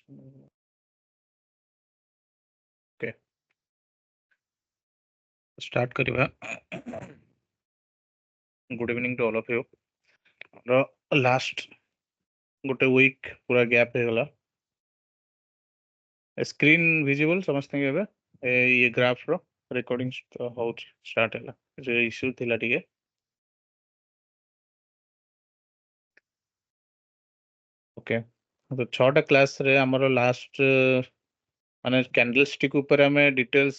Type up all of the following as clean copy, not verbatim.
Okay start करिवा good evening to all of you last गोटे week पूरा gap हो गला स्क्रीन विजिबल समझते हैं ये ग्राफ रो रिकॉर्डिंग हो स्टार्ट है जो इश्यू थिला टिके ओके तो 6टा क्लास रे हमरो लास्ट माने कैंडलस्टिक ऊपर हमें डिटेल्स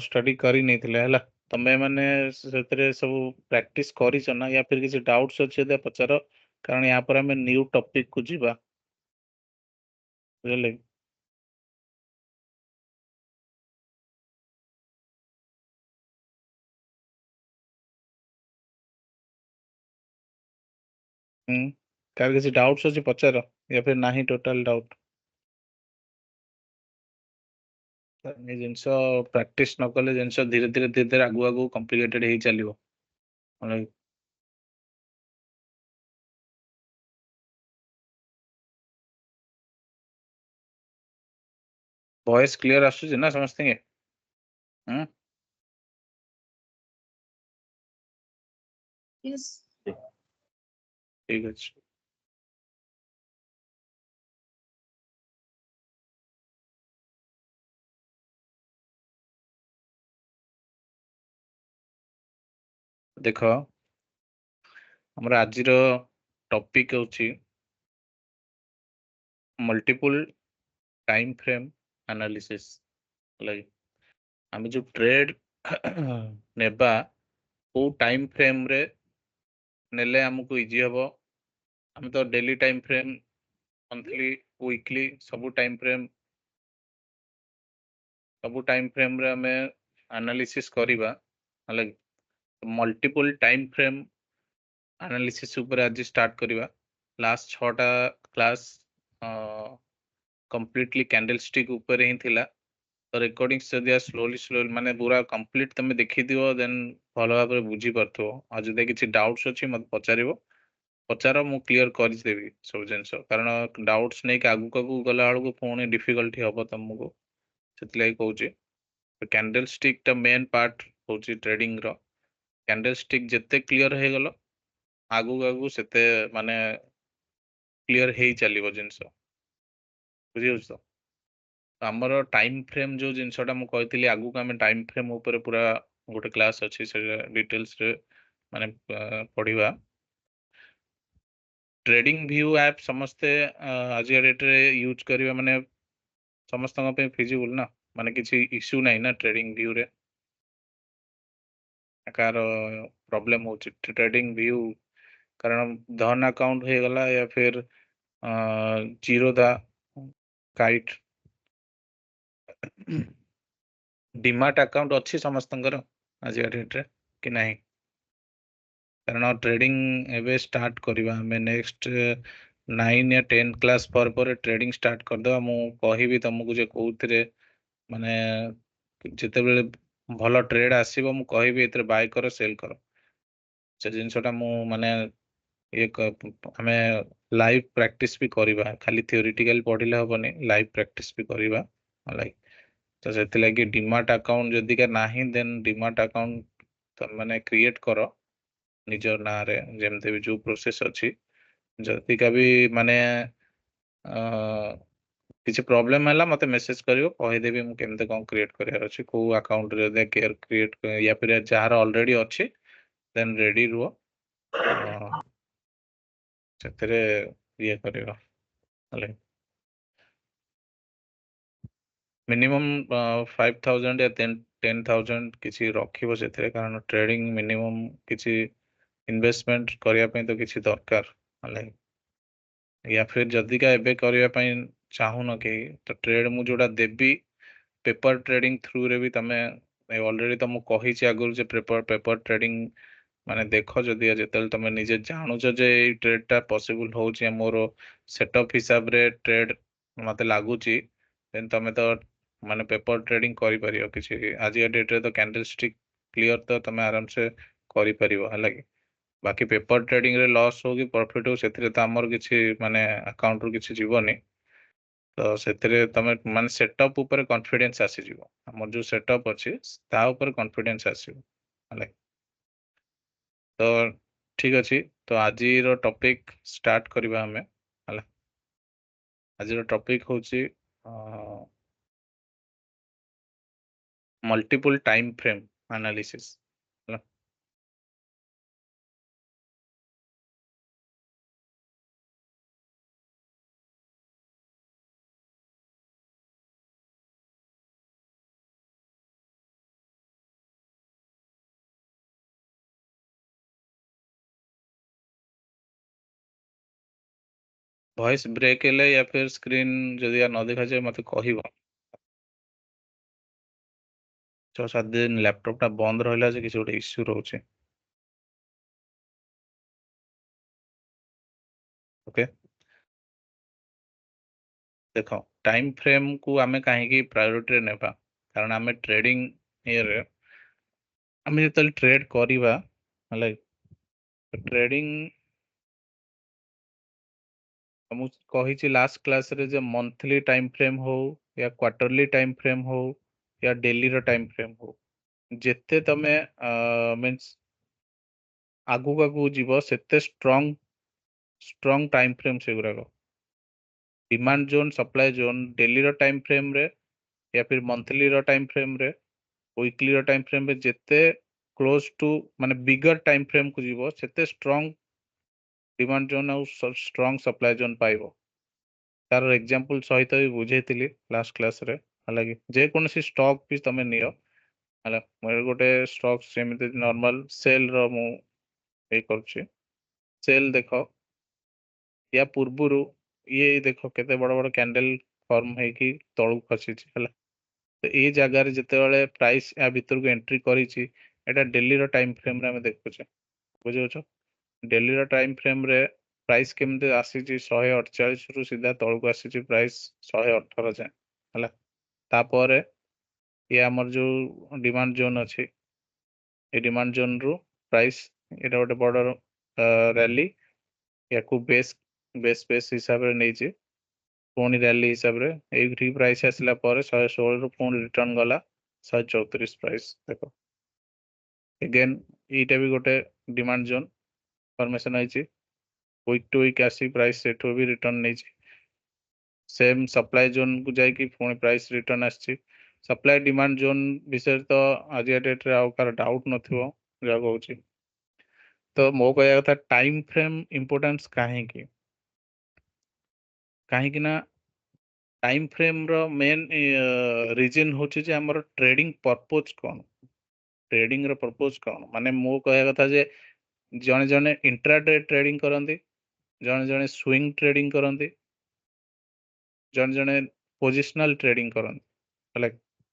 स्टडी करी नहीं थिले हला तमे माने सेतरे सब प्रैक्टिस करी ना या फिर किसी डाउट्स अच्छे दे पचारो कारण यहाँ पर हमें न्यू टॉपिक को जीवा बुझले कार किसी डाउट्स अच्छे पचारो या फिर नहीं टोटल डाउट ये जिनस प्रैक्टिस न कले जिनस धीरे धीरे धीरे धीरे आगु आगु कॉम्प्लिकेटेड ही चलियो मतलब वॉइस क्लियर आसुଛି ना समझते हैं Yes. ठीक है देखो हमरा आज रो टॉपिक होची multiple time frame analysis like हम जो ट्रेड नेबा को टाइम फ्रेम रे नेले हमको इजी हबो हम तो daily time frame monthly weekly सब टाइम फ्रेम रे हमें एनालिसिस करिबा like multiple time frame analysis ऊपर आज स्टार्ट करिबा लास्ट 6टा क्लास कंप्लीटली कैंडलस्टिक ऊपर ही थिला तो रिकॉर्डिंग्स जदि स्लोली माने पूरा कंप्लीट तमे देखि दियो देन भलो भाबरे बुझी परथो आ जदि किछि डाउट्स अछि मत पचारिबो पचार मु क्लियर करि देबी सब जिंस कारण डाउट्स नै के आगु आगु गला वाला को पुणी डिफिकल्टी हबो तुमको सेतले कहूची कैंडलस्टिक टा मेन पार्ट होची ट्रेडिंग रो कैंडलस्टिक जत्ते क्लियर हे गलो आगु आगु सेते माने क्लियर हे चलिबो जिंस बुझी तो हमरो टाइम फ्रेम जो जिनसटा मु कहतिली आगु को हमें टाइम फ्रेम ऊपर पूरा गोटे क्लास अछि से डिटेल्स रे माने पढिबा ट्रेडिंग व्यू ऐप समस्ते आज डेट रे यूज करिबा माने समस्त पे फिजिबल ना माने किछि इश्यू नै ना ट्रेडिंग व्यू रे कार प्रॉब्लम हो ट्रेडिंग व्यू कारण धन अकाउंट हो गला या फिर जीरो दा काइट डिमार्ट अकाउंट अच्छी समस्त आज डेट रे कि नहीं कारण ट्रेडिंग एवं स्टार्ट करवा हमें नेक्स्ट 9 या 10 क्लास पर ट्रेडिंग स्टार्ट करदे मु कहि तुमको जे कहते माने जिते बेले भल ट्रेड आसीबो मु कहि एतरे बाय कर सेल कर से जिनसटा मु माने एक हमें लाइव प्रैक्टिस भी करवा खाली थियोरेटिकल पढ़िले हबनी लाइव प्रैक्टिस भी करवा लाइक तो से लगी डिमार्ट अकाउंट जदि का नाही देन डिमार्ट अकाउंट तो माने क्रिएट करो निजर ना रे जेमते भी जो प्रोसेस अछि जदि का भी माने किसी प्रॉब्लम है मत मेसेज करियो कहीदेवी मु केमते कोन क्रिएट करियार अछि को अकाउंट रे दे केयर क्रिएट या फिर जार ऑलरेडी अछि देन रेडी रुओ सेतरे ये करियो हले मिनिमम 5000 या 10,000 किसी रखिबो सेतरे कारण ट्रेडिंग मिनिमम किसी इन्वेस्टमेंट करिया पे तो किसी दरकार हले या फिर जदि का एबे करिया पे चाहू न के तो ट्रेड मु जोड़ा देबी पेपर ट्रेडिंग थ्रू रे भी तमे ऑलरेडी तो मु कहि छी आगुर जे पेपर ट्रेडिंग माने देखो जदि जेतल तमे निजे जानु जे ए ट्रेड टा पॉसिबल हो छी मोर सेटअप हिसाब रे ट्रेड मते लागू छी देन तमे तो माने पेपर ट्रेडिंग करि परियो किछि आज या डेट रे तो कैंडलस्टिक क्लियर तो तमे आराम से करि परियो हला कि बाकी पेपर ट्रेडिंग रे लॉस हो कि प्रॉफिट हो सेथिरे तो हमर किछि माने अकाउंट रो किछि जीवनी ତ ସେଥିରେ ତମେ ମାନେ ସେଟଅପ୍ ଉପରେ କନଫିଡେନ୍ସ ଆସିଯିବ। ଆମର ଯୋଉ ସେଟଅପ୍ ଅଛି ତା ଉପରେ କନଫିଡେନ୍ସ ଆସିବ ହେଲା। ତ ଠିକ ଅଛି, ତ ଆଜିର ଟପିକ ଷ୍ଟାର୍ଟ କରିବା ଆମେ ହେଲା। ଆଜିର ଟପିକ ହଉଛି ମଲ୍ଟିପୁଲ ଟାଇମ ଫ୍ରେମ୍ ଆନାଲିସିସ୍ ହେଲା। ଭଏସ ବ୍ରେକ୍ ହେଲେ या फिर ସ୍କ୍ରିନ୍ ଯଦି ନ ଦେଖାଯାଏ ମତେ କହିବ। 6-7 ଦିନ ଲ୍ୟାପଟପ୍ ଟା ବନ୍ଦ ରହିଲା ଯେ କିଛି ଗୋଟେ ଇସ୍ୟୁ ରହୁଛି। ଓକେ, ଦେଖ ଟାଇମ ଫ୍ରେମ୍ କୁ ଆମେ କାହିଁକି ପ୍ରାୟୋରିଟିରେ ନେବା, କାରଣ ଆମେ ଟ୍ରେଡିଂ ଇଏରେ ଆମେ ଯେତେବେଳେ ଟ୍ରେଡ୍ କରିବା ହେଲା, ଟ୍ରେଡିଂ ମୁଁ କହିଛି ଲାଷ୍ଟ କ୍ଲାସରେ ଯେ ମନ୍ଥଲି ଟାଇମ ଫ୍ରେମ୍ ହଉ या କ୍ୱାର୍ଟରଲି ଟାଇମ ଫ୍ରେମ୍ ହଉ या ଡେଲିର ଟାଇମ ଫ୍ରେମ୍ ହଉ, ଯେତେ ତମେ ମିନ୍ସ ଆଗକୁ ଆଗକୁ ଯିବ ସେତେ ଷ୍ଟ୍ରଙ୍ଗ ଟାଇମ ଫ୍ରେମ୍ ସେଗୁଡାକ। Demand zone supply zone daily रो टाइम फ्रेम रे या फिर मंथली रो टाइम फ्रेम रे वीकली रो टाइम फ्रेम रे जेते क्लोज टू माने बिगर टाइम फ्रेम को जीवो सेते स्ट्रॉन्ग डिमांड जोन और स्ट्रॉन्ग सप्लाई जोन पाइबो। तार एग्जांपल सहित भी बुझेइतिली लास्ट क्लास रे, हालांकि जे कोनसी स्टॉक भी तमे नियोhala मोर गोटे स्टॉक सेमिति नॉर्मल सेल रो मु ए करछि। सेल देखो या पूर्वरु ये देखो केते बड़ बड़ कैंडल फॉर्म है कि तळु खसी हला। तो ये जगह जिते प्राइस या भीतर को एंट्री करिछि एटा डेली रो टाइम फ्रेम रे हम देखुछे, बुझियो डेली रो टाइम फ्रेम रे प्राइस केमते आसीछि 148 रु सीधा तळु को आसीछि प्राइस 118 जाय हला। तापर ये हमर जो डिमांड जोन अछि ए डिमांड जोन रु प्राइस एटा गोटे बड़ रैली या को बेस हिसाब रे नै छै, पुणी रैली हिसाब रे एई प्राइस आसला पर 116 रु पुणी रिटर्न गला 134 प्राइस। देखो अगेन एटा भी गोटे डिमांड जोन फॉर्मेशन आइछि, वीक टू वीक आसी प्राइस सेठो भी रिटर्न नै छै, सेम सप्लाई जोन को जाय कि पुणी प्राइस रिटर्न आछि। सप्लाई डिमांड जोन विषय तो आज डेट रे आउ कार डाउट नथिबो जा कहूछि। तो मो कहया कथा टाइम फ्रेम इंपोर्टेंस काहे कि ना टाइम फ्रेम रो मेन रीजन होछि जे हमर ट्रेडिंग पर्पस कोन, ट्रेडिंग रो पर्पस कोन माने मो कहया कथा जे जने जने इंट्राडे ट्रेडिंग करंती, जने जने स्विंग ट्रेडिंग करंती, जने जने पोजिशनल ट्रेडिंग करंती हला।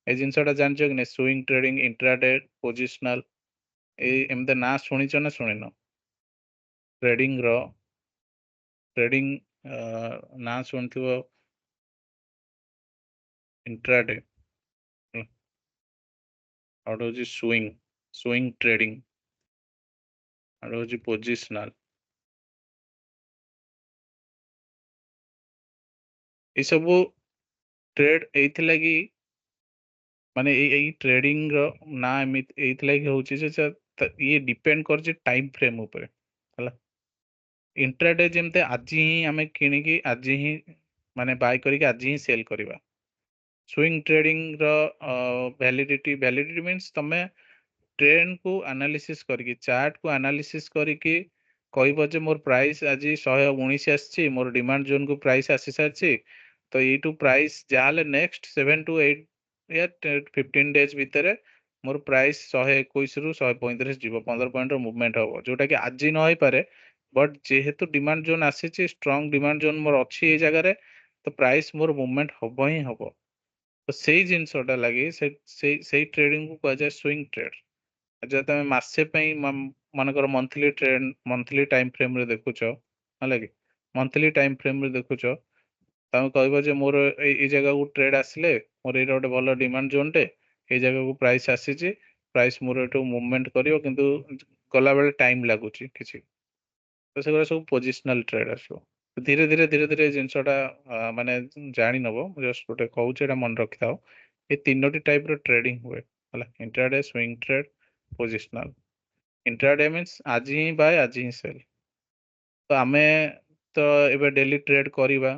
ए जिंसटा जानछो कि नै स्विंग ट्रेडिंग, इंट्राडे, पोजिशनल ए एमते ना सुनिछ ना सुनिनो? ट्रेडिंग रो ट्रेडिंग ना सुनथिबो इंट्राडे आउट होची स्विंग ट्रेडिंग आउट होची पोजिशनल। ए सब ट्रेड एइथिला कि माने एई ट्रेडिंग रो ना एइथिला कि होची जे ये डिपेंड करछि टाइम फ्रेम ऊपर हला। इंट्राडे जेमते आज ही हमें किनि कि आज ही माने बाय करी कि आज ही सेल करबा। स्विंग ट्रेडिंग रो वैलिडिटी मींस तमे ट्रेंड को एनालिसिस करके चार्ट को एनालिसिस करके कहबो जे मोर प्राइस आज 119 आछि, मोर डिमांड जोन को प्राइस आसी सारछि, तो ये टू प्राइस जाले नेक्स्ट 7 to 8 या 15 डेज भितर मोर प्राइस 121 रु 135 जीवो, 15 पॉइंट रो मूवमेंट हो जोटा कि आज न होई पारे, बट जेहेतु डिमांड जोन आसीछि स्ट्रांग डिमांड जोन मोर अछि ए जगह रे, तो प्राइस मोर मूवमेंट होबो ही होबो। तो सेही जिंसटा लागि से ट्रेडिंग को कह जाय स्विंग ट्रेड। जब तुम मासे मानकर मंथली टाइम फ्रेम रे देखुच हला कि मंथली टाइम फ्रेम रे देखुच तुम कहबो जे मोर ए जगह को ट्रेड आसिले मोर एटा गोटे भलो डिमांड जोन टे ए जगह को प्राइस आसीछि, प्राइस मोर एटू मूवमेंट करियो किंतु गला बेले टाइम लागुछि किछि, तो सेगुरा सब पोजिशनल ट्रेड आसो। धीरे धीरे धीरे धीरे जिनसटा माने जानी नबो जस्ट गोटे कहूचे एटा मन रखि थाओ ए तीनोटी टाइप रो ट्रेडिंग हुए हला intraday swing trade positional intraday means आज ही बाय आज ही सेल तो आमे तो एबे डेली ट्रेड करिबा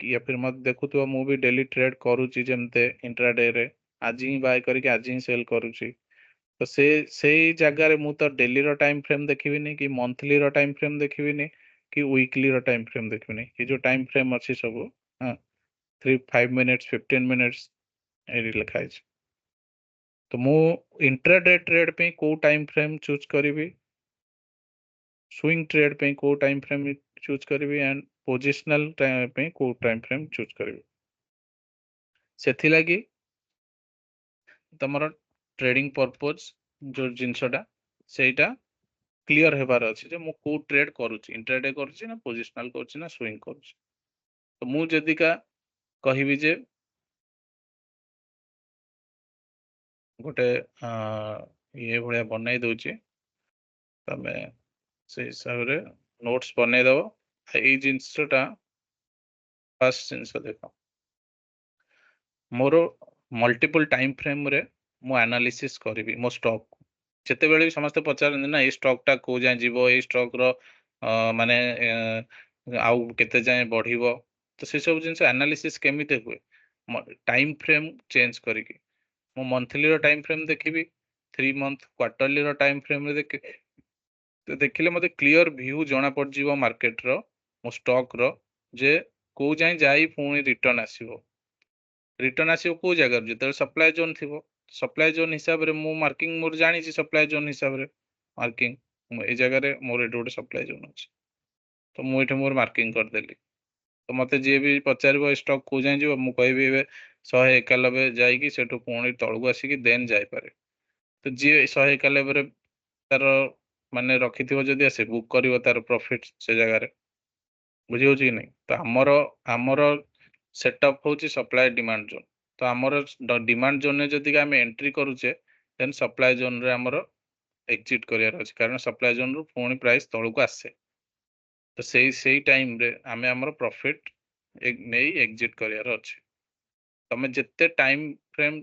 या फिर मत देखुथो मु भी डेली ट्रेड करूची जेमते इंट्राडे रे आज ही बाय करके आज ही सेल करूची तो से जगह रे मु तो डेली रो टाइम फ्रेम देखिबिनी कि मंथली रो टाइम फ्रेम देखिबिनी कि वीकली रो टाइम फ्रेम देखिबिनी ये जो टाइम फ्रेम अछि सब हां 5 मिनट्स 15 मिनट्स एरी लिखा है तो मु इंट्राडे ट्रेड पे को टाइम फ्रेम चूज करिवि स्विंग ट्रेड पे को टाइम फ्रेम चूज करिवि एंड पोजिशनल टाइम पे को टाइम फ्रेम चूज करिवि सेथि लागि तमरो ट्रेडिंग पर्पस जो जिंसटा सेटा क्लियर हेबार अछि जे मु को ट्रेड करूची इंट्राडे करूची ना पोजिशनल करूची ना स्विंग करूची तो मु जदी का कहिबी जे गोटे ये भलिया बनाई दउची तमे से हिसाब रे नोट्स बनाई दबो एई जिंसटा फर्स्ट जिंस देखो मोर मल्टीपल टाइम फ्रेम रे मु एनालिसिस करिवि मो स्टॉक जेते बेले भी समस्त पचारन ना ए स्टॉक टा को जाय जीवो ए स्टॉक रो माने आउ केते जाय बढ़िबो तो से सब जिंस एनालिसिस केमिते हुए टाइम फ्रेम चेंज करिकि मो मंथली रो टाइम फ्रेम देखिबि 3 मंथ क्वार्टरली रो टाइम फ्रेम रे तो देखिले मते क्लियर व्यू जणा पड़ जीवो मार्केट रो मो स्टॉक रो जे को जाई पुणी रिटर्न आसीबो को जगह जेते सप्लाई जोन थिबो सप्लाई जोन हिसाब रे मु मार्किंग मोर जानी छी सप्लाई जोन हिसाब रे मार्किंग ए जगह रे मोर एडो गोटे सप्लाई जोन अछि तो मु एठे मोर मार्किंग कर देली तो मते जे भी पचारबो स्टॉक को जाय जीवो मु कहबी एबे 191 जाई कि सेठो पुणी तळगु आसी कि देन जाय पारे तो जे 191 रे तार माने रखिथिबो जदी आसे बुक करिवो तार प्रॉफिट से जगह रे बुझी होची नहीं तो हमर सेटअप होची सप्लाई डिमांड जोन तो हमर डिमांड जोन ने जदी आमे एंट्री करूचे देन सप्लाई जोन रे हमर एग्जिट करियार अछि कारण सप्लाई जोन रो पुणी प्राइस तळगु आसे तो सेई टाइम रे आमे हमर प्रॉफिट एक नेई एग्जिट करियार अछि तमे जेते टाइम फ्रेम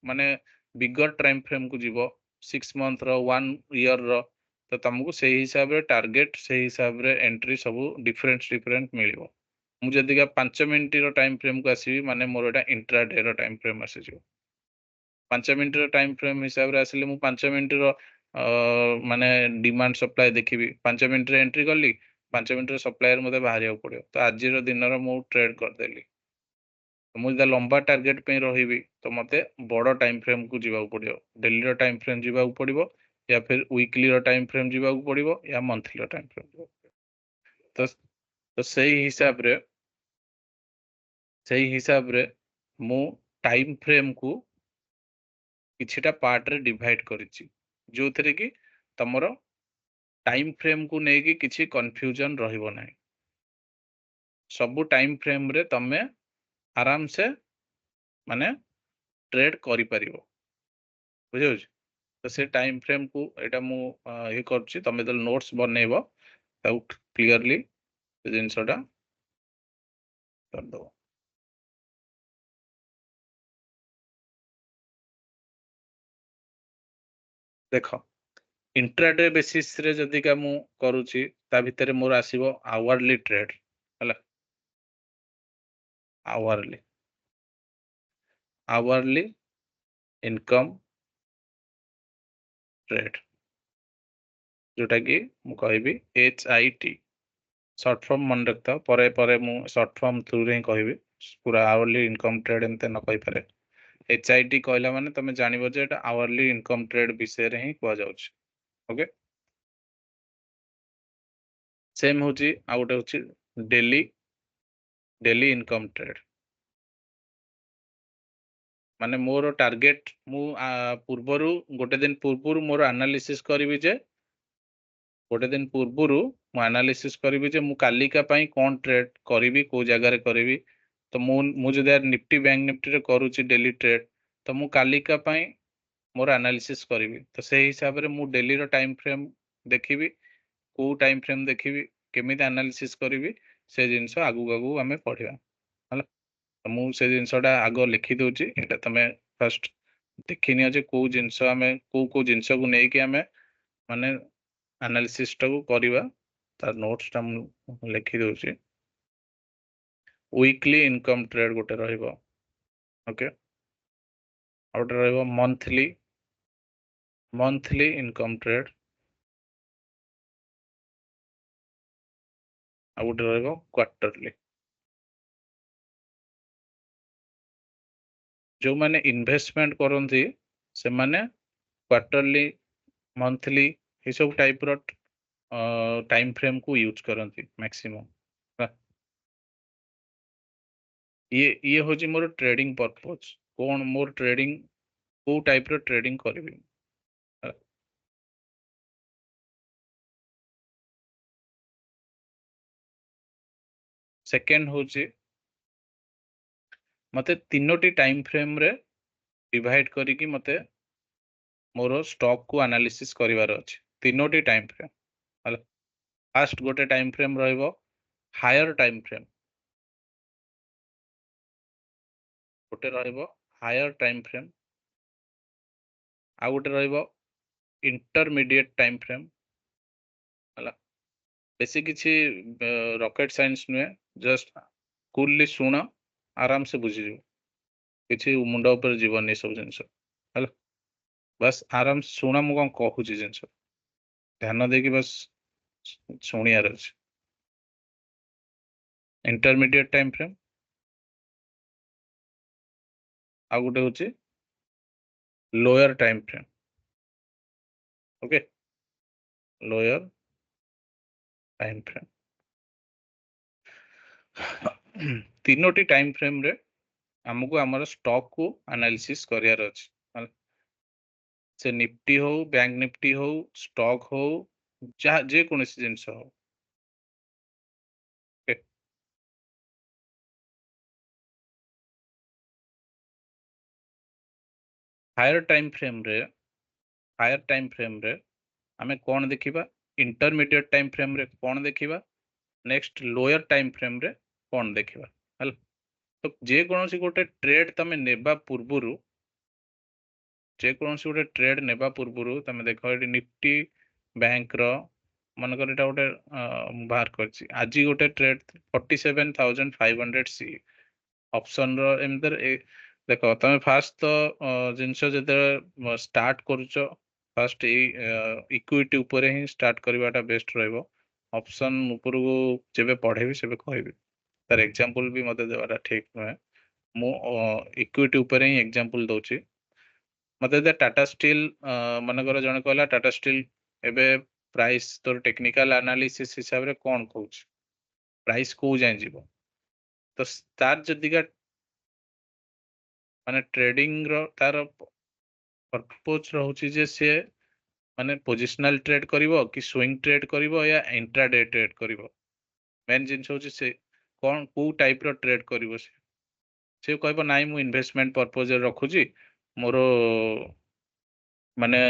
माने बिगर टाइम फ्रेम को जीवो 6 मंथ रो 1 ईयर रो तो तुमको से हिसाब रे टारगेट से हिसाब रे एंट्री सब डिफरेंट मिलिबो मु जदी का 5 मिनिट रो टाइम फ्रेम को आसीबी माने मोर एटा इंट्राडे रो टाइम फ्रेम आसी जो 5 मिनिट रो टाइम फ्रेम हिसाब रे आसीले मु 5 मिनिट रो माने डिमांड सप्लाई देखिबी 5 मिनिट रे एंट्री करली 5 मिनिट रो सप्लाई रे मते बाहरिया पड़ियो तो आज रो दिन रो मु ट्रेड कर देली मु जदा लंबा टारगेट पे रहिबी तो मते बड़ टाइम फ्रेम को जीवा पड़ियो डेली रो टाइम फ्रेम जीवा पड़ियो या फिर वीकली रो टाइम फ्रेम जीवा पड़ियो या मंथली रो टाइम फ्रेम तो सही हिसाब रे मु टाइम फ्रेम को किछिटा पार्ट रे डिवाइड करिछि जो थरे कि तमरो टाइम फ्रेम को नेकी किछि कंफ्यूजन रहिबो नै सब टाइम फ्रेम रे तमे आराम से माने ट्रेड करि परिबो बुझियो तो से टाइम फ्रेम को एटा मु ये करछि तमे दल नोट्स बनेबो ताउ क्लियरली जिनसटा कर दो देखो इंट्राडे बेसिस रे जदी का मु करूची ता भितरे मोर आसीबो आवरली ट्रेड हला आवरली इनकम ट्रेड जोटा कि मु कहबी HIT शॉर्ट फॉर्म मन रखता परे परे मु शॉर्ट फॉर्म थ्रू रे कहबी पूरा आवरली इनकम ट्रेड एमते न कहि पारे HIT कहला माने तमे जानिबो जे एटा आवरली इनकम ट्रेड विषय रे ही कहवा जाउछ ओके सेम होची आ गोटे होची डेली इनकम ट्रेड माने मोर टार्गेट मु पूर्वरु गोटे दिन पूर्वरु मोर एनालिसिस करबी जे गोटे दिन पूर्वरु मु एनालिसिस करबी जे मु कालिका पई कोन ट्रेड करबी को जगह रे करबी तो मु जदि निफ्टी बैंक निफ्टी रे करूची डेली ट्रेड तो मु कालिका पई मोर एनालिसिस करबी तो से हिसाब रे मु डेली रो टाइम फ्रेम देखिबी को टाइम फ्रेम देखिबी केमिति एनालिसिस करबी से जिनस आगु आगु आम पढ़ा है मुझे जिनसटा आग लिखी दूची एटा तमे फर्स्ट देखनी जे को जिनस आम को जिनस को लेकिन आम माने एनालिसिस टा को करवा तार नोट्स टा लिखी दूची वीकली इनकम ट्रेड गोटे रहिबो ओके आ गोटे रहिबो मंथली इनकम ट्रेड आ गोटे रहिबो क्वार्टरली जो माने इन्वेस्टमेंट करंती से माने क्वार्टरली मंथली ये सब टाइप रो टाइम फ्रेम को यूज करंती मैक्सिमम ये होची मोर ट्रेडिंग पर्पस कोन मोर ट्रेडिंग को टाइप रो ट्रेडिंग करबी सेकेंड होची मते तीनोटी टाइम फ्रेम रे डिवाइड करी कि मते मोर स्टॉक को एनालिसिस करिवार अछि तीनोटी टाइम फ्रेम हला फर्स्ट गोटे टाइम फ्रेम रहइबो हायर टाइम फ्रेम गोटे रहइबो हायर टाइम फ्रेम आ गोटे रहइबो इंटरमीडिएट टाइम फ्रेम हला बेसी किछि रॉकेट साइंस नुए जस्ट कूलली सुन आराम से बुझी जो किछि मुंडा ऊपर जीवन सब जिनस हला बस आराम से सुना मु कोन कहूची जिनस ध्यान देकी बस शुणियार अछि इंटरमीडिएट टाइम फ्रेम आ गोटे होची lower time frame okay lower time frame तीनोटी टाइम फ्रेम रे हमको हमर स्टॉक को एनालिसिस करियार अछि से निफ्टी हो बैंक निफ्टी हो स्टॉक हो जा जे कोनसी जिंस हो ओके हायर टाइम फ्रेम रे हमें कौन देखिबा इंटरमीडिएट टाइम फ्रेम रे कौन देखिबा नेक्स्ट लोअर टाइम फ्रेम रे कौन देखिबा हल तो जे कोनसी गोटे ट्रेड तमे नेबा पूर्वरु जे कोनसी गोटे ट्रेड नेबा पूर्वरु तमे देखो एटी निफ्टी बैंक रो मन कर एटा गोटे बाहर करछि आजि गोटे ट्रेड 47500 सी ऑप्शन रो एमदर देखो तमे फास्ट तो जिंस जते स्टार्ट करछो फास्ट इक्विटी ऊपर ही स्टार्ट करवाटा बेस्ट रहइबो ऑप्शन ऊपर को जेबे पढ़ेबी सेबे कहबी तार एग्जांपल भी मते देवाटा ठीक नय मु इक्विटी ऊपर ही एग्जांपल दोची मते दे टाटा स्टील मनकर जने कहला टाटा स्टील एबे प्राइस तोर टेक्निकल एनालिसिस हिसाब रे कोन कहूछ प्राइस को जाय जीवो तो तार जदिका माने ट्रेडिंग रो तार पर्पस रहउची जे से माने पोजिशनल ट्रेड करिवो कि स्विंग ट्रेड करिवो या इंट्राडे ट्रेड करिवो मेन जिंस होची से कोन को टाइप रो ट्रेड करिवो से कहबो नाइ मु इन्वेस्टमेंट पर्पस रे रखुची मोरो माने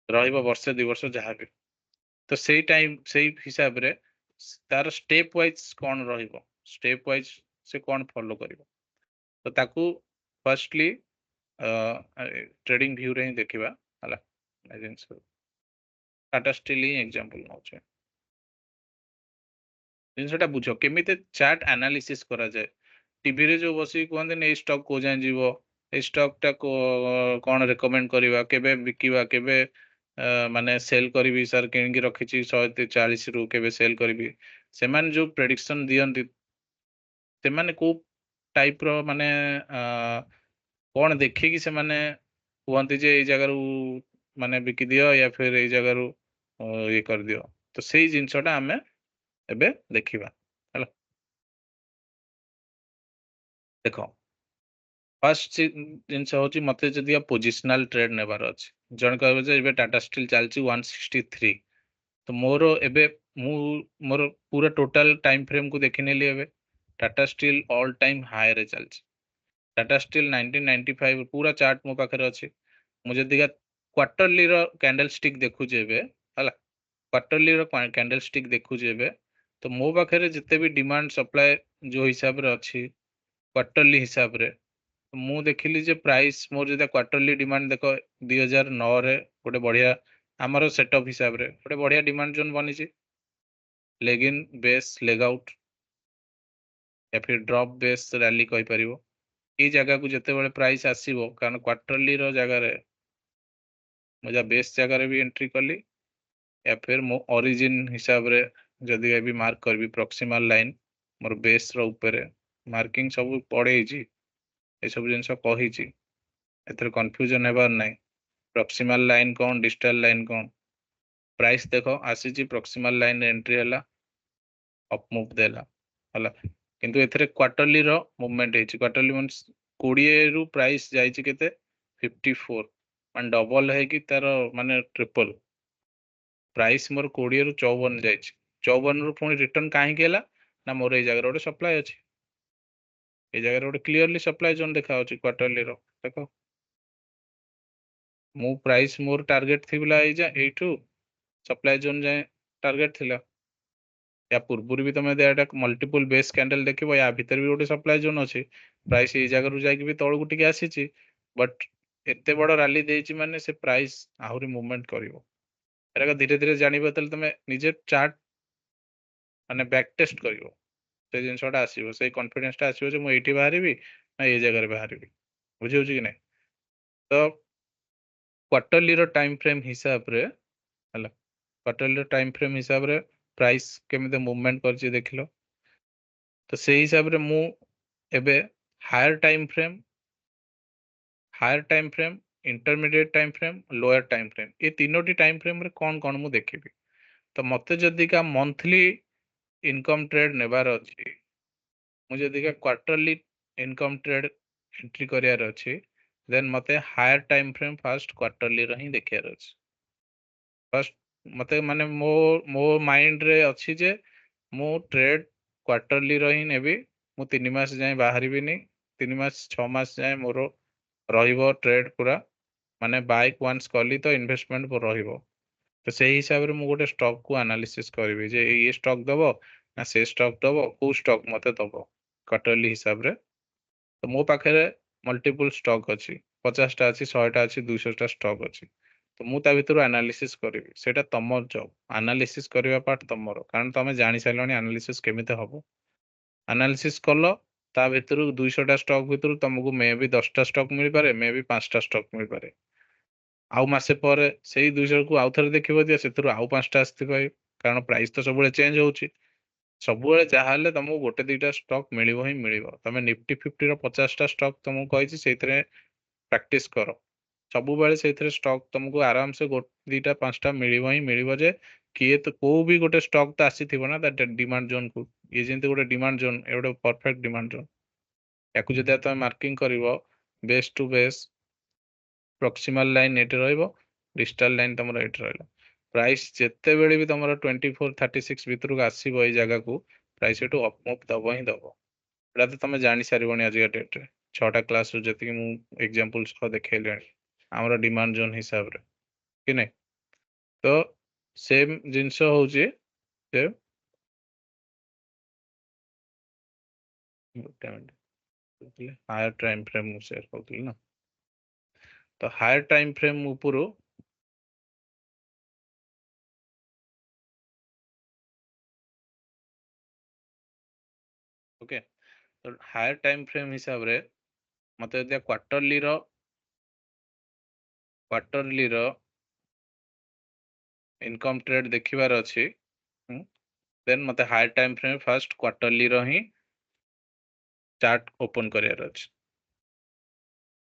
रहइबो वर्ष 2 वर्ष जहा भी तो सेई टाइम सेई हिसाब रे तार स्टेप वाइज कोन रहइबो स्टेप वाइज से कोन फॉलो करिवो तो ताकू फर्स्टली ट्रेडिंग व्यू रे ही देखिबा हला जिंस टाटा स्टील ही एग्जांपल नौचे जिनसटा बुझो केमिते चार्ट एनालिसिस करा जाए टीवी रे जो बसी कहते ने स्टॉक को जाय जीवो ए स्टॉक टा को कोन रेकमेंड करबा केबे बिकिबा केबे माने सेल करबी सर किन रखी 140 रु केबे सेल करबी सेमान जो प्रेडिक्शन दियंती से माने को टाइप रो माने कोन देखि कि से माने कहंती जे ए जगह रु माने बिकी दियो या फिर ए जगह रु ये कर दियो तो सेही जिंसटा हमें एबे देखिबा हला देखो फर्स्ट जिनस होची मते जदि पोजिशनल ट्रेड नेबार अछि जण कहबे जे एबे टाटा स्टील चलची 163 तो मोरो एबे मु मोर पूरा टोटल टाइम फ्रेम को देखि नेली एबे Tata steel all time high रे चलची टाटा स्टील 1995 पूरा चार्ट मो पाखरे अछि मु जदि क्वार्टरली रो कैंडल स्टिक देखु जेबे हला क्वार्टरली रो कैंडल स्टिक देखु जेबे तो मो पाखे जिते भी डिमांड सप्लाई जो हिसाब रे अच्छी क्वार्टरली हिसाब रे मु देखिली जे प्राइस मोर जदा क्वार्टरली डिमांड देख 2009 रे गोटे बढ़िया आमर सेटअप हिसाब रे गोटे बढ़िया डिमांड जोन बनी leg in base leg out या फिर ड्रॉप बेस रैली कहि परिबो ये जगह को जिते बड़े प्राइस आसीबो कारण क्वार्टरली रो जगह रे मजा बेस जगह रे भी एंट्री कली या फिर मो ओरिजिन हिसाब रे जदि भी मार्क करबी प्रॉक्सिमल लाइन मोर बेस रो ऊपर मार्किंग सब पड़े छी ए सब जिंस कही छी एथर कंफ्यूजन हेबार नै प्रॉक्सिमल लाइन कौन डिजिटल लाइन कौन प्राइस देखो आसी छी प्रॉक्सिमल लाइन एंट्री हला अप मूव देला हला किंतु एथरे क्वार्टरली रो मूवमेंट हे छी क्वार्टरली मींस 20 रु प्राइस जाई छी केते 54 मान डबल है कि तार माने ट्रिपल प्राइस मोर 20 रु 54 जाई छी 54 रु पुनी रिटर्न काहे केला ना मोर ए जगह रोटे सप्लाई अछि ए जगह रोटे क्लियरली सप्लाई जोन देखा अछि क्वार्टरली रो देखो मो प्राइस मोर टारगेट थिबला ए जा एठू सप्लाई जोन जाए टारगेट थिला या पूर्वपुर भी तुम मल्टीपल बेस कैंडल देखिबो या भीतर भी गोटे सप्लाई जोन अछि प्राइस ए जगह रु जाई भी तळकु टिके आसीची बट एते बड़ रैली देछि माने से प्राइस आहुरी मूवमेंट करिवो एरा धीरे धीरे जानिबो तले तुम निजे चार्ट माने बैक टेस्ट करिवो से जिनसटा आसीबो से कॉन्फिडेंस टा आसीबो जे मु एठी बाहरिबी ना ए जगह रे बाहरिबी बुझि होछि कि नै तो क्वार्टरली रो टाइम फ्रेम हिसाब रे हला क्वार्टरली रो टाइम फ्रेम हिसाब रे प्राइस केमिते मूवमेंट करछि देखिलो तो से हिसाब रे मु एबे higher time frame intermediate time frame lower time frame ये तीनोटी टाइम फ्रेम रे कौन मु देखिबी तो मते जदि का मंथली इनकम ट्रेड नेबार अछि मु जदि का क्वार्टरली इनकम ट्रेड एंट्री करियार अछि देन मते higher time frame first quarterly रो ही देखियार अछि फर्स्ट मते माने मो माइंड रे अछि जे मु ट्रेड क्वार्टरली रो ही नेबी मु 3 मास जाय बाहरिबिनी 3 मास 6 मास जाय मोर रहिबो ट्रेड पूरा माने बाय वंस कली तो इन्वेस्टमेंट पर रहिबो तो से हिसाब रे मु गोटे स्टॉक को एनालिसिस करबी जे ये स्टॉक दबो ना से स्टॉक दबो को स्टॉक मते दबो क्वार्टरली हिसाब रे तो मो पाखे मल्टीपल स्टॉक अछि 50 टा अछि 100 टा अछि 200 टा स्टॉक अछि तो मु ता भितर एनालिसिस करबी सेटा तमर जॉब एनालिसिस करबा पार्ट तमरो कारण तमे जानि साइलनी एनालिसिस केमिते हबो एनालिसिस कलो ता भितर 200 टा स्टॉक भितर तुमको मे भी 10 टा स्टॉक मिल पारे मे भी 5 टा स्टॉक मिल पारे आउ मासे पर सेही 200 को आउ थरे देखिबो जे सेतुर आउ 5 टा आस्ति पाई कारण प्राइस तो सब चेंज होउची सबुबेले जहा हेले तुमको गोटे दुईटा स्टॉक मिलिबो ही मिलिबो तमे निफ्टी 50 रो 50 टा स्टॉक तुमको कहिछि सेइतरे प्रैक्टिस करो सबुबेले सेइतरे स्टॉक तुमको आराम से दुईटा पांचटा मिलिबो ही मिलिबो जे किए तो को भी गोटे स्टॉक तो आसीथिबो ना दैट डिमांड जोन को ये जेंति गोटे डिमांड जोन एवडे परफेक्ट डिमांड जोन याकू जदि तुम मार्किंग करिवो base to base proximal line एटे रहइबो डिजिटल लाइन तमरो एटे रहइला प्राइस जेते बेले भी तमरो 24 36 भितर को आसीबो ए जगह को प्राइस एटू अप मूव दबो ही दबो एटा तो तमे जानि सारिबोनी आज डेट रे 6टा क्लास रो जति मु एग्जांपल सह देखेले हमरो डिमांड जोन हिसाब रे कि नै तो सेम जिंस होउची जे हायर टाइम फ्रेम शेयर करथि ना तो हायर टाइम फ्रेम उपरो ओके तो हायर टाइम फ्रेम हिसाब रे मते जदि क्वार्टरली रो इनकम ट्रेड देखिबार अछि देन मते higher time frame first quarterly रो ही चार्ट ओपन करियार अछि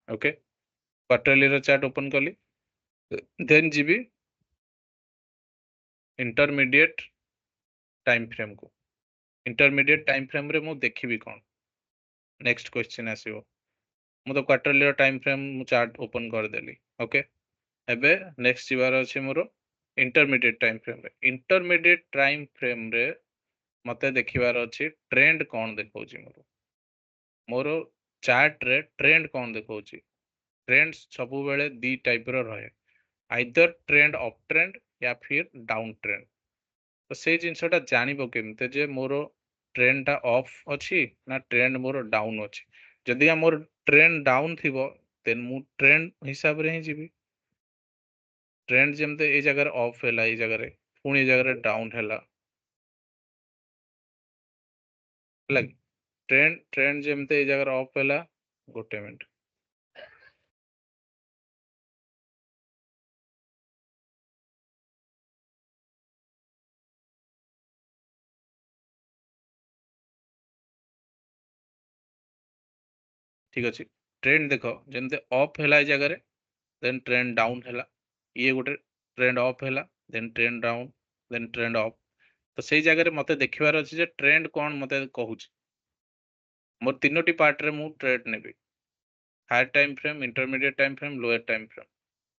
ओके क्वार्टरली रो चार्ट ओपन कली देन जीबी इंटरमीडिएट टाइम फ्रेम को इंटरमीडिएट टाइम फ्रेम रे मु देखिबी कोन नेक्स्ट क्वेश्चन आसीबो मु तो क्वार्टरली रो टाइम फ्रेम मु चार्ट ओपन कर देली ओके एबे नेक्स्ट जीवार अछि मोर इंटरमीडिएट टाइम फ्रेम रे मते देखिबार अछि ट्रेंड कोन देखौची मोर चार्ट रे ट्रेंड कोन देखौची ट्रेंड सबु बेले दी टाइप रो रहे आइदर ट्रेंड अप ट्रेंड या फिर डाउन ट्रेंड तो से जिनसटा जानिबो केमते जे मोर ट्रेंड टा ऑफ अछि ना ट्रेंड मोर डाउन अछि जदि मोर ट्रेंड डाउन थिबो देन मु ट्रेंड हिसाब रे ही जीवी ट्रेंड जेमते ए जगह ऑफ हैला ए जगह रे पुणी ए जगह रे डाउन हैला लग ट्रेंड ट्रेंड जेमते ए जगह ऑफ हैला गोटे मिनट ठीक अछि ट्रेंड देखो जेमते ऑफ हैला ए जगह रे देन ट्रेंड डाउन हैला ये गोटे ट्रेंड ऑफ हैला then trend down then trend off तो सेई जगह रे मते देखिबार अछि जे ट्रेंड कोन मते कहूछ मोर तीनोटी पार्ट रे मु ट्रेड नेबी higher time frame intermediate time frame lower time frame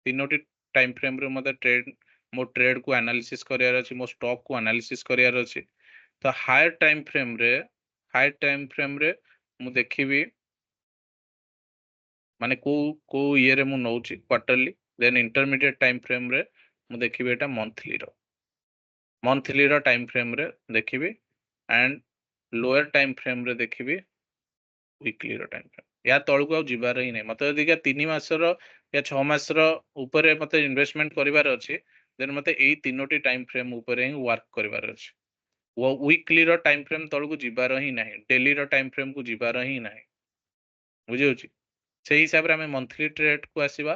तीनोटी टाइम फ्रेम रे मते ट्रेड मो ट्रेड को एनालिसिस करियार अछि मो स्टॉक को एनालिसिस करियार अछि तो हायर टाइम फ्रेम रे मु देखिबी माने को ये रे मु नौची quarterly then intermediate time frame रे मु देखिबी एटा मंथली रो टाइम फ्रेम रे देखिबी एंड लोअर टाइम फ्रेम रे देखिबी वीकली रो टाइम फ्रेम या तळको आ जिबार ही नै मते यदि का 3 मास रो या 6 मास रो ऊपर मते इन्वेस्टमेंट करिवार अछि देन मते एई तीनोटी टाइम फ्रेम ऊपर ही वर्क करिवार अछि वो वीकली रो टाइम फ्रेम तळको जिबार ही नै डेली रो टाइम फ्रेम को जिबार ही नै बुझि होछि से हिसाब रे हमें मंथली ट्रेड को आसीबा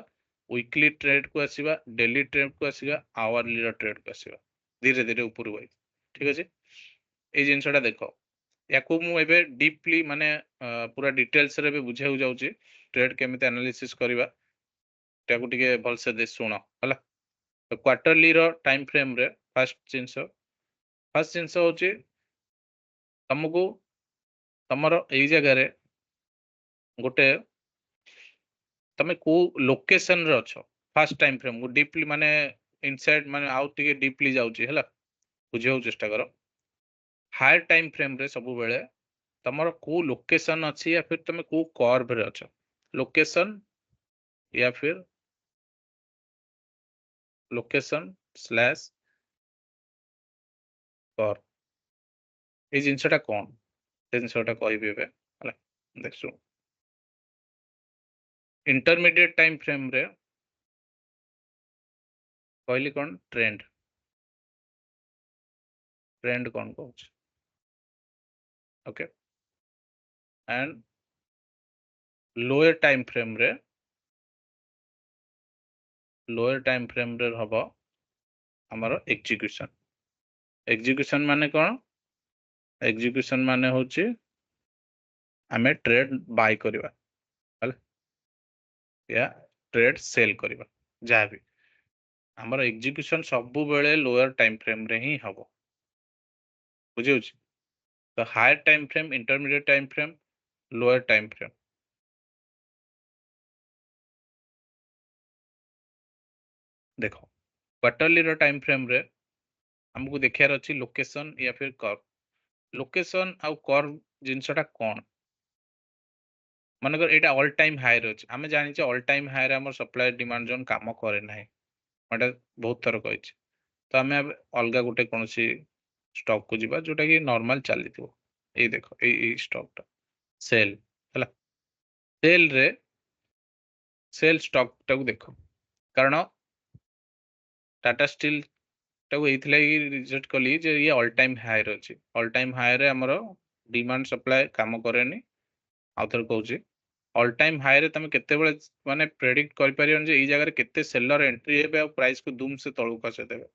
वीकली ट्रेड को आसीबा डेली ट्रेड को आसीबा आवरली रो ट्रेड को आसीबा धीरे धीरे ऊपर वाई ठीक अछि ए जिंसटा देखो याकू मु एबे डीपली माने पूरा डिटेल्स रे बे बुझाउ जाउची ट्रेड केमिते एनालिसिस करबा ताकू टिके भल से दे सुनो हला तो क्वार्टरली रो टाइम फ्रेम रे फर्स्ट जिंस होची तुमको तमरो एई जगह रे गोटे तमे को लोकेशन रे अछो फर्स्ट टाइम फ्रेम को डीपली माने इनसाइड माने आउ टिके डीपली जाउची हला बुझाउ चेष्टा करो हायर टाइम फ्रेम रे सब बेले तमरो को लोकेशन अछि या फिर तमे को कर्व रे अछो लोकेशन या फिर लोकेशन स्लैश कर्व ए जिंसटा कोन ए जिंसटा कहबी बे हला देखसु इंटरमीडिएट टाइम फ्रेम रे कहली कोन ट्रेंड ट्रेंड कोन कहूछ okay and lower time frame रे हबो हमरो एग्जीक्यूशन माने कोन एग्जीक्यूशन माने होची हमें ट्रेड बाय करबा हला या ट्रेड सेल करबा जहा भी हमर एग्जीक्यूशन सब बेले लोअर टाइम फ्रेम रे ही हबो बुझियो तो higher time frame intermediate time frame lower time frame देखो क्वार्टरली रो टाइम फ्रेम रे हमको देखियार अछि लोकेशन या फिर कर्व लोकेशन आउ कर्व जिंसटा कोन मानकर एटा ऑल टाइम हाई रे अछि हमें जानि छ ऑल टाइम हाई रे हमर सप्लाई डिमांड जोन काम करे नै एटा बहुत थर कहिछ तो हमें अब अलगा गुटे कोनसी स्टॉक को जिबा जोटा कि नॉर्मल चली थो ए देखो ए स्टॉक टा सेल हला सेल रे सेल स्टॉक टा को देखो कारण टाटा स्टील टा को एथिला रिजेक्ट कली जे ये ऑल टाइम हाई रे अछि ऑल टाइम हाई रे हमरो डिमांड सप्लाई काम करेनी आउथर कहूची ऑल टाइम हाई रे तमे केते बेले माने प्रेडिक्ट कर परियन जे ई जगह रे केते सेलर एंट्री हेबे और प्राइस को धूम से तळु खसे देबे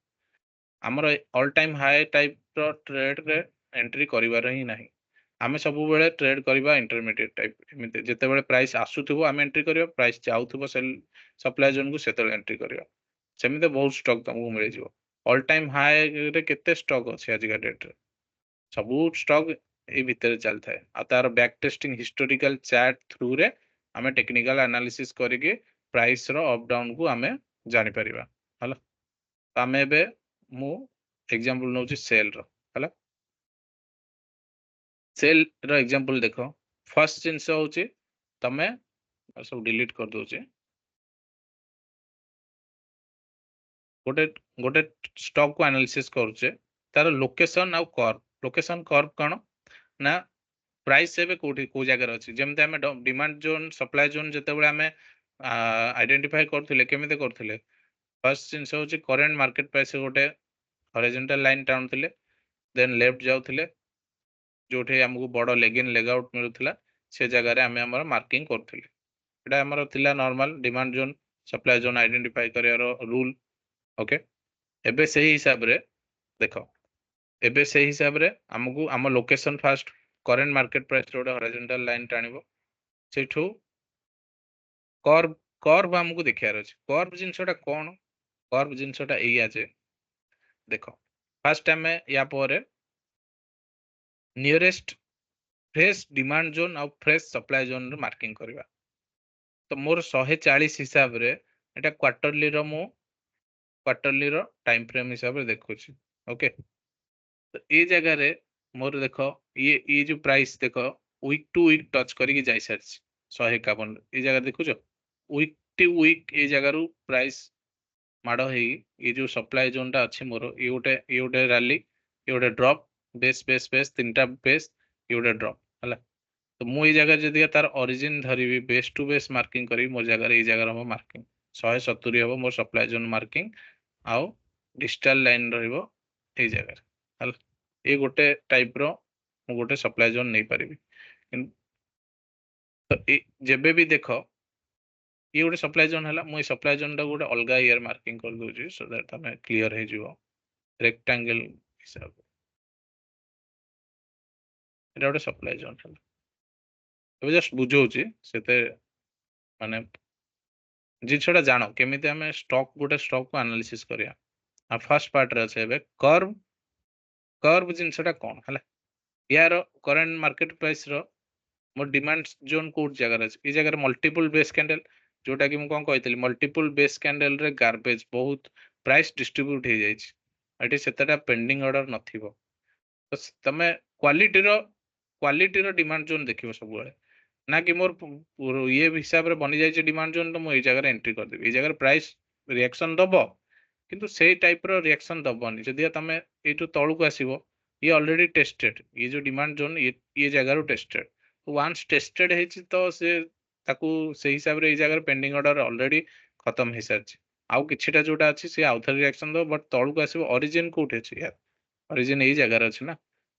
हमर ऑल टाइम हाई टाइप रो ट्रेड रे एंट्री करिवार ही नाही आमे सब बेले ट्रेड करबा इंटरमीडिएट टाइप एमिते जते बेले प्राइस आसुथबो आमे एंट्री करबा प्राइस जाउथबो सेल सप्लाई जोन को सेते एंट्री करबा सेमिते बहुत स्टॉक तुमको मिल जिवो ऑल टाइम हाई रे केते स्टॉक अछि आज का डेट रे सब स्टॉक ए भीतर चलता है आ तार back testing historical chart through रे हमें टेक्निकल एनालिसिस करके प्राइस रो अप डाउन को हमें जानि परिबा हला हमें बे मु एग्जांपल नउची सेल रो हला सेल रो एग्जांपल देखो फर्स्ट जिंस होची तमे सब डिलीट कर दोचे गोटे गोटे स्टॉक को एनालिसिस करछे तार लोकेशन आउ कर्व लोकेशन कर्व कौन ना प्राइस एबे कोठी को जगह अछि जेमते हमें डिमांड जोन सप्लाई जोन जते बेले हमें आइडेंटिफाई करथिले केमिते करथिले फर्स्ट जिंस होची करंट मार्केट प्राइस गोटे हॉरिजॉन्टल लाइन टाणुथिले देन लेफ्ट जाउथिले जोठे हमको बड़ लेग इन लेग आउट मिलुथिला से जगह रे हमें हमर मार्किंग करथिले एटा हमर थिला normal demand zone supply zone identify करियारो रूल ओके एबे सही हिसाब रे देखो एबे सही हिसाब रे हमको हम location first current market price रोड हॉरिजॉन्टल लाइन टाणिबो सेठू कर्व कर्व हमको देखियार अछि कर्व जिंसटा कोन कर्व जिंसटा एया जे देखो फास्ट हमें या पर नियरेस्ट फ्रेश डिमांड जोन और फ्रेश सप्लाई जोन रो मार्किंग करबा तो मोर 140 हिसाब रे एटा क्वार्टरली रो मो क्वार्टरली रो टाइम फ्रेम हिसाब रे देखुची ओके तो ए जगह रे मोर देखो ये जो प्राइस देखो वीक टू वीक टच करिक जाई सारछि 151 ए जगह देखुचो वीक टू वीक ए जगह रू प्राइस माडो हेई ये जो सप्लाई जोनटा अछि मोर ये गोटे रैली ये गोटे ड्रॉप बेस बेस बेस तीनटा बेस ये गोटे ड्रॉप हला तो मु ये जगह जदि तार ओरिजिन धरिबी बेस टू बेस मार्किंग करी मोर जगह रे ये जगह रो मार्किंग 170 हबो मोर सप्लाई जोन मार्किंग आउ डिजिटल लाइन रहइबो ए जगह रे हला ये गोटे टाइप रो मु गोटे सप्लाई जोन नै परिबी तो जेबे भी देखो ये गोटे सप्लाई जोन हला मु सप्लाई जोन टा गोटे अलगा ईयर मार्किंग कर दोजी सो दैट तमे क्लियर हे जिवो रेक्टेंगल हिसाब एटा गोटे सप्लाई जोन हला ଏବେ ଜଷ୍ଟ ବୁଝଉଛି ସେତେ ମାନେ ଜିନିଷଟା ଜାଣ କେମିତି ଆମେ ଗୋଟେ ଷ୍ଟକ୍ କୁ ଆନାଲିସିସ୍ କରିବା ଆଉ ଫାର୍ଷ୍ଟ ପାର୍ଟ ରେ ଅଛି ଏବେ କର୍ଭ ଜିନିଷଟା କଣ ହେଲା यार करंट मार्केट प्राइस रो मो डिमांड जोन कोड जगह अछि ई जगह मल्टीपल बेस कैंडल जोटा कि मु कोन कहइतली मल्टीपल बेस कैंडल रे गार्बेज बहुत प्राइस डिस्ट्रीब्यूट हे जाई छी एटी सेतटा पेंडिंग ऑर्डर नथिबो तो तमे क्वालिटी रो डिमांड जोन देखिबो सब बेले ना कि मोर ये हिसाब रे बनी जाई डिमांड जोन तो मु ए जगह एंट्री कर देबी ए जगह प्राइस रिएक्शन दबो किंतु सेही टाइप रो रिएक्शन दबोनी जदि तमे एटू तळु को आसीबो ये ऑलरेडी टेस्टेड ये जो डिमांड जोन ये जगह रो टेस्टेड वंस टेस्टेड हेछि तो से ताकू से हिसाब रे ए जगह पेंडिंग ऑर्डर ऑलरेडी खत्म हे सारछि आउ किछिटा जोटा अछि से आउथर रिएक्शन दो बट तळु को आसीबो ओरिजिन कोठे अछि यार ओरिजिन ए जगह रे अछि ना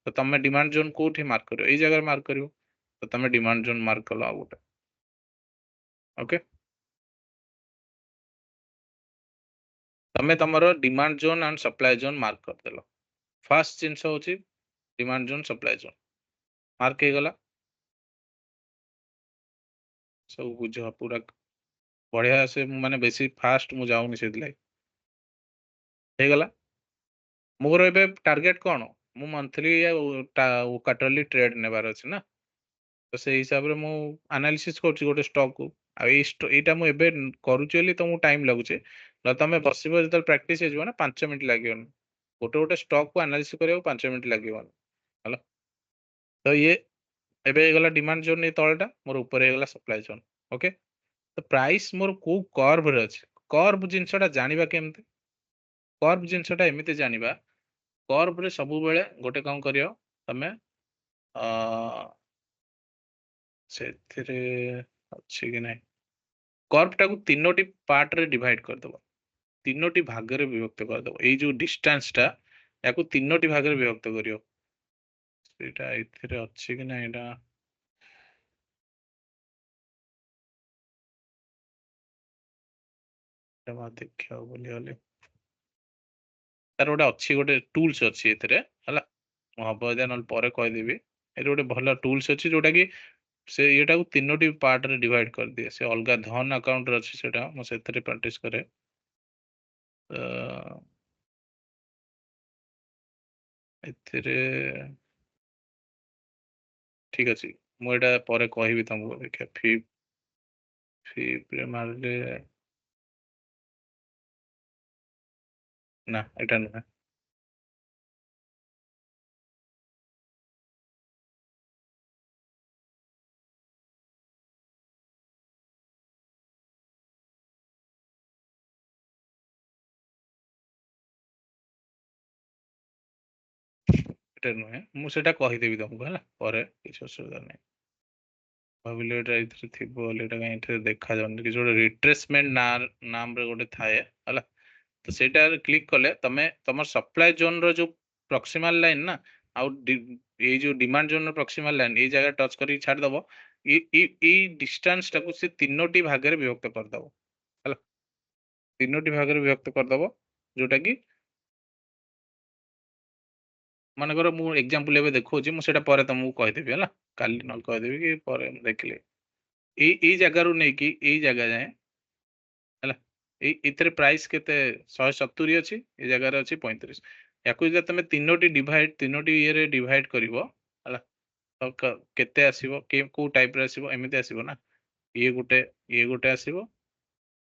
तो तमे डिमांड जोन कोठी मार्क करियो ए जगह मार्क करियो तो तमे डिमांड जोन मार्क कलो आ गोटे ओके तमे तमरो demand zone and supply zone mark कर देलो फर्स्ट जिंस होची demand zone supply zone mark हे गला सब बुझ पूरा बढ़िया से माने बेसी फास्ट मु जाउनी से दिलाई हे गला मोर एबे टारगेट कोन मु मंथली या क्वार्टरली ट्रेड नेबार अछि ना तो से हिसाब रे मु एनालिसिस करछि गोटे स्टॉक को आ एटा मु एबे करूछि एली तो मु टाइम लागुचे ल तमे बसिबो जतल प्रैक्टिस हे जबो ना 5 मिनिट लागियोन गोटे गोटे स्टॉक को एनालिसिस करियो 5 मिनिट लागियोन हला तो ये एबे गला डिमांड जोन ए तळटा मोर ऊपर हे गला सप्लाई जोन ओके तो प्राइस मोर को कर्व रे अछि कर्व जिंसटा जानिबा केमते कर्व जिंसटा एमिते जानिबा कर्व रे सब बेले गोटे काम करियो तमे अ सेथिरे अछि कि नै कर्व टाକୁ तीनोटी पार्ट रे डिवाइड कर दबो तीनोटी भाग रे विभक्त कर दबो एई जो डिस्टेंस टा याकू तीनोटी भाग रे विभक्त करियो सेटा एथिरे अछि कि नै एटा जमा देखियो बोली हले तार गोटे अच्छी गोटे टूल्स अच्छी एथिरे हला मु हबो एदा नल परे कहि देबी एते गोटे भलो टूल्स अच्छी जोटा कि से एटा को तीनोटी पार्ट रे डिवाइड कर दिए से अलगा धन अकाउंट रे अच्छी सेटा मु सेथिरे प्रैक्टिस करे एथिरे ठीक अछि मु एटा परे कहबी तुमको देखिए फी प्रे मारले ना एटा ना କରେକ୍ଟ नुहे मुझे कहीदेवी तुमको है पर किसी असुविधा नहीं भाविले एटा थी कहीं देखा जाऊनि कि रिट्रेसमेंट नाम रे गोटे थाए है तो सेटा क्लिक कले तमे तुम सप्लाई जोन रो जो प्रॉक्सिमल लाइन ना आउ ये जो डिमांड जोन रो प्रॉक्सिमल लाइन ये जगह टच करी छाड़ दबो ये डिस्टेंस टाको से तीनोटी भाग रे विभक्त कर दबो है तीनोटी भाग रे विभक्त कर दबो जोटा कि मनकर मु एग्जांपल एबे देखौची मु सेटा परे तुमको कहदेबी है काली न कहदेबी कि परे देखले এই জায়গাରୁ ନେଇକି ଏଇ ଜାଗା ଯାଏ ହେଲା ଏଥିରେ ପ୍ରାଇସ୍ କେତେ 170 ଅଛି ଏ ଜାଗାରେ ଅଛି 35 ୟାକୁ ଯଦି ତମେ ତିନୋଟି ଇଏରେ ଡିଭାଇଡ କରିବ ହେଲା ତ କେତେ ଆସିବ କୋଉ ଟାଇପ ରେ ଆସିବ ଏମିତି ଆସିବ ନା ଇଏ ଗୋଟେ ଆସିବ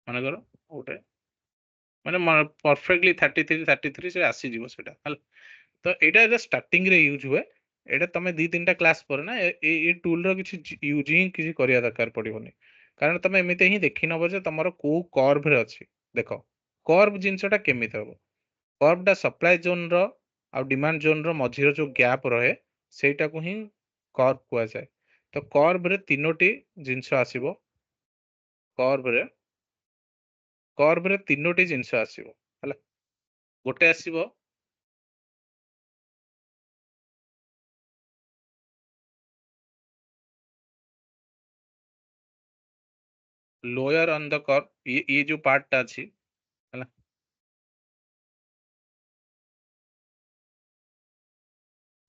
ମନେକର ଗୋଟେ ମାନେ परफेक्टली 33 से ଆସିଯିବ ସେଟା ହେଲା ତ ଏଇଟା ଷ୍ଟାର୍ଟିଂ ରେ ୟୁଜ ହୁଏ एटा तमे दी तीन क्लास पर ना ए टूल रो किसी यूजिंग किसी करिया दरकार पड़िबोनी कारण तमे एमिते ही देखि नबो जे तमरो को कर्व रे अछि देखो कर्व जिंसटा केमिते हबो कर्वटा सप्लाई जोन रो आ डिमांड जोन रो मझी रो जो गैप रहे सेटा को ही कर्व कुआ जाय तो कर्व रे तीनोटी जिंस आसीबो कर्व रे तीनोटी जिंस आसीबो हला गोटे आसीबो लोअर ऑन द कर्व ये जो पार्ट टा अछि हला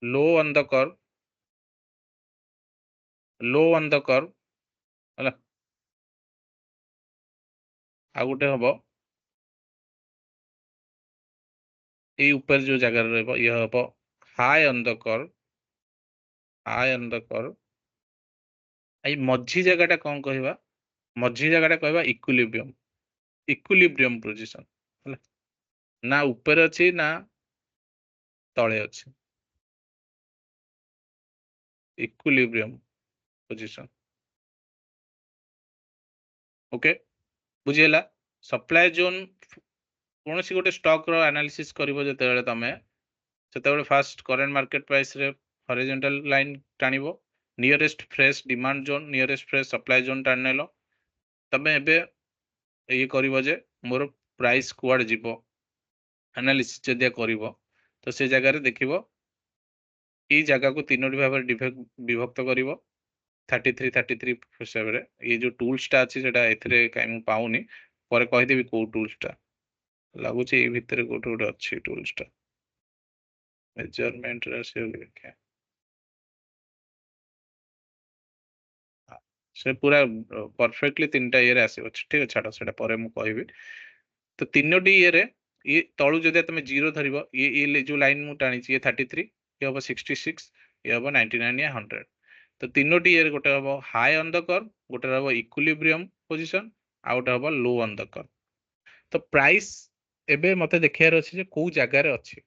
लो ऑन द कर्व हला आ गोटे हबो ये ऊपर जो जगह रहबो ये हबो हाई ऑन द कर्व आई मझी जगहटा कौन कहवा मझी जगहटा कहवा इक्विलिब्रियम पोजीशन हला ना ऊपर अछि ना तळे अछि इक्विलिब्रियम पोजीशन ओके बुझिला सप्लाई जोन कौन सी गोटे स्टॉक रो एनालिसिस करिवो जते तमे सेते फास्ट करंट मार्केट प्राइस रे हॉरिजॉन्टल लाइन टाणिबो nearest fresh demand zone nearest fresh supply zone टाणनेलो तमे एबे ये करिवो जे मोर प्राइस कुआड जीवो एनालिसिस जदिया करिवो तो से जगह रे देखिवो ई जगह को तीनोटी भाग विभक्त करिवो 33 हिसाब रे ये जो टूल्स टा अछि सेटा एथरे काई मु पाउनी पर कहि देबी को टूल्स टा लागु छै ए भितरे कोठो कोठो अछि टूल्स टा मेजरमेंट रे से लिखे से पूरा परफेक्टली तीनटा ये रे आसी ठीक है छाड़ सेटा परे मु कहबी तो तीनोटी ये रे ये तळु जदि तमे 0 धरिबो ये जो लाइन मु टाणी छी ये 33 ये हबो 66 ये हबो 99 या 100 तो तीनोटी ये गोटे हबो हाई ऑन द कर्व गोटे हबो इक्विलिब्रियम पोजीशन आ गोटे हबो लो ऑन द कर्व तो प्राइस एबे मते देखियार अछि जे को जगह रे अछि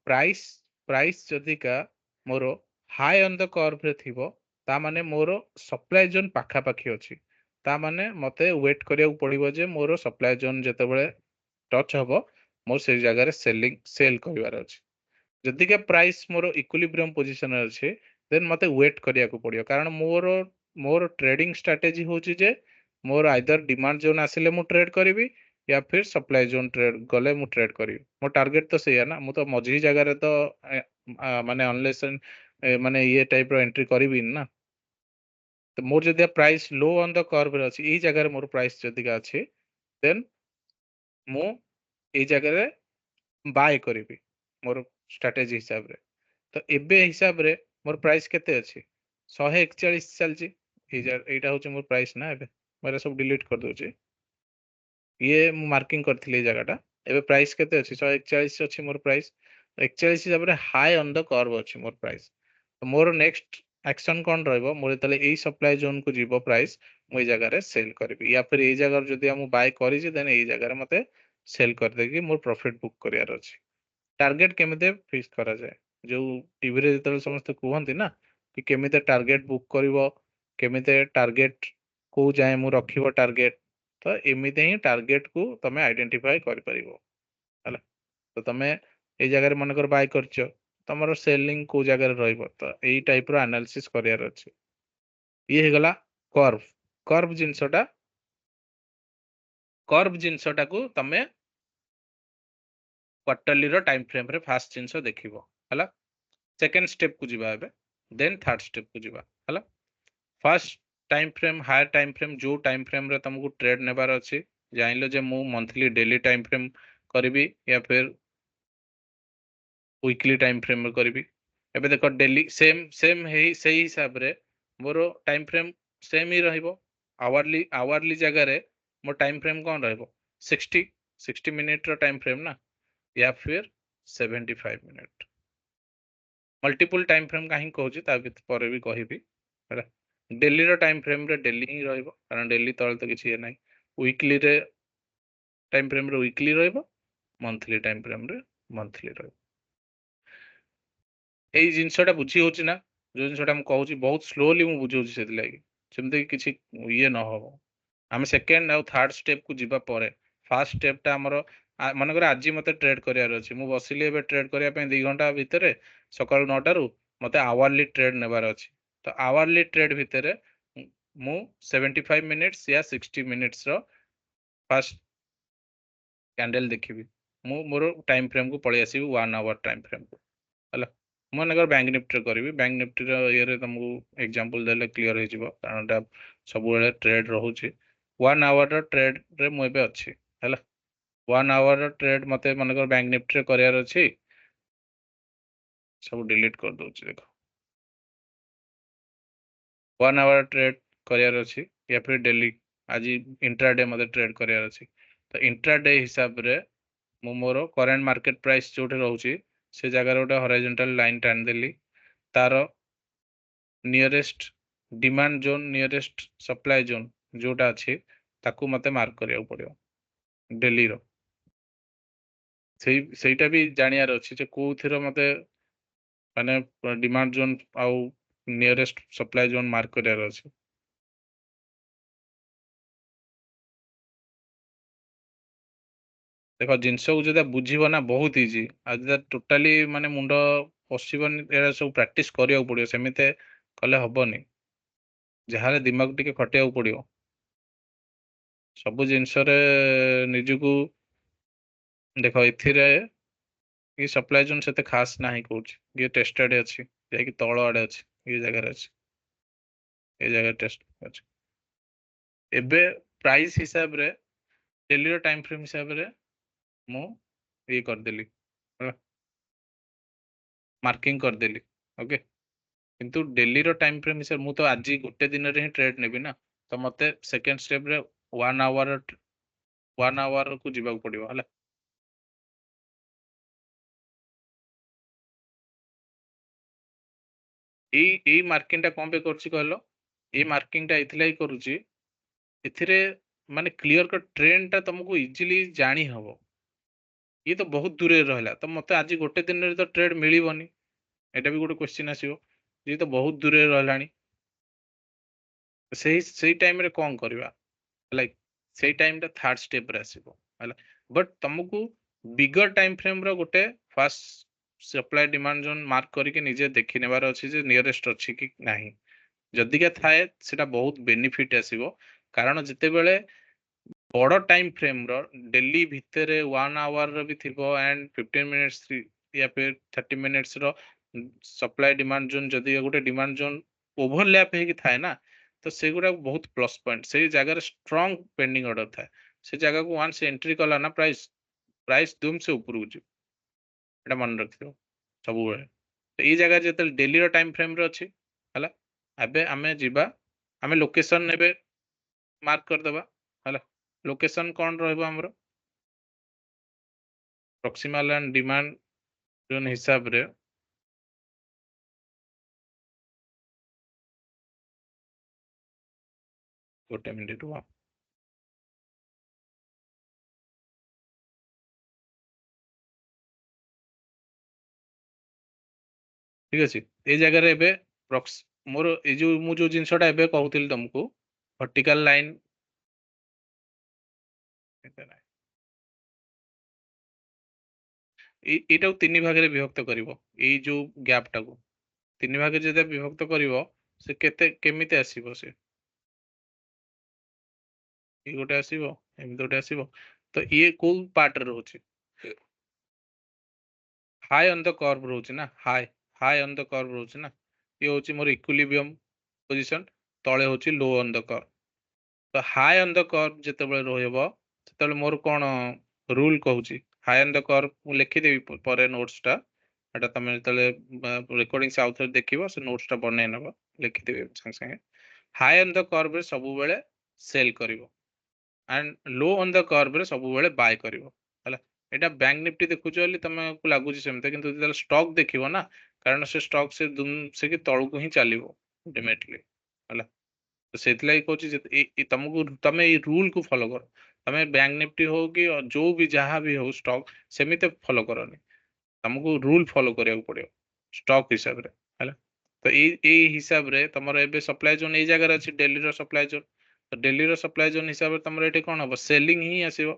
प्राइस जदि का मोर हाई ऑन द कर्व रे थिबो ता माने मोर सप्लाई जोन पाखा पाखी अछि ता माने मते वेट करिया पड़िबो जे मोर सप्लाई जोन जते बेले टच हबो मोर से जगह रे सेल करिवार अछि जदि के प्राइस मोर इक्विलिब्रियम पोजीशन अछि देन मते वेट करिया को पड़ियो कारण मोर ट्रेडिंग स्ट्रेटजी होची जे मोर आइदर डिमांड जोन आसिले मु ट्रेड करिवि या फिर सप्लाई जोन ट्रेड गले मु ट्रेड करिवि मो टारगेट तो सेया ना मु तो मझी जगह रे तो माने अनलेस माने ये टाइप रो एंट्री करिवि ना तो मोर जदि price low on the curve रे अछि ई जगह रे मोर प्राइस जदि का अछि देन मु ई जगह रे बाय करिवि मोर स्ट्रेटजी हिसाब रे तो एबे हिसाब रे मोर प्राइस केते अछि 141 चलची एटा होचे मोर प्राइस ना एबे मेरा सब डिलीट कर दोची ये मु मार्किंग करथिले ए जगहटा एबे प्राइस केते अछि 141 अछि मोर प्राइस 41 हिसाब रे हाई ऑन द कर्व अछि मोर प्राइस तो मोर नेक्स्ट एक्शन कोन रहइबो मोर तले एई सप्लाई जोन को जीवो प्राइस मु ए जगह रे सेल करबी या फिर ए जगह जदि हम बाय करि जे देन ए जगह रे मते सेल कर देगी मोर प्रॉफिट बुक करियार अछि टारगेट केमिते फिक्स करा जाय जो टीवी रे जतले समस्त कहंती ना कि केमिते टारगेट बुक करिवो केमिते टारगेट को जाय मु रखिवो टारगेट तो एमिते ही टारगेट को तमे आइडेंटिफाई कर परिवो हला तो तमे ए जगह रे मन कर बाय करछो ତମର ସେଲିଂ କୋଉ ଜାଗାରେ ରହିବ ତ ଏଇ ଟାଇପ ର ଆନାଲିସିସ୍ କରିବାର ଅଛି। ଇଏ ହେଇଗଲା କର୍ଭ। କର୍ଭ ଜିନିଷଟାକୁ ତମେ କ୍ୱାର୍ଟରଲି ର ଟାଇମ ଫ୍ରେମ ରେ ଫାଷ୍ଟ ଜିନିଷ ଦେଖିବ ହେଲା। ସେକେଣ୍ଡ ସ୍टेप को ଯିବା ଏବେ, ଦେନ୍ ଥାର୍ଡ स्टेप को ଯିବା ହେଲା। First time frame higher time frame जो टाइम फ्रेम रे तुमको ट्रेड नेबार अछि, जानिलो जे मु मंथली डेली टाइम फ्रेम करबी या फिर वीकली टाइम फ्रेम में करबी। एबे देखो डेली सेम सेम हे सही हिसाब रे मोर टाइम फ्रेम सेम ही रहइबो। आवरली जगह रे मोर टाइम फ्रेम कोन रहइबो 60 मिनट रो टाइम फ्रेम ना, या फिर 75 मिनट। मल्टीपल टाइम फ्रेम काहे कहूची ता पर भी कहिबी ହେଲା। डेली रो टाइम फ्रेम रे डेली ही रहइबो, कारण डेली तळे तो किछि नै। वीकली रे टाइम फ्रेम रे वीकली रहइबो, मंथली टाइम फ्रेम रे मंथली रहइबो। एई जिंसटा बुझी होची ना, जो जिंसटा हम कहूची बहुत स्लोली मु बुझौची सेति लागि, सेमते किछि ये न हो। आमे सेकेंड आ थर्ड स्टेप को जिबा परे फास्ट स्टेप टा हमरो मन करे आज मते ट्रेड करियार अछि, मु बसिली एबे ट्रेड करिया पे 2 घंटा भितरे सकाळ 9 रु मते आवरली ट्रेड नेबार अछि। तो आवरली ट्रेड भितरे मु 75 मिनिट्स या 60 मिनिट्स रो फास्ट कैंडल देखिबी। मु मोर टाइम फ्रेम को पळे आसीबी 1 आवर टाइम फ्रेम को हला। मनकर बैंक निफ्टी करी, बैंक निफ्टी ये तुमको एग्जांपल देले क्लियर हो जिवो, कारण टा सब बेले ट्रेड रहउची। 1 आवर ट्रेड रे मु एबे अछि हला। 1 आवर ट्रेड मते मनकर बैंक निफ्टी करियार अछि, सब डिलीट कर दोची देखो। 1 आवर ट्रेड करियार अछि या फिर डेली आज इंट्राडे मते ट्रेड करियार अछि। तो इंट्राडे हिसाब रे मु मोर करंट मार्केट प्राइस जोटे रहउची से जगह गोटे हॉरिजॉन्टल लाइन टान देली, तार nearest demand zone nearest supply zone जोटा अछि ताकू मते मार्क करिया पड़ियो डेली रो। सेईटा भी जानियार अछि जे कोथिरो मते माने डिमांड जोन आउ नियरेस्ट सप्लाई जोन मार्क करियार अछि। देखो जिनस को जदा बुझीबो ना बहुत इजी, आज टोटाली माने मुंडो पसिबनी, एरा सब प्रैक्टिस करिया पड़ियो, सेमिते कले हबनी। जहारे दिमाग टिके खटिया पड़ियो, सब जिनस रे निजको देखो एथिरे ये सप्लाई जोन सेते खास नाही कहूची, ये टेस्टेड अछि जे कि तळ आडे अछि, ये जगह अछि, ये जगह टेस्ट अछि। एबे प्राइस हिसाब रे डेली रो टाइम फ्रेम हिसाब रे मु ये कर देली मार्किंग कर देली ओके। किंतु डेली रो टाइम फ्रेम हिसाब मु तो आज गोटे दिन रे ही ट्रेड नेबी ना, तो मते सेकंड स्टेप रे 1 आवर को जिबा पड़ियो हला। এই মার্কিংটা কোন पे করছি कहलो, এই মার্কিংটা এথিলাই କରୁଛି এথিরে মানে ক্লিयर কট ট্রেন্ড টা तुमको इजीली जानी हबो। ये तो बहुत दूर रहला, तो मते आज गोटे दिन रे तो ट्रेड मिलिबनी, एटा भी गोटे क्वेश्चन आसीबो। ये तो बहुत दूर रहलानी, सेही टाइम रे कोन करबा, लाइक सेही टाइम टा थर्ड स्टेप रे आसीबो हला। बट तुमको बिगर टाइम फ्रेम रो गोटे fast supply demand zone mark करके निजे देखि नेबार अछि जे नियरेस्ट अछि कि नाही। जदि का थाए सेटा बहुत बेनिफिट आसीबो, कारण जते बेले बड़ टाइम फ्रेम रो डेली भितरे 1 आवर रो भी थिबो एंड 15 मिनिट्स या फिर 30 मिनिट्स रो सप्लाई डिमांड जोन जदि गोटे डिमांड जोन ओवरलैप हे कि थाए ना, तो सेगुड़ा बहुत प्लस पॉइंट से जगह स्ट्रांग पेंडिंग ऑर्डर था, से जगह को वंस एंट्री कला ना प्राइस प्राइस धूम से ऊपर को एटा मन रखियो सब बेले। तो ई जगह जते डेली रो टाइम फ्रेम रे अछि हला। एबे हमें जिबा, हमें लोकेशन नेबे मार्क कर देबा हला। लोकेशन कोन रहबो हमरो प्रॉक्सिमल एंड डिमांड जोन हिसाब रे गोटे मिनिट हुआ। ठीक अछि ए जगह रे एबे प्रॉक्स मोर ए जो मु जो जिंसटा एबे कहउतिल तुमको वर्टिकल लाइन ଏଇଟାକୁ 3 ଭାଗରେ ବିଭକ୍ତ କରିବ। ଏଇ ଯୋଉ ଗ୍ୟାପ୍ ଟାକୁ 3 ଭାଗରେ ଯଦି ବିଭକ୍ତ କରିବ ସେ କେମିତି ଆସିବ ସେ? ଏଇ ଗୋଟେ ଆସିବ, ଏମିତି ଗୋଟେ ଆସିବ। ତ ଇଏ କୋଉ ପାର୍ଟରେ ରହୁଛି? ହାଇ ଅନ୍ ଦ କର୍ଭ ରହୁଛି ନା, ହାଇ ଅନ୍ ଦ କର୍ଭ ରହୁଛି ନା। ଇଏ ହଉଛି ମୋର ଇକ୍ୱିଲିବ୍ରିୟମ ପୋଜିସନ, ତଳେ ହଉଛି ଲୋ ଅନ୍ ଦ କର୍ଭ। ତ ହାଇ ଅନ୍ ଦ କର୍ଭ ଯେତେବେଳେ ରହିବ ସେତେବେଳେ ମୋର କଣ ରୁଲ କହୁଛି? ହାଇ ଅନ୍ ଦ କର୍ଭ ମୁଁ ଲେଖିଦେବି ପରେ ନୋଟ୍ସ ଟା, ଏଟା ତମେ ଯେତେବେଳେ ରେକର୍ଡିଂ ଆଉ ଥରେ ଦେଖିବ ସେ ନୋଟ୍ସ ଟା ବନେଇ ନେବ, ଲେଖିଦେବି ସାଙ୍ଗେ ସାଙ୍ଗେ। ହାଇ ଅନ୍ ଦ କର୍ଭ ରେ ସବୁବେଳେ ସେଲ୍ କରିବ and low on the curve ରେ ସବୁବେଳେ ବାୟ କରିବ ହେଲା। ଏଟା ବ୍ୟାଙ୍କ ନିଫ୍ଟି ଦେଖୁଛ ବୋଲି ତମକୁ ଲାଗୁଛି ସେମିତି, କିନ୍ତୁ ଯେତେବେଳେ ଷ୍ଟକ୍ ଦେଖିବ ନା, କାରଣ ସେ ଷ୍ଟକ୍ ସେ କି ତଳକୁ ହିଁ ଚାଲିବ ଅଲ୍ଟିମେଟଲି ହେଲା। ତ ସେଥିଲାଗି କହୁଛି ଯେ ତମେ ଏଇ ରୁଲ କୁ ଫଲୋ କର। ତମେ ବ୍ୟାଙ୍କ ନିଫ୍ଟି ହଉ କି ଯୋଉ ବି ଯାହା ବି ହଉ ଷ୍ଟକ୍ ସେମିତି ଫଲୋ କରନି, ତମକୁ ରୁଲ ଫଲୋ କରିବାକୁ ପଡିବ ଷ୍ଟକ୍ ହିସାବରେ ହେଲା। ତ ଏଇ ହିସାବରେ ତମର ଏବେ ସପ୍ଲାଇ ଜୋନ୍ ଏଇ ଜାଗାରେ ଅଛି, ଡେଲିର ସପ୍ଲାଇ ଜୋନ୍। ତ ଡେଲିର ସପ୍ଲାଇ ଜୋନ୍ ହିସାବରେ ତମର ଏଠି କଣ ହବ? ସେଲିଂ ହିଁ ଆସିବ।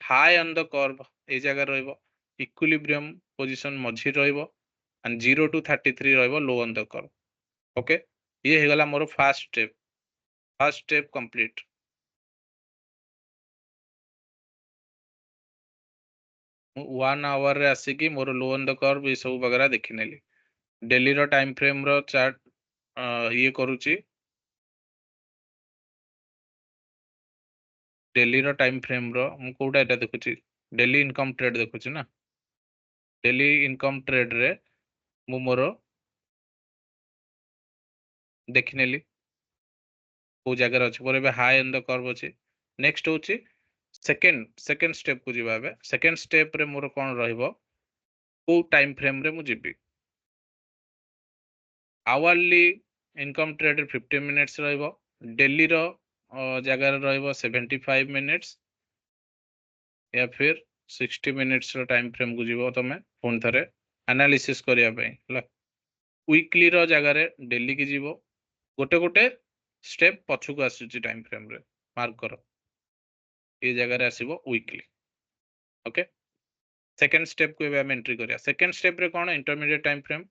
ହାଇ ଅନ୍ ଦ କର୍ଭ ଏଇ ଜାଗାରେ ରହିବ, ଇକ୍ୱିଲିବ୍ରିୟମ ପୋଜିସନ ମଝିରେ ରହିବ, and 0 to 33 ରହିବ ଲୋ ଅନ୍ ଦ କର୍ଭ। ଓକେ, ଇଏ ହେଇଗଲା ମୋର ଫାର୍ଷ୍ଟ ଷ୍ଟେପ କମ୍ପ୍ଲିଟ। ମୁଁ 1 ଆୱାର ରେ ଆସିକି ମୋର लो ଅନ୍ ଦ କର୍ଭ ଏ ସବୁ ବଗେରା ଦେଖିନେଲି। ଡେଲିର ଟାଇମ ଫ୍ରେମ ର ଚାର୍ଟ ଇଏ କରୁଛି, ଡେଲିର ଟାଇମ ଫ୍ରେମ ର ମୁଁ କୋଉଟା ଏଟା ଦେଖୁଛି, ଡେଲି ଇନକମ୍ ଟ୍ରେଡ ଦେଖୁଛି ନା। ଡେଲି ଇନକମ୍ ଟ୍ରେଡ ରେ ମୁଁ ମୋର ଦେଖିନେଲି କୋଉ ଜାଗାରେ ଅଛି, ମୋର ଏବେ ହାଇ ଅନ୍ ଦ କର୍ଭ ଅଛି। ନେକ୍ସଟ ହଉଛି ସେକେଣ୍ଡ ସ୍ଟେପ କୁ ଯିବା। ଏବେ ସେକେଣ୍ଡ ସ୍ଟେପ ରେ ମୋର କଣ ରହିବ, କୋଉ ଟାଇମ ଫ୍ରେମ ରେ ମୁଁ ଯିବି? ଆୱାରଲି ଇନକମ୍ ଟ୍ରେଡ ରେ 50 ମିନିଟ୍ସ ରହିବ, ଡେଲିର ଜାଗାରେ ରହିବ 75 ମିନିଟ୍ସ, या फिर 60 मिनिट्स रो टाइम फ्रेम को जीवो तमे पुणी थरे एनालिसिस करिया पई हला। वीकली रो जगह रे डेली की जीवो, गोटे गोटे स्टेप पछु को आसुची टाइम फ्रेम रे मार्क करो। ये जगह रे आसीबो वीकली। ओके, सेकंड स्टेप को एबे हम एंट्री करिया। सेकंड स्टेप रे कोन? Intermediate time frame.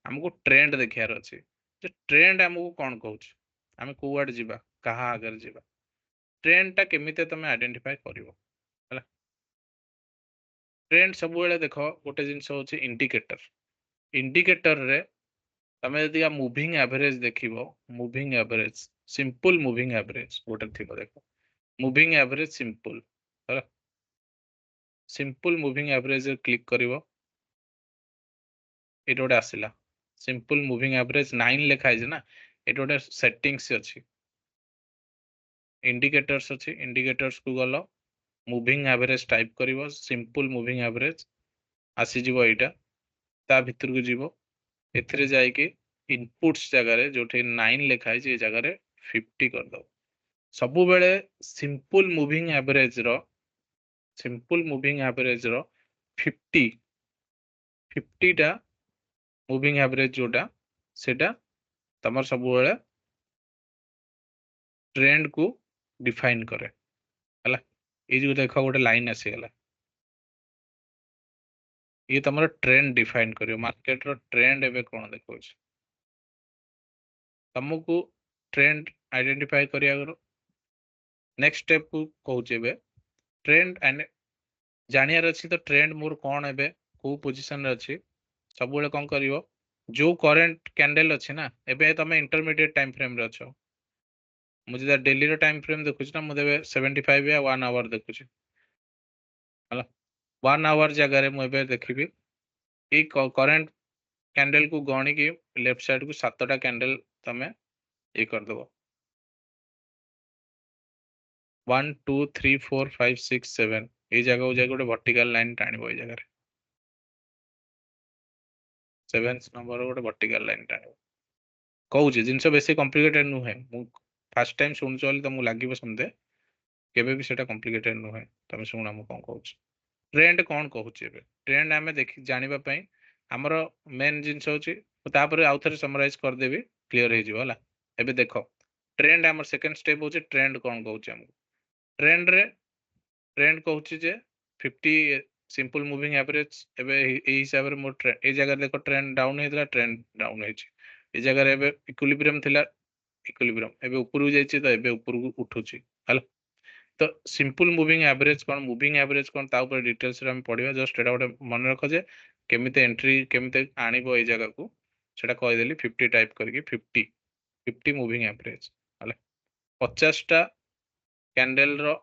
हमको ट्रेंड देखियार अछि, जे ट्रेंड हमको कोन कहूछ, हम कोवाड जीवा, कहा अगर जीवा, ट्रेंड टा केमिते तमे आइडेंटिफाई करिवो हला। ट्रेंड सब बेले देखो गोटे जिनस होची इंडिकेटर। इंडिकेटर रे तमे यदि आ मूविंग एवरेज देखिबो, moving average, simple moving average गोटे थिबो देखो, मूविंग एवरेज सिंपल हला। सिंपल मूविंग एवरेज क्लिक करिवो, एटा गोटे आसिला सिंपल मूविंग एवरेज 9 लेखा है ना। एटा गोटे सेटिंग्स अछि, इंडिकेटर्स अछि, इंडिकेटर्स को गलो मूविंग एवरेज टाइप करिवो, सिंपल मूविंग एवरेज आसी जीवो, एटा ता भितर को जीवो, एथरे जाय के इनपुट्स जगह रे जोठे 9 लेखा है जे जगह रे 50 कर दो। सबु बेले सिंपल मूविंग एवरेज रो 50 टा मूविंग एवरेज जोटा सेटा तमर सबु बेले ट्रेंड को डिफाइन करे हला। ए जो देखो गोटे लाइन आसी गला, ये तमर ट्रेंड डिफाइन करियो, मार्केट रो ट्रेंड एबे कोन देखो छ तुमको ट्रेंड आइडेंटिफाई करिया करो। नेक्स्ट स्टेप को कहूचे एबे ट्रेंड एंड जानियार अछि। तो ट्रेंड मोर कोन एबे को पोजीशन रे अछि, सब बेले कोन करिवो, जो करंट कैंडल अछि ना, एबे तमे इंटरमीडिएट टाइम फ्रेम रे अछो। मुझे डेली रो टाइम फ्रेम देखुछ ना, मुझे 75 या 1 आवर देखुछ हला। 1 आवर जगह रे मु एबे देखिबी ए करंट कैंडल को गणी की लेफ्ट साइड को 7टा कैंडल तमे ए कर दबो, 1 2 3 4 5 6 7 ए जगह को जाय गोटे वर्टिकल लाइन टाणिबो। ए जगह रे 7 नंबर गोटे वर्टिकल लाइन टाणिबो। कहूची जिनस बेसी कॉम्प्लिकेटेड नुहे, मु फर्स्ट टाइम सुन चली तो मु लागिबो समझे, केबे भी सेटा कॉम्प्लिकेटेड नुहे। तमे सुना मु कोन कहूची, ट्रेंड कोन कहूची एबे। ट्रेंड हमें देखि जानिबा पई हमरो मेन जिनस होची, तापर आउ थरे समराइज कर देबी, क्लियर हे जिवो हला। एबे देखो ट्रेंड हमर सेकंड स्टेप होची, ट्रेंड कोन कहूची हमको। ट्रेंड रे ट्रेंड कहूची जे 50 सिंपल मूविंग एवरेज एबे ए हिसाब रे मोर ट्रेंड ए जगह देखो ट्रेंड डाउन हेतला ट्रेंड डाउन हेछि ए जगह रे एबे इक्विलिब्रियम थिला इक्विलिब्रियम एबे ऊपर जाइछि तो एबे ऊपर को उठुछि हला तो सिंपल मूविंग एवरेज कोन मूविंग एवरेज कोन ता ऊपर डिटेल्स रे हम पढिबा जस्ट एटा गोटे मन रख जे केमिते एंट्री केमिते आनिबो ए जगह को सेटा कहि देली 50 टाइप करके 50 मूविंग एवरेज हला 50 टा कैंडल रो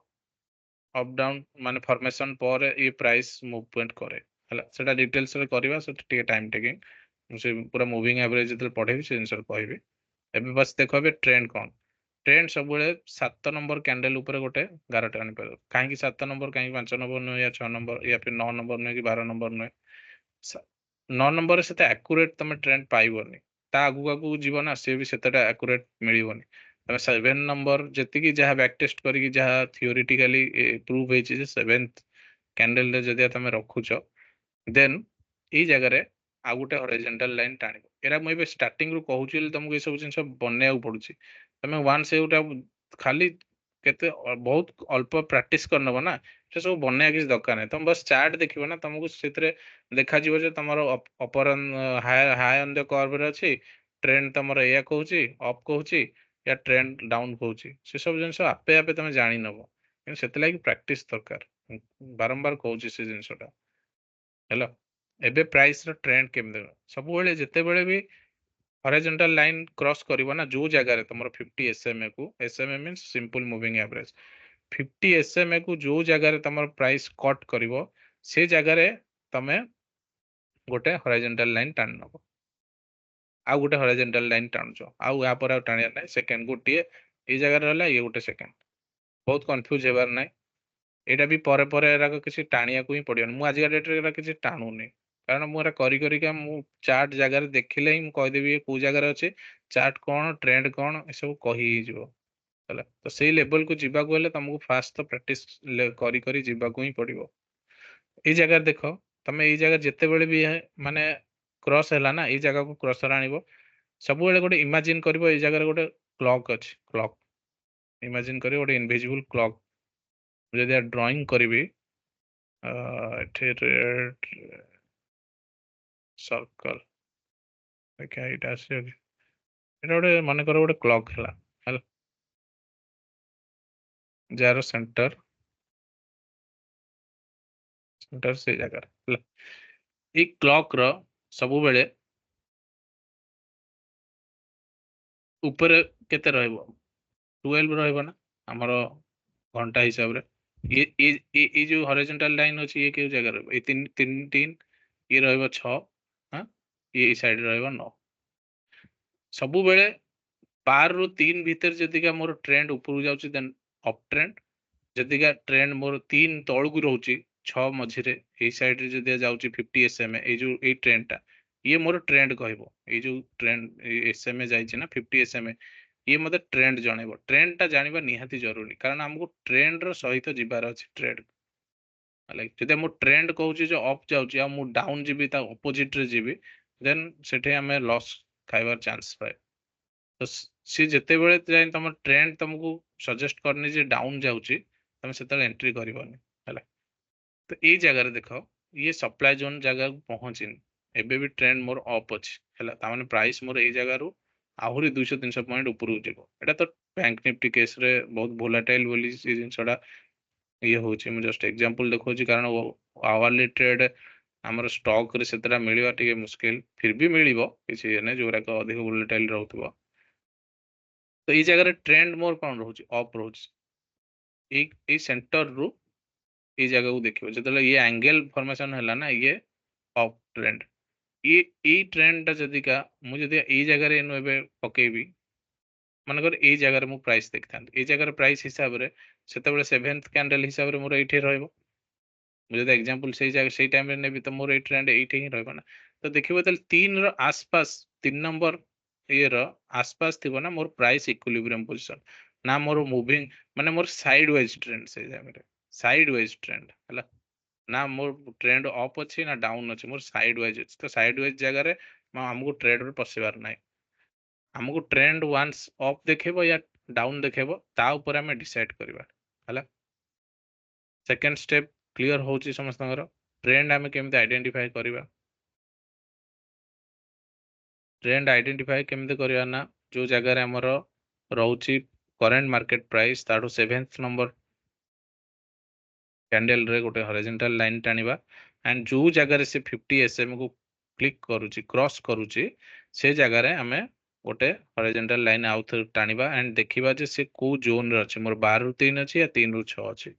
अप डाउन माने फॉर्मेशन पर ये प्राइस मूवमेंट करे हला सेटा डिटेल्स रे करबा सेटा टिके टाइम टेकिंग से पूरा मूविंग एवरेज जते पढेबी से जिंस कहबी एबे बस देखो एबे ट्रेंड कोन ट्रेंड सब बेले 7 नंबर कैंडल ऊपर गोटे गारटा आनी पर काहे कि 7 नंबर काहे 5 नंबर न या 6 नंबर या फिर 9 नंबर न कि 12 नंबर न 9 नंबर से एक्यूरेट तमे ट्रेंड पाइबोनी ता आगु आगु जीवन ना से भी सेतटा एक्यूरेट मिलिबोनी तमे 7 नंबर जति कि जहा बैक टेस्ट करी जहा थियोरेटिकली प्रूव हेछि जे 7th कैंडल रे जदि तमे रखुचो देन ई जगह रे आ गुटे हॉरिजॉन्टल लाइन टाणिबो एरा मु एबे स्टार्टिंग रु कहूची तुमको ए सब जिंस बनेया पड़ुची तमे वन से उटा खाली केते बहुत अल्प प्रैक्टिस करनबो ना से सब बनेया किछ दरकार नै तुम बस चार्ट देखिबो ना तुमको सेतरे देखा जीवो जे तमरो upper high high on the curve रे अछि ट्रेंड तमरो एया कहूची अप कहूची या ट्रेंड डाउन कहूची से सब जिंस आपे आपे तमे जानि नबो किन सेते लागि प्रैक्टिस दरकार बारंबार कहूची से जिंसटा हेलो एबे प्राइस रो ट्रेंड केम देबो सब बेले जते बेले भी हॉरिजॉन्टल लाइन क्रॉस करिवो ना जो जगह रे तमरो 50 एसएमए को SMA means simple moving average 50 SMA को जो जगह रे तमरो प्राइस कट करिवो से जगह रे तमे गोटे हॉरिजॉन्टल लाइन टान नबो आ गोटे हॉरिजॉन्टल लाइन टाणुचो आ या पर आ टाणिया नै सेकंड गोटे ए जगह रे रहला ये गोटे सेकंड बहुत कंफ्यूज हेबार नै एटा भी परे परे एरा किसी टाणिया को ही पड़ियो मु आज डेट रे किसी टाणुनी कारण मु एरा करी करी का मु चार्ट जगह रे देखिले ही मु कहि देबी को जगह रे अछि चार्ट कोन ट्रेंड कोन ए सब कहि ही जिवो हला तो सेही लेवल को जिबा को हेले तुमको फास्ट तो प्रैक्टिस करी करी जिबा को ही पड़िबो ए जगह देखो तमे ए जगह जते बेले भी माने क्रॉस हैला ना ए जगह को क्रॉसर आनिबो सब बेले गोटे इमेजिन करबो ए जगह रे गोटे क्लॉक अछि क्लॉक इमेजिन करियो गोटे इनविजिबल क्लॉक जदि ड्राइंग करी रेड सर्कल देखा एटा आसी एटा गोटे मन कर गोटे क्लॉक है जार सेंटर सेंटर से जगह एक क्लॉक रो सब बेले ऊपर केते रहइबो 12 रहइबो ना हमरो घंटा हिसाब रे ये जो हॉरिजॉन्टल लाइन अछि ये के जगह रहइबो ये 3 ये रहइबो 6 हां ये साइड रहइबो 9 सब बेले 12 रु 3 भीतर जदि का मोर ट्रेंड ऊपर जाउची देन अप ट्रेंड जदि का ट्रेंड मोर 3 तळ को रहउची 6 मझी रे ए साइड रे जदि जाउची 50 एसएमए ए जो ए ट्रेंड टा ये मोर ट्रेंड कहइबो ए जो ट्रेंड एसएमए जाइची ना 50 एसएमए ये मते ट्रेंड जणेबो ट्रेंड टा जानिबा निहाती जरूरी कारण हमको ट्रेंड रो सहित जिबार अछि ट्रेड लाइक जदि मो ट्रेंड कहूची जो अप जाउची आ मु डाउन जिबी ता अपोजिट रे जिबी देन सेठे हमें लॉस खाइबार चांस पाए तो सी जिते बेले जाए तुम ट्रेंड तुमको सजेस्ट करनी जे डाउन जाउची तुम सेते एंट्री करबनी हैला तो ए जगह रे देखो ये सप्लाई जोन जगह पहुंचिन एबे भी ट्रेंड मोर अप अछि हैला ता माने प्राइस मोर ए जगह रो आहुरी 200 300 पॉइंट ऊपर जेबो एटा तो बैंक निफ्टी केस रे बहुत वोलेटाइल बोली से जिनसडा ये होची मु जस्ट एग्जांपल देखौची कारण वो आवरली ट्रेड हमर स्टॉक रे सेतरा मिलिबा टिके मुश्किल फिर भी मिलिबो किछि ने जोरा को अधिक वोलेटाइल रहउतबो तो ये जगह ट्रेंड मोर कौन रोचे अप रोचे एक सेंटर रु ये जगह को देखियो जतले ये एंगल फॉर्मेशन हैला ना ये अप ट्रेंड ये ट्रेंड ता जदी का मु जदी ए जगह रे एनु एबे पकेबी मानकर ए जगह रे मु प्राइस देखथान ए जगह रे प्राइस हिसाब रे सेते बेले 7th कैंडल हिसाब रे मोर एठी रहइबो मु जदी एग्जांपल सेही टाइम रे नेबी तो मोर ए ट्रेंड एठी ही रहइबो ना तो देखिबो तल 3 रो आसपास 3 नंबर ये रो आसपास थिबो ना मोर प्राइस इक्विलिब्रियम पोजीशन ना मोर मूविंग माने मोर साइड वाइज ट्रेंड से जाय रे साइड वाइज ट्रेंड हला ना मोर ट्रेंड अप अछि ना डाउन अछि मोर साइड वाइज अछि तो साइड वाइज जगह रे हमको ट्रेड रे पसिबार नै हमको ट्रेंड वंस अप देखेबो या डाउन देखेबो ता ऊपर हमें डिसाइड करबा हला सेकंड स्टेप क्लियर होची समस्तनगर ट्रेंड आम केमती आइडेंटिफाई करवा ट्रेंड आइडेंटिफाई केमती करवा ना जो जगार आमर रोचे करेंट मार्केट प्राइस ताठू 7th नंबर कैंडल रे गोटे हॉरिजॉन्टल लाइन टाणिबा एंड जो जगार से 50 एसएम को क्लिक करूची क्रॉस करूची से जगार आमे गोटे हॉरिजॉन्टल लाइन आउ थे टाणिबा एंड देखिबा जे से को जोन रे अछि मोर 12 ରୁ 3 अछि या 3 ରୁ 6 अछि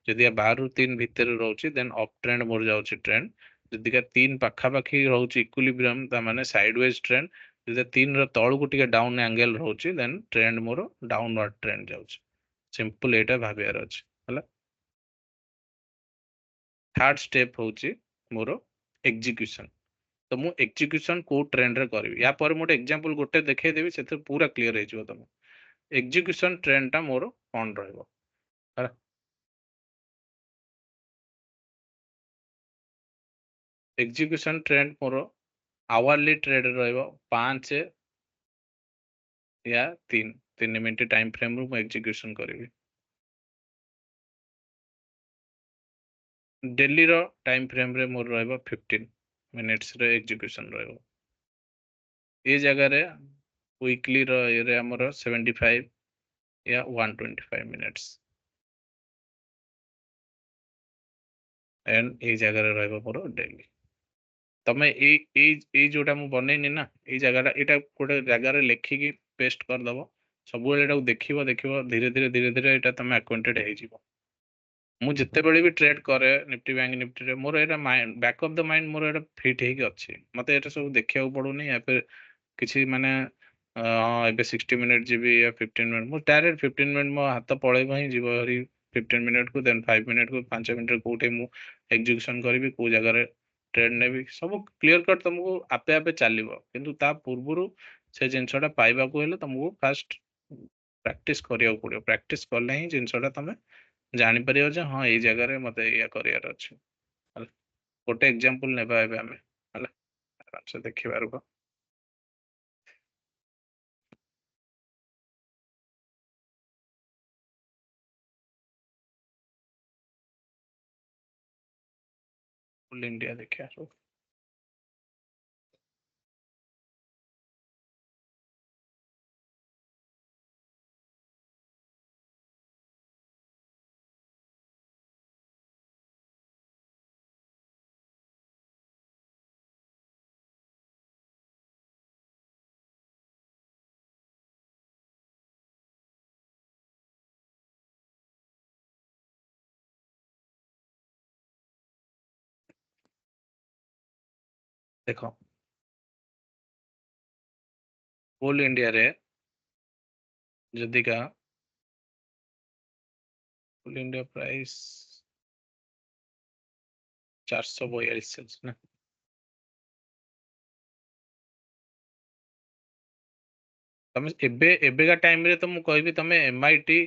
जदि 12 ରୁ 3 भितर रहउची देन अप ट्रेंड मोर जाउची ट्रेंड जदि का 3 पाखा पाखी रहउची इक्विलिब्रियम ता माने साइडवेज ट्रेंड जदि 3 ର तळु को टिके डाउन एंगल रहउची देन ट्रेंड मोर डाउनवर्ड ट्रेंड जाउची सिंपल एटा भाबियार अछि हला थर्ड स्टेप होची मोर एग्जीक्यूशन तो मु एग्जीक्यूशन को ट्रेंड रे करबी या पर मोटे एग्जांपल गोटे देखै देबी सेते पूरा क्लियर हे जिवो तम एग्जीक्यूशन ट्रेंड टा मोर ऑन रहइबो हला एग्जीक्यूशन ट्रेंड मोर आवरली ट्रेड रहइबो 5 या 3 मिनिट टाइम फ्रेम रू मु एग्जीक्यूशन करबी डेली रो टाइम फ्रेम रे मोर रहइबो 15 मिनिट्स रे एग्जीक्यूशन रहइबो ये जगह रे वीकली रो ये रे हमर 75 या 125 मिनिट्स एंड ये जगह रे रहइबो मोर डेली तमे ए जोटा मु बनेनी ना ए जगह एटा गोटे जगह रे लेखि की पेस्ट कर दबो सब बेले एटा देखिबो देखिबो धीरे धीरे एटा तमे अक्वांटेड हे जिवो मु जत्ते बेले भी ट्रेड करे निफ्टी बैंक निफ्टी रे मोर एटा mind back of the mind मोर एटा फिट हे की अछि मते एटा सब देखिया पड़ुनी या फिर किसी माने एबे 60 मिनिट जीबी या 15 मिनिट मु डायरेक्ट 15 मिनिट मो हाथ पळेबो ही जीवो हरी 15 मिनिट को देन 5 मिनिट को 5 मिनिट रे कोठे मु एग्जीक्यूशन करबी को जगह रे ट्रेड नेबी सब क्लियर कट तुमको आपे आपे चलिबो किंतु ता पूर्वरु से जिनसटा पाइबा को हेले तुमको फास्ट प्रैक्टिस करिया पड़ियो प्रैक्टिस करले ही जिनसटा तमे जानि परियो जे हां ए जगह रे मते या करियर अछि हला गोटे एग्जांपल नेबा एबे हमें हला आराम से देखि पारबो फुल इंडिया देखिया सब देखो फुल इंडिया रे जदि का फुल इंडिया प्राइस 442 सेल्स ना तमे एबे एबे का टाइम रे तो मु कहबी तमे एमआईटी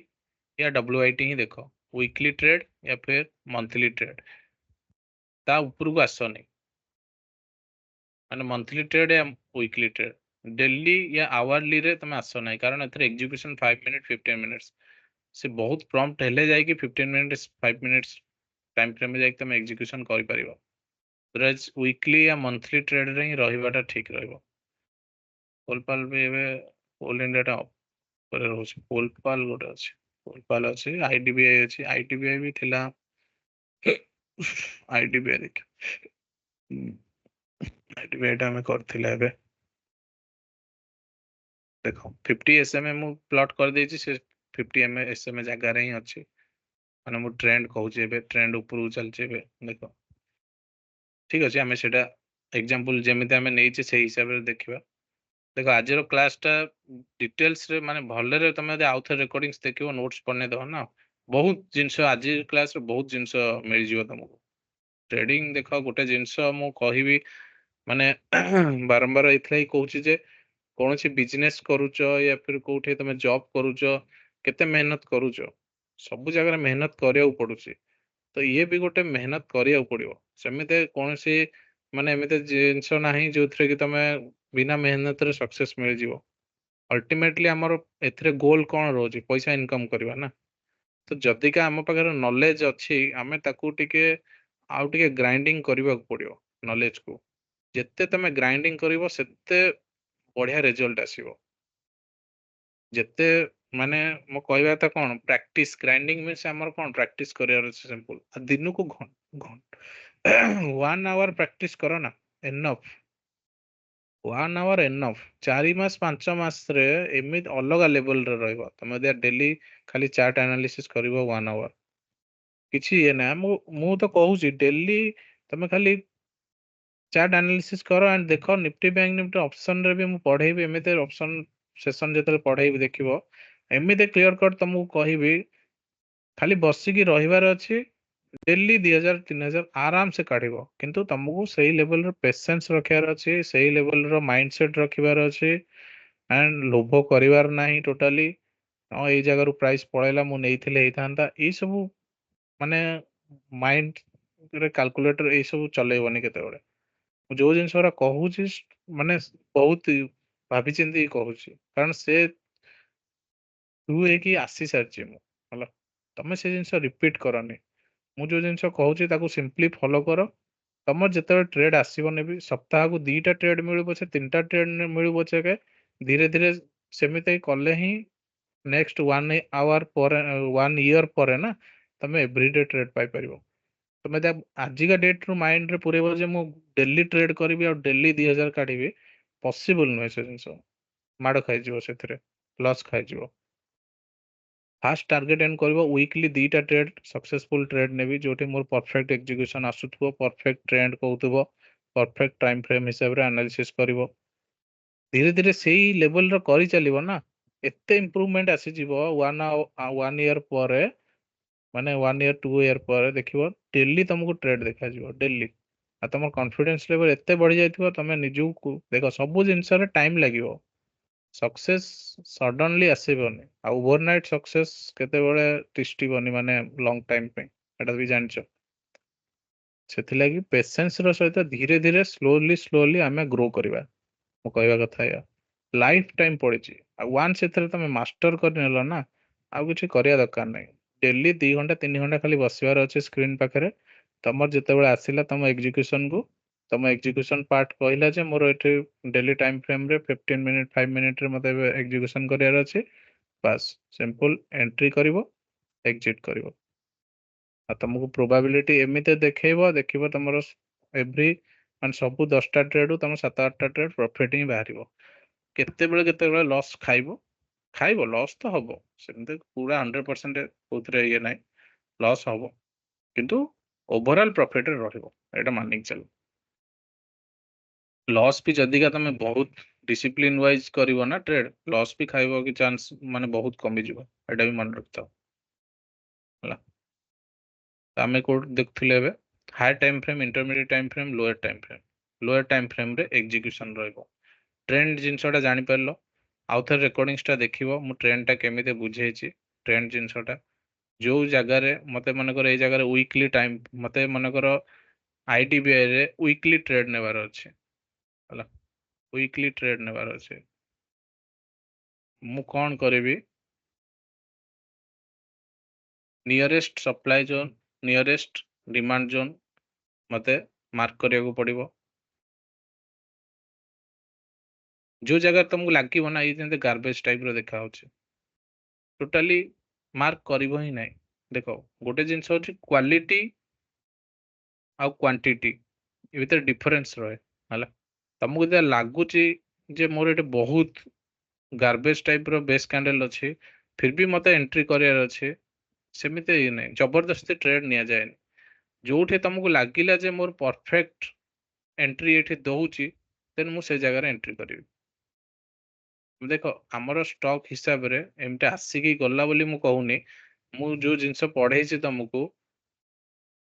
या डब्ल्यूआईटी ही देखो वीकली ट्रेड या फिर मंथली ट्रेड ता ऊपर को आसो नहीं माने मंथली ट्रेड या वीकली ट्रेड डेली या आवरली रे तमे आसो नहीं कारण एथरे एग्जीक्यूशन 5 मिनिट 15 मिनिट्स से बहुत प्रॉम्प्ट हेले जाय कि 15 मिनिट्स 5 मिनिट्स टाइम फ्रेम में जाय तमे एग्जीक्यूशन करि परिबो अदरवाइज वीकली या मंथली ट्रेड रे ही रहिबाटा ठीक रहइबो पोलपाल भी एबे ऑल इंडिया टा ऊपर रहउछि पोलपाल गोटे अछि पोलपाल अछि आईडीबीआई अछि आईडीबीआई भी थिला आईडीबीआई देख आईडीबीआई टा हमें करथिला एबे देखो 50 एसएमए मु प्लॉट कर देछि से 50 एसएमए जगह रे ही अछि माने मु ट्रेंड कहउछि एबे ट्रेंड ऊपर चलछि एबे देखो ठीक अछि हमें सेटा एग्जांपल जेमिति हमें नेछि से हिसाब रे देखिबा देखो आज रो क्लास टा डिटेल्स रे माने भले रे तमे यदि आउथर रिकॉर्डिंग्स देखिबो नोट्स पढने दो ना बहुत जिंस आज क्लास रे बहुत जिंस मिल जिवो तुमको ट्रेडिंग देखो गोटे जिंस मु कहिबी माने बारंबार एथले ही कहउछि जे कौन सी बिजनेस करूच या फिर कोठे तमे जॉब करूच केते मेहनत करूच सब जगह मेहनत करिया पड़ुछि तो ये भी गोटे मेहनत करिया पड़ियो सेमिते कौन सी माने एमिते जिंस नाही जोथरे कि तमे बिना मेहनत रे सक्सेस मिल जिवो अल्टीमेटली हमर एथरे गोल कोन रोजी पैसा इनकम करबा ना तो जदि का हम पाखर नॉलेज अछि हमें ताकू टिके आउ टिके ग्राइंडिंग କରିବାକୁ पड़िବ नॉलेज को जेते तमे ग्राइंडिंग करिवो सेते बढ़िया रिजल्ट आसीबो जेते माने मो कहबा त कोन प्रैक्टिस ग्राइंडिंग मींस हमर कोन प्रैक्टिस करियर अछि सिंपल आ दिनु को घन 1 आवर प्रैक्टिस करो ना एनफ 1 आवर एनफ 4 मास 5 मास रे एमित अलग लेवल रे रहबो तमे दे डेली खाली चार्ट एनालिसिस करिवो 1 आवर किछि ये ना मु तो कहूची डेली तमे खाली चार्ट एनालिसिस करो एंड देखो निफ्टी बैंक निफ्टी ऑप्शन रे भी मु पढेबी एमिते ऑप्शन सेशन जेतले पढेबी देखिबो एमिते क्लियर कट तुमको कहबी खाली बसिकी रहिबार अछि डेली 2000 3000 आराम से काढिबो किंतु तुमको सही लेवल रो पेशेंस रखियार अछि सही लेवल रो माइंडसेट रखिबार अछि एंड लोभ करिवार नाही टोटली एई जगह रो प्राइस पळेला मु नेइथिले हेइथांता ई सब माने माइंड रे कैलकुलेटर ए सब चलेबनी केतेबेले जो जिनस कहूची माने बहुत भाभी चिंती कहूची कारण से तू एक आसी सारची मु होला तमे से जिनस रिपीट करनी मु जो जिनस कहूची ताको सिंपली फॉलो करो तमर जेते ट्रेड आसीबने भी सप्ताह को 2टा ट्रेड मिलबो छे 3टा ट्रेड मिलबो छे के धीरे धीरे सेमिते कले ही नेक्स्ट 1 आवर पर 1 ईयर पर ना तमे एवरीडे ट्रेड पाई परिबो तमे आज का डेट रो माइंड रे पुरेबो जे मु डेली ट्रेड करबी और डेली 2000 काढिबी पॉसिबल नुहे से जिनस माड़ खाइ जिवो सेथरे लॉस खाइ जिवो फास्ट टार्गेट एंड करबो वीकली 2टा ट्रेड सक्सेसफुल ट्रेड नेबी जोठी मोर परफेक्ट एग्जीक्यूशन आसुथबो परफेक्ट ट्रेंड कहउथबो परफेक्ट टाइम फ्रेम हिसाब रे एनालिसिस करबो धीरे धीरे सेही लेवल रो करि चलिबो ना एते इंप्रूवमेंट आसी जिवो 1 ईयर पर माने 1 ईयर 2 ईयर पर देखिबो डेली तुमको ट्रेड देखा जिवो डेली आ तुम कॉन्फिडेंस लेवल एते बढ़ी जाइथिबो तमे निजु को देखो सब जिंस रे टाइम लागिवो सक्सेस सडनली आसीबोनी आ ओवरनाइट सक्सेस केतेबेले तिष्टिबोनी माने लॉन्ग टाइम पे एटा भी जानचो सेथिलागी पेशेंस रो सहित धीरे धीरे स्लोली आमे ग्रो करबा मो कहबा कथा या लाइफ टाइम पड़िछि आ वन्स एथरे तमे मास्टर कर नेलो ना आ किछि करिया दरकार नै डेली 2 घंटा 3 घंटा खाली बसिबार अछि स्क्रीन पाखरे तमर जेतेबेले आसिला तम एग्जीक्यूशन को तम एग्जीक्यूशन पार्ट कहला जे मोर एठी डेली टाइम फ्रेम रे 15 मिनिट 5 मिनिट रे मते एग्जीक्यूशन करियार अछि बस सिंपल एंट्री करिवो एग्जिट करिवो आ तुमको प्रोबेबिलिटी एमिते देखैबो देखिबो तमरो एवरी मान सबु 10टा ट्रेड तुम 7-8टा ट्रेड प्रॉफिट ही बाहरिबो केतेबेले लॉस खाइबो लॉस तो हबो सेमते पूरा 100% कोथरे ये नै लॉस हबो किंतु ओवरऑल प्रॉफिट रे रहिबो एटा मानिक चल लॉस भी जदी का तमे बहुत डिसिप्लिन वाइज करिवो ना ट्रेड लॉस भी खाइबो कि चांस माने बहुत कमी जिवो एटा भी मन रखता हला आमे को देखथिले बे high time frame intermediate time frame lower time frame रे एग्जीक्यूशन रहइबो ट्रेंड जिनसटा जानि परलो आउ थर रिकॉर्डिंग्स टा देखिबो मु ट्रेंड टा केमिते बुझेछि ट्रेंड जिनसटा जो जगह रे मते मन कर ए जगह रे वीकली टाइम मते मन कर आईडीबीआई रे वीकली ट्रेड नेबार अछि हला वीकली ट्रेड नेबार अछि मु कोन करबी nearest supply zone nearest demand zone मते मार्क करिया को पड़िबो जो जगह तुमको लागिबो ना ये जेंते गार्बेज टाइप रो देखा होछि टोटली मार्क करिवो ही नै देखो गोटे जिंस होछि क्वालिटी आ क्वांटिटी ए भीतर डिफरेंस रहे हला तुमको जे लागुची जे मोर एटे बहुत गार्बेज टाइप रो बेस कैंडल अछि फिर भी मते एंट्री करियर अछि सेमिते ही नै जबरदस्ती ट्रेड निया जाय जोठे तुमको लागिला जे मोर परफेक्ट एंट्री एठी दउची देन मु से जगह रे एंट्री करिवि देखो हमर स्टॉक हिसाब रे एमते आसीकी गल्ला बोली मु कहूनी मु जो जिंस पढेछि तुमको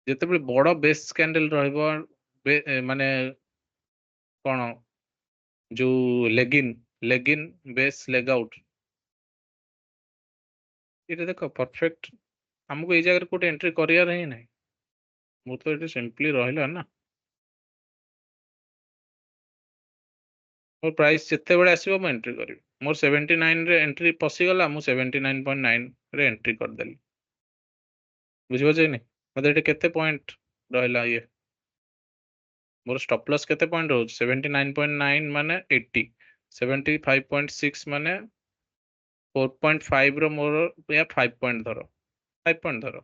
जेतेबे बड़ बेस कैंडल रहइबो माने कोन जो लेगिन बेस लेग आउट इते देखो परफेक्ट हमको ए जगह कोटे एंट्री करिया रही नै मु तो एटे सिंपली रहला ना मोर प्राइस जेते बेले आसीबो म एंट्री करिवि मोर 79 रे एंट्री पसी गला मु 79.9 रे एंट्री कर देली बुझिबो जे नै मते एटे केते पॉइंट ରହିଲା ଇଏ ମୋର ଷ୍ଟପ୍ ଲସ୍ କେତେ ପଏଣ୍ଟ ରହୁଛି 79.9 ମାନେ 80 75.6 ମାନେ 4.5 ର ମୋର या 5 ପଏଣ୍ଟ ଧର 5 ପଏଣ୍ଟ ଧର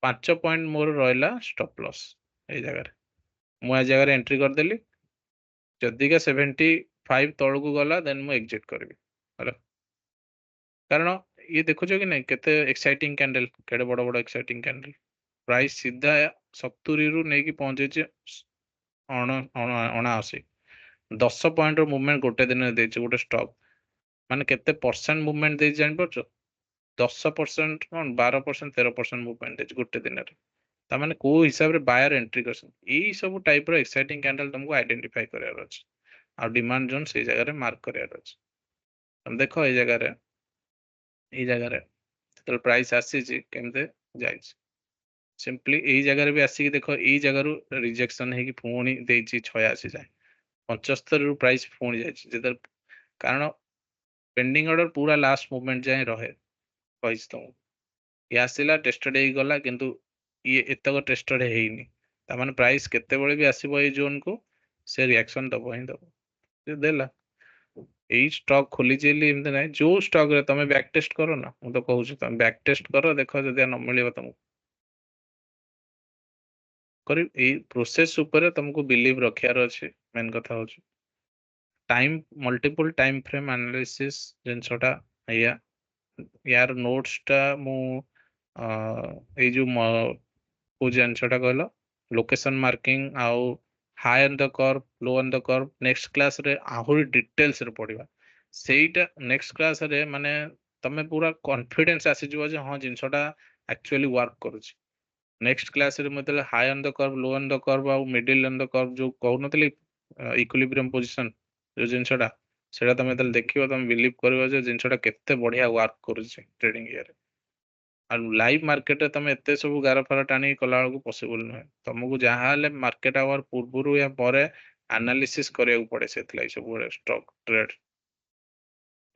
5 ପଏଣ୍ଟ ମୋର ରହିଲା ଷ୍ଟପ୍ ଲସ୍ ଏଇ ଜାଗାରେ ମୁଁ ଏ ଜାଗାରେ ଏଣ୍ଟ୍ରି କରିଦେଲି ଯଦିକା 75 ତଳକୁ ଗଲା ଦେନ୍ ମୁଁ ଏକ୍ଜିଟ୍ କରିବି ହେଲା କାରଣ ଇଏ ଦେଖୁଛ କି ନାଇଁ କେତେ ଏକ୍ସାଇଟିଂ କ୍ୟାଣ୍ଡେଲ କେଡେ ବଡ ବଡ ଏକ୍ସାଇଟିଂ କ୍ୟାଣ୍ଡେଲ ପ୍ରାଇସ୍ ସିଧା 70 ରୁ ନେଇକି ପହଞ୍ଚେଇଛି 79 10 ପଏଣ୍ଟ ର ମୁଭମେଣ୍ଟ ଗୋଟେ ଦିନରେ ଦେଇଛି ଗୋଟେ ଷ୍ଟକ୍ ମାନେ କେତେ ପରସେଣ୍ଟ ମୁଭମେଣ୍ଟ ଦେଇଛି ଜାଣିପାରୁଛ 10% କଣ 12% 13% ମୁଭମେଣ୍ଟ ଦେଇଛି ଗୋଟେ ଦିନରେ ତାମାନେ କୋଉ ହିସାବରେ ବାୟର ଏଣ୍ଟ୍ରି କରିଛନ୍ତି ଏଇ ସବୁ ଟାଇପ ର ଏକ୍ସାଇଟିଂ କ୍ୟାଣ୍ଡେଲ ତମକୁ ଆଇଡେଣ୍ଟିଫାଇ କରିବାର ଅଛି ଆଉ ଡିମାଣ୍ଡ ଜୋନ୍ ସେଇ ଜାଗାରେ ମାର୍କ କରିବାର ଅଛି ତମେ ଦେଖ ଏଇ ଜାଗାରେ ଯେତେବେଳେ ପ୍ରାଇସ୍ ଆସିଛି କେମିତି ଯାଇଛି ସିମ୍ପଲି ଏଇ ଜାଗାରେ ବି ଆସିକି ଦେଖ ଏଇ ଜାଗାରୁ ରିଜେକ୍ସନ ହେଇକି ପୁଣି ଦେଇଛି 86 ଯାଏ 75 ରୁ ପ୍ରାଇସ୍ ପୁଣି ଯାଇଛି ଯେତେବେଳେ କାରଣ ପେଣ୍ଡିଂ ଅର୍ଡର ପୁରା ଲାଷ୍ଟ ମୁଭମେଣ୍ଟ ଯାଏ ରହେ କହିଛି ତମକୁ ଇଏ ଆସିଲା ଟେଷ୍ଟେଡ ହେଇଗଲା କିନ୍ତୁ ଇଏ ଏତକ ଟେଷ୍ଟେଡ ହେଇନି ତାମାନେ ପ୍ରାଇସ୍ କେତେବେଳେ ବି ଆସିବ ଏଇ ଜୋନ୍ କୁ ସେ ରିଆକ୍ସନ ଦବ ହିଁ ଦବ ସେ ଦେଲା ଏଇ ଷ୍ଟକ୍ ଖୋଲିଛି ବୋଲି ଏମିତି ନାହିଁ ଯୋଉ ଷ୍ଟକ୍ ରେ ତମେ ବ୍ୟାକ୍ ଟେଷ୍ଟ କର ନା ମୁଁ ତ କହୁଛି ତମେ ବ୍ୟାକ୍ ଟେଷ୍ଟ କର ଦେଖ ଯଦି ନ ମିଳିବ ତମକୁ ଏଇ ପ୍ରୋସେସ ଉପରେ ତମକୁ ବିଲିଭ ରଖିବାର ଅଛି ମେନ୍ କଥା ହଉଛି time multiple time frame analysis जिनसटा या यार नोट्स टा मु एई जो को जिनसटा कहलो लोकेशन मार्किंग आउ high on the curve low on the curve next class रे आहुरी डिटेल्स रे पढ़िबा सेटा नेक्स्ट क्लास रे माने तमे पूरा कॉन्फिडेंस आसी जिवो जे हां जिनसटा एक्चुअली वर्क करूची नेक्स्ट क्लास रे मतलब high on the curve low on the curve आउ मिडिल ऑन द कर्व जो कहउनतली इक्विलिब्रियम पोजीशन जो जिनसटा सेटा तमे तल देखिबो तमे बिलीव करबो जे जिनसटा केते बढ़िया वर्क करूची ट्रेडिंग इयर आ लाइव मार्केट रे तमे एते सब गारफारा टाणी कला को पॉसिबल न तुमको जहां ले मार्केट आवर पूर्वरु या परे एनालिसिस करिया पड़े सेतलाई सब stock trade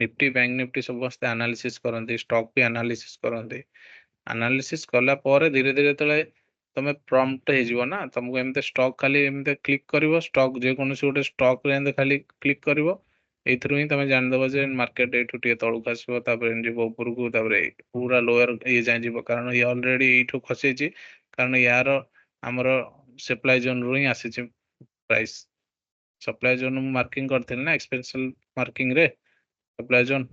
Nifty bank Nifty समस्त एनालिसिस करंती स्टॉक भी एनालिसिस करंती एनालिसिस कला परे धीरे धीरे तले तमे प्रॉम्प्ट हे जीवो ना तुमको एमते स्टॉक खाली एमते क्लिक करिवो स्टॉक जे कोनोसी गोटे स्टॉक रे एमते खाली क्लिक करिवो एथरु ही तमे जान दबो जे मार्केट एठु टिके तळु खसिबो तापर जीवो उपरकू तापर पूरा लोअर ये जाय जीवो कारण ये ऑलरेडी एठु खसेची कारण यार हमर सप्लाई जोन रु ही आसीची प्राइस सप्लाई जोन मार्किंग करथिल ना एक्सपेंशन मार्किंग रे सप्लाई जोन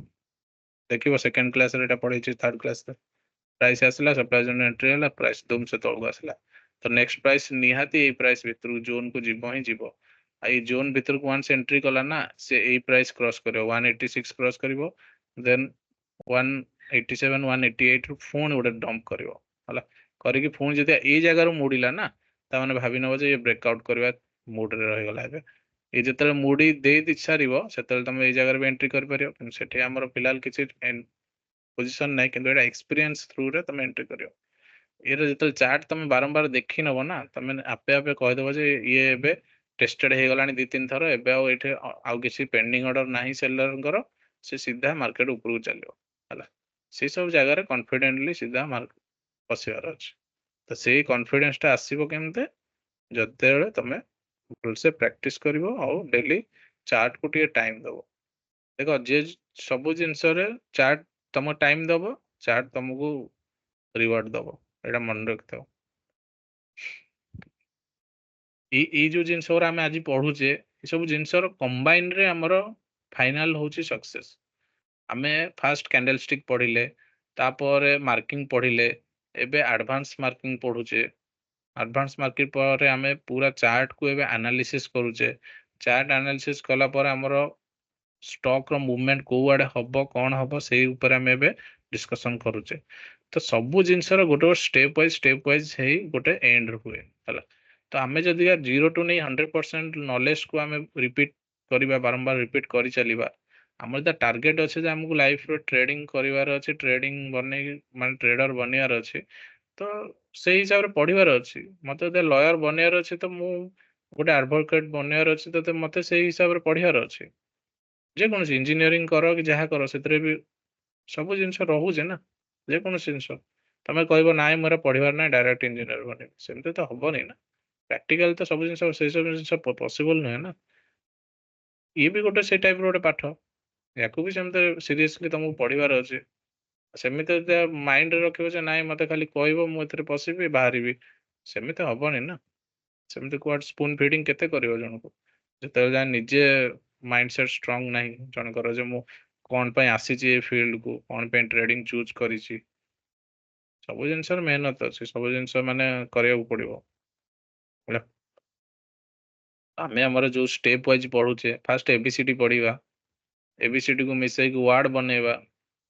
देखिबो सेकंड क्लास रे एटा पढिची थर्ड क्लास रे प्राइस आसला सप्लाई जोन एंट्री हला प्राइस दुम से तळु आसला तो नेक्स्ट प्राइस निहाती ए प्राइस भितर जोन को जीवो ही जीवो आई जोन भितर को वंस एंट्री कला ना से ए प्राइस क्रॉस करियो 186 क्रॉस करिवो देन 187 188 रु फोन गोटे डंप करिवो हला करिकी फोन जति ए जगह रु मुड़िला ना ता माने भाबी नबो जे ये ब्रेकआउट करबा मूड रे रहि गला एबे ए जतले मुड़ी दे दी सारिवो सेतले तमे ए जगह रे एंट्री कर परियो किन सेठी हमर फिलहाल किछि पोजीशन नै किंतु एटा एक्सपीरियंस थ्रू रे तमे एंट्री करियो एरे जतले चार्ट तमे बारंबार देखि नबो ना तमे आपे आपे कहि देबो जे ये एबे टेस्टेड हे गलानी 2-3 थर एबे आ एठे आ किछि पेंडिंग ऑर्डर नाही सेलर कर से सीधा मार्केट ऊपर को चलियो हला से सब जगह रे कॉन्फिडेंटली सीधा मार्केट पसिबार अछि तो सेही कॉन्फिडेंस टा आसीबो केमते जतेले तमे भल से प्रैक्टिस करिवो आ डेली चार्ट को टिके टाइम दबो देखो जे सब जिंस रे चार्ट तम टाइम दबो चार्ट तुमको रिवार्ड दबो एटा मन रखथो ई जो जिंस और आमे आज पढुचे ई सब जिंस रो कंबाइन रे हमरो फाइनल होची सक्सेस आमे फर्स्ट कैंडलस्टिक पढिले तापर मार्किंग पढिले एबे एडवांस मार्किंग पढुचे एडवांस मार्केट पर आमे पूरा चार्ट को एबे एनालिसिस करूचे चार्ट एनालिसिस कला पर हमरो स्टॉक रो मूवमेंट को आडे हबो कोन हबो सेही ऊपर आमे एबे डिस्कशन करूचे तो सब जिंस रो गोटे स्टेप वाइज हेई गोटे एंड हुए हला तो आमे जदि 0 टू नहीं 100% नॉलेज को आमे रिपीट करिबा बारंबार रिपीट करि चलिबा हमर द टार्गेट अछि जे हमकु लाइफ रो ट्रेडिंग करिवार अछि ट्रेडिंग बने माने ट्रेडर बनियार अछि तो से हिसाब रे पढिबार अछि मते दे लॉयर बनियार अछि तो मु गोटे एडवोकेट बनियार अछि तो मते से हिसाब रे पढियार अछि जे कोन इंजीनियरिंग करो कि जहा करो सेतरे भी सब जिंस रहू जे ना जे कोन जिंस ତମେ କହିବ ନାଇଁ ମୋର ପଢିବାର ନାହିଁ ଡାଇରେକ୍ଟ ଇଞ୍ଜିନିୟର ବନେଇବି, ସେମିତି ତ ହବନି ନା। ପ୍ରାକ୍ଟିକାଲ ତ ସବୁ ଜିନିଷ, ସେଇ ସବୁ ଜିନିଷ ପସିବଲ ନୁହେଁ ନା। ଇଏ ବି ଗୋଟେ ସେଇ ଟାଇପର ଗୋଟେ ପାଠ, ୟାକୁ ବି ସେମିତି ସିରିୟସଲି ତମକୁ ପଢିବାର ଅଛି। ସେମିତି ଯଦି ମାଇଣ୍ଡରେ ରଖିବ ଯେ ନାଇଁ ମତେ ଖାଲି କହିବ ମୁଁ ଏଥିରେ ପଶିବି ବାହାରିବି, ସେମିତି ହବନି ନା। ସେମିତି କୁଆଡେ ସ୍ପୁନ ଫିଡିଂ କେତେ କରିବ ଜଣକୁ, ଯେତେବେଳେ ଯାଏ ନିଜେ ମାଇଣ୍ଡ ସେଟ୍ ଷ୍ଟ୍ରଙ୍ଗ ନାହିଁ ଜଣଙ୍କର ଯେ ମୁଁ କଣ ପାଇଁ ଆସିଛି ଏ ଫିଲ୍ଡକୁ, କଣ ପାଇଁ ଟ୍ରେଡିଂ ଚୁଜ୍ କରିଛି। ସବୁ ଜିନିଷର ମେହନତ ଅଛି, ସବୁ ଜିନିଷ ମାନେ କରିବାକୁ ପଡିବ ହେଲା। ଆମେ ଆମର ଯୋଉ ଷ୍ଟେପ ୱାଇଜ ପଢୁଛେ, ଫାଷ୍ଟ ଏବିସିଡି ପଢିବା, ଏବିସିଡି କୁ ମିଶେଇକି ୱାର୍ଡ ବନେଇବା,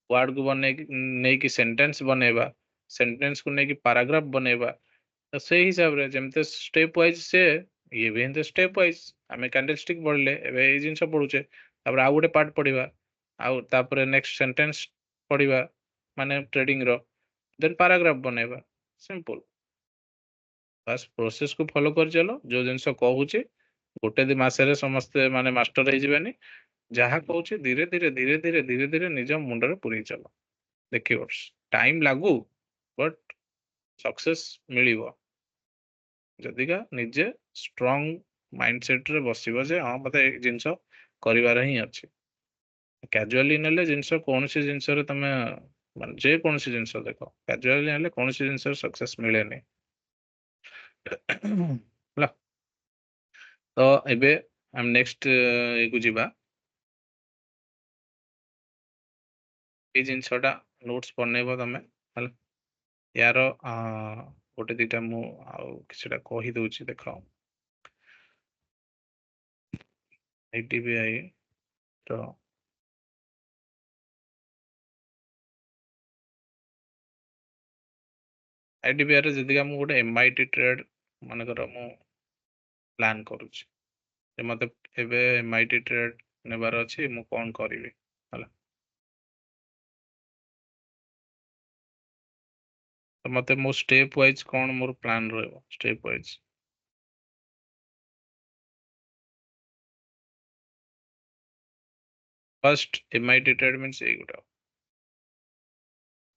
ୱାର୍ଡ କୁ ବନେଇକି ନେଇକି ସେଣ୍ଟେନ୍ସ ବନେଇବା, ସେଣ୍ଟେନ୍ସ କୁ ନେଇକି ପାରାଗ୍ରାଫ ବନେଇବା। ତ ସେଇ ହିସାବରେ ଯେମିତି ଷ୍ଟେପ ୱାଇଜ ସେ, ଇଏ ବି ଏମିତି ଷ୍ଟେପ ୱାଇଜ। ଆମେ କ୍ୟାଣ୍ଡେଲଷ୍ଟିକ ପଢିଲେ, ଏବେ ଏଇ ଜିନିଷ ପଢୁଛେ, ତାପରେ ଆଉ ଗୋଟେ ପାର୍ଟ ପଢିବା, ଆଉ ତାପରେ ନେକ୍ସଟ ସେଣ୍ଟେନ୍ସ ପଢିବା ମାନେ ଟ୍ରେଡିଂ ର, ଦେନ୍ ପାରାଗ୍ରାଫ ବନେଇବା, ସିମ୍ପଲ। ବାସ୍ ପ୍ରୋସେସ କୁ ଫଲୋ କରି ଚାଲ। ଯୋଉ ଜିନିଷ କହୁଛି ଗୋଟେ ଦି ମାସରେ ସମସ୍ତେ ମାନେ ମାଷ୍ଟର ହେଇଯିବେନି, ଯାହା କହୁଛି ଧୀରେ ଧୀରେ ଧୀରେ ଧୀରେ ଧୀରେ ଧୀରେ ନିଜ ମୁଣ୍ଡରେ ପୁରେଇ ଚାଲ, ଦେଖିବ ଟାଇମ ଲାଗୁ ବଟ୍ ସକ୍ସେସ୍ ମିଳିବ। ଯଦିକା ନିଜେ ଷ୍ଟ୍ରଙ୍ଗ ମାଇଣ୍ଡ ସେଟରେ ବସିବ ଯେ ହଁ ମତେ ଏଇ ଜିନିଷ କରିବାର ହିଁ ଅଛି। କ୍ୟାଜୁଆଲି ନେଲେ ଜିନିଷ, କୌଣସି ଜିନିଷରେ ତମେ ମାନେ ଯେକୌଣସି ଜିନିଷ ଦେଖ, କ୍ୟାଜୁଆଲି ନେଲେ କୌଣସି ଜିନିଷରେ ସକ୍ସେସ୍ ମିଳେନି ହେଲା। ତ ଏବେ ଆମେ ନେକ୍ସଟ କୁ ଯିବା। ଏଇ ଜିନିଷଟା ନୋଟ୍ସ ବନେଇବ ତମେ ହେଲା। ୟାର ଗୋଟେ ଦିଟା ମୁଁ ଆଉ କିଛିଟା କହିଦଉଛି ଦେଖ। IDBI ର IDBI ରେ ଯଦି ମୁଁ ଗୋଟେ MIT ଟ୍ରେଡ୍ ମନେକର ମୁଁ ପ୍ଲାନ୍ କରୁଛି, ଯେ ମତେ ଏବେ MIT ଟ୍ରେଡ୍ ନେବାର ଅଛି, ମୁଁ କଣ କରିବି ହେଲା। ତ ମତେ ମୋ ଷ୍ଟେପ୍ ୱାଇଜ କଣ ମୋର ପ୍ଲାନ୍ ରହିବ, step wise first MIT trade means ଏଇଗୁଟା।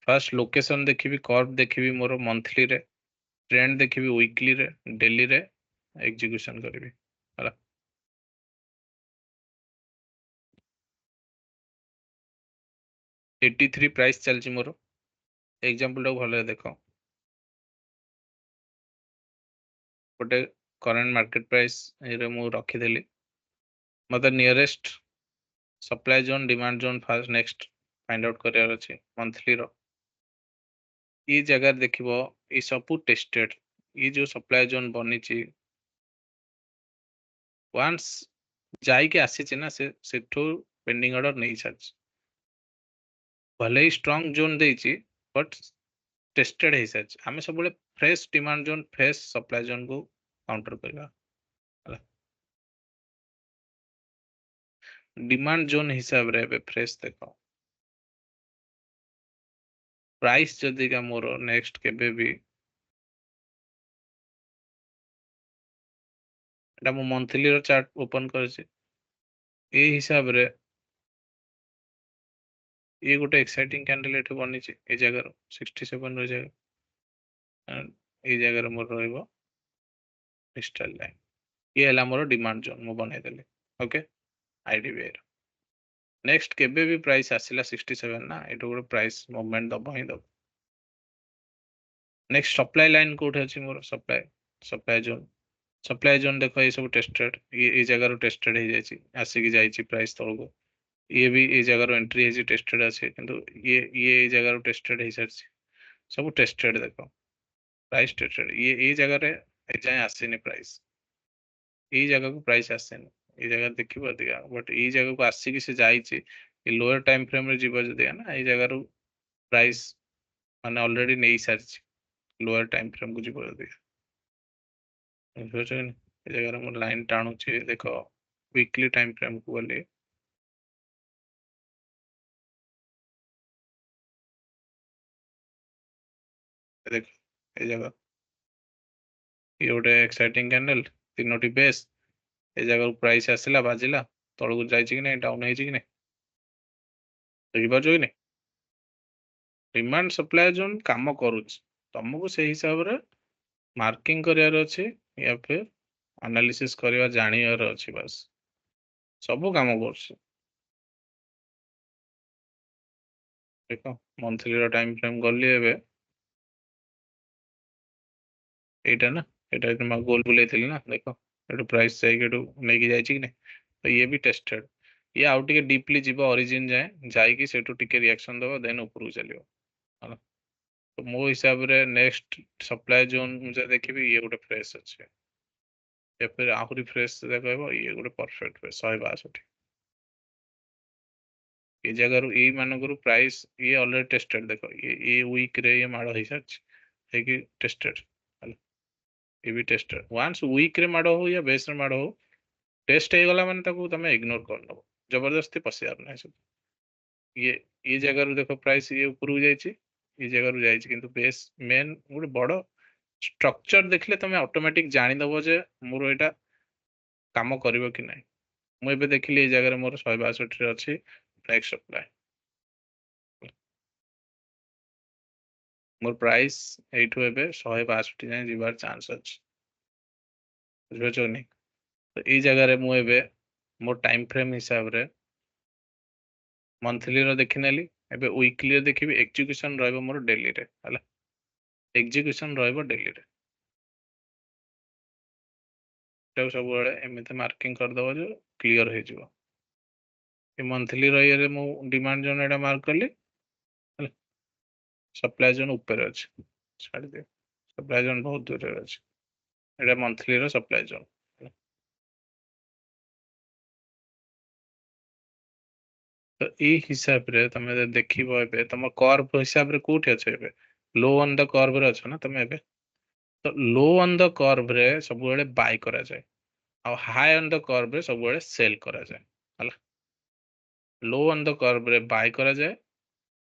ଫାର୍ଷ୍ଟ ଲୋକେସନ ଦେଖିବି, କର୍ଭ ଦେଖିବି ମୋର ମନ୍ଥଲିରେ, ଟ୍ରେଣ୍ଡ ଦେଖିବି ୱିକଲିରେ, ଡେଲିରେ ଏକ୍ଜିକ୍ୟୁସନ କରିବି ହେଲା। 83 ପ୍ରାଇସ୍ ଚାଲିଛି ମୋର। ଏକ୍ଜାମ୍ପଲ ଟାକୁ ଭଲରେ ଦେଖ, ଗୋଟେ କରେଣ୍ଟ ମାର୍କେଟ ପ୍ରାଇସ୍ ରେ ମୁଁ ରଖିଦେଲି। ମତେ nearest supply zone, demand zone first next find out କରିବାର ଅଛି ମନ୍ଥଲିର। ଏଇ ଜାଗାରେ ଦେଖିବ ଏଇ ସବୁ ଟେଷ୍ଟେଡ, ये जो सप्लाई जोन बनीची वंस जाइके आसीची ना, से सेठू पेंडिंग ऑर्डर नहीं सारी, भले ही स्ट्रांग जोन देची बट टेस्टेड है सारी। आमे सब बड़े fresh demand zone, fresh supply zone को काउंटर करवा होला। डिमांड जोन हिसाब रे बे फ्रेश देखो, प्राइस जदी का मोर नेक्स्ट केबे भी एटा मो मंथली रो चार्ट ओपन करछि, ए हिसाब रे ये गोटे एक्साइटिंग कैंडल एठे बनिछि ए जगह रो 67 रो जगह, एंड ए जगह रो मोर रहइबो डिजिटल लाइन। ये हला मोर डिमांड जोन मो बनै देली। ओके, IDBI रो नेक्स्ट केबे भी प्राइस आसिला 67 ना, एटो गोटे प्राइस मूवमेंट दबो ही दबो। नेक्स्ट सप्लाई लाइन कोठे अछि मोर, सप्लाई जोन, सप्लाई जोन देखो ये सब टेस्टेड, ये जगह रो टेस्टेड हे जायछि, आसी की जायछि प्राइस तळको। ये भी ये जगह रो एंट्री हे टेस्टेड अछि, किंतु ये जगह रो टेस्टेड हे सारछि, सब टेस्टेड देखो, प्राइस टेस्टेड। ये जगह रे ए जाय आसीनी प्राइस, ये जगह को प्राइस आसेनी, ये जगह देखिबो दिया, बट ये जगह को आसी की से जायछि, ये लोअर टाइम फ्रेम रे जीव जदी ना, ये जगह रो प्राइस माने ऑलरेडी नै सारछि, लोअर टाइम फ्रेम को जीव जदी बुझछन। ये जगह रे मो लाइन टाणुछि देखो, वीकली टाइम फ्रेम को बोले देखो, ये जगह ये गोटे एक्साइटिंग कैंडल, तीनोटी बेस, ए जगह प्राइस आसिला बाजिला तळको जायछि कि नै, डाउन हेछि कि नै, देखि पाछो कि नै। डिमांड सप्लाई जोन काम करूछ तुमको से हिसाब रे मार्किंग करियार अछि या फिर एनालिसिस करवा जानियार अछि बस सब काम करछ देखो मंथली रो टाइम फ्रेम गली एबे एटा ना एटा तुम गोल बुलेइथिल ना देखो एटू प्राइस जाई एटू नै कि जाई छि कि नै तो ये भी टेस्टेड ये आउ टिके डीपली जीव ओरिजिन जाए जाई कि सेटू टिके रिएक्शन दबो देन ऊपर चलियो होला तो मो हिसाब रे नेक्स्ट सप्लाई जोन मुझे देखिबी ये गोटे फ्रेश अछि या फिर आहुरी फ्रेश से कहबो ये गोटे परफेक्ट फ्रेश 162 ये जगह ए मानकर प्राइस ये ऑलरेडी टेस्टेड देखो ये वीक रे ये माड़ हो सच है कि टेस्टेड ये भी टेस्टेड वंस वीक रे माड़ हो या बेस रे माड़ हो टेस्ट हे गला माने ताको तमे इग्नोर कर लो जबरदस्ती पसियार नै सब ये जगह रू देखो प्राइस ये ऊपर जाई छि ये जगह रू जाई छि किंतु बेस मेन गोटे बड़ स्ट्रक्चर देखले तमे ऑटोमेटिक जानि दबो जे मोर एटा काम करिवो कि नै मु एबे देखिली ए जगह रे मोर 162 रे अछि नेक्स्ट सप्लाई मोर प्राइस एठू एबे 162 जाय जीवार चांस अछि बुझो नै तो ए जगह रे मु एबे मोर टाइम फ्रेम हिसाब रे मंथली रो देखिनेली एबे वीकली रो देखिबी एग्जीक्यूशन रहबो मोर डेली रे हला एग्जीक्यूशन रहबो डेली रे तो सब बळे एमिते मार्किंग कर दबो जो क्लियर हे जिवो ए मंथली रो ये रे मु डिमांड जोन एटा मार्क करली हला सप्लाई जोन ऊपर अछि छाड़ दे सप्लाई जोन बहुत दूर रे अछि एटा मंथली रो सप्लाई जोन तो ए हिसाब रे तमे देखिबो एबे तम कर्व हिसाब रे कोठी अछि एबे लो ऑन द कर्व रे अछि ना तमे एबे तो लो ऑन द कर्व रे सब बळे बाय करा जाय और हाई ऑन द कर्व रे सब बळे सेल करा जाय हला लो ऑन द कर्व रे बाय करा जाय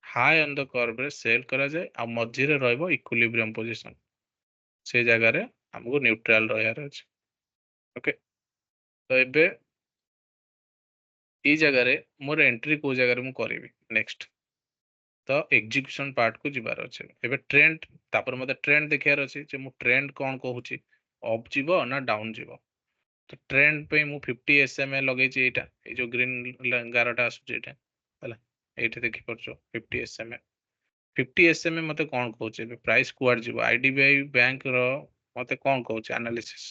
हाई ऑन द कर्व रे सेल करा जाय आ मझी रे रहबो इक्विलिब्रियम पोजीशन से जगह रे हमको न्यूट्रल रहयार अछि ओके तो एबे ई जगह रे मोर एंट्री को जगह रे मु करिवि नेक्स्ट तो एग्जीक्यूशन पार्ट को जिबार अछि एबे ट्रेंड तापर मते ट्रेंड देखियार अछि जे मु ट्रेंड कोन कहूची अप जीवो ना डाउन जीवो तो ट्रेंड पे मु 50 एसएमए लगै छी एटा ए जो ग्रीन गारटा आसु एटा हला एटा देखि परछो 50 एसएमए 50 एसएमए मते कोन कहूची प्राइस कुआड जीवो आईडीबीआई बैंक रो मते कोन कहूची एनालिसिस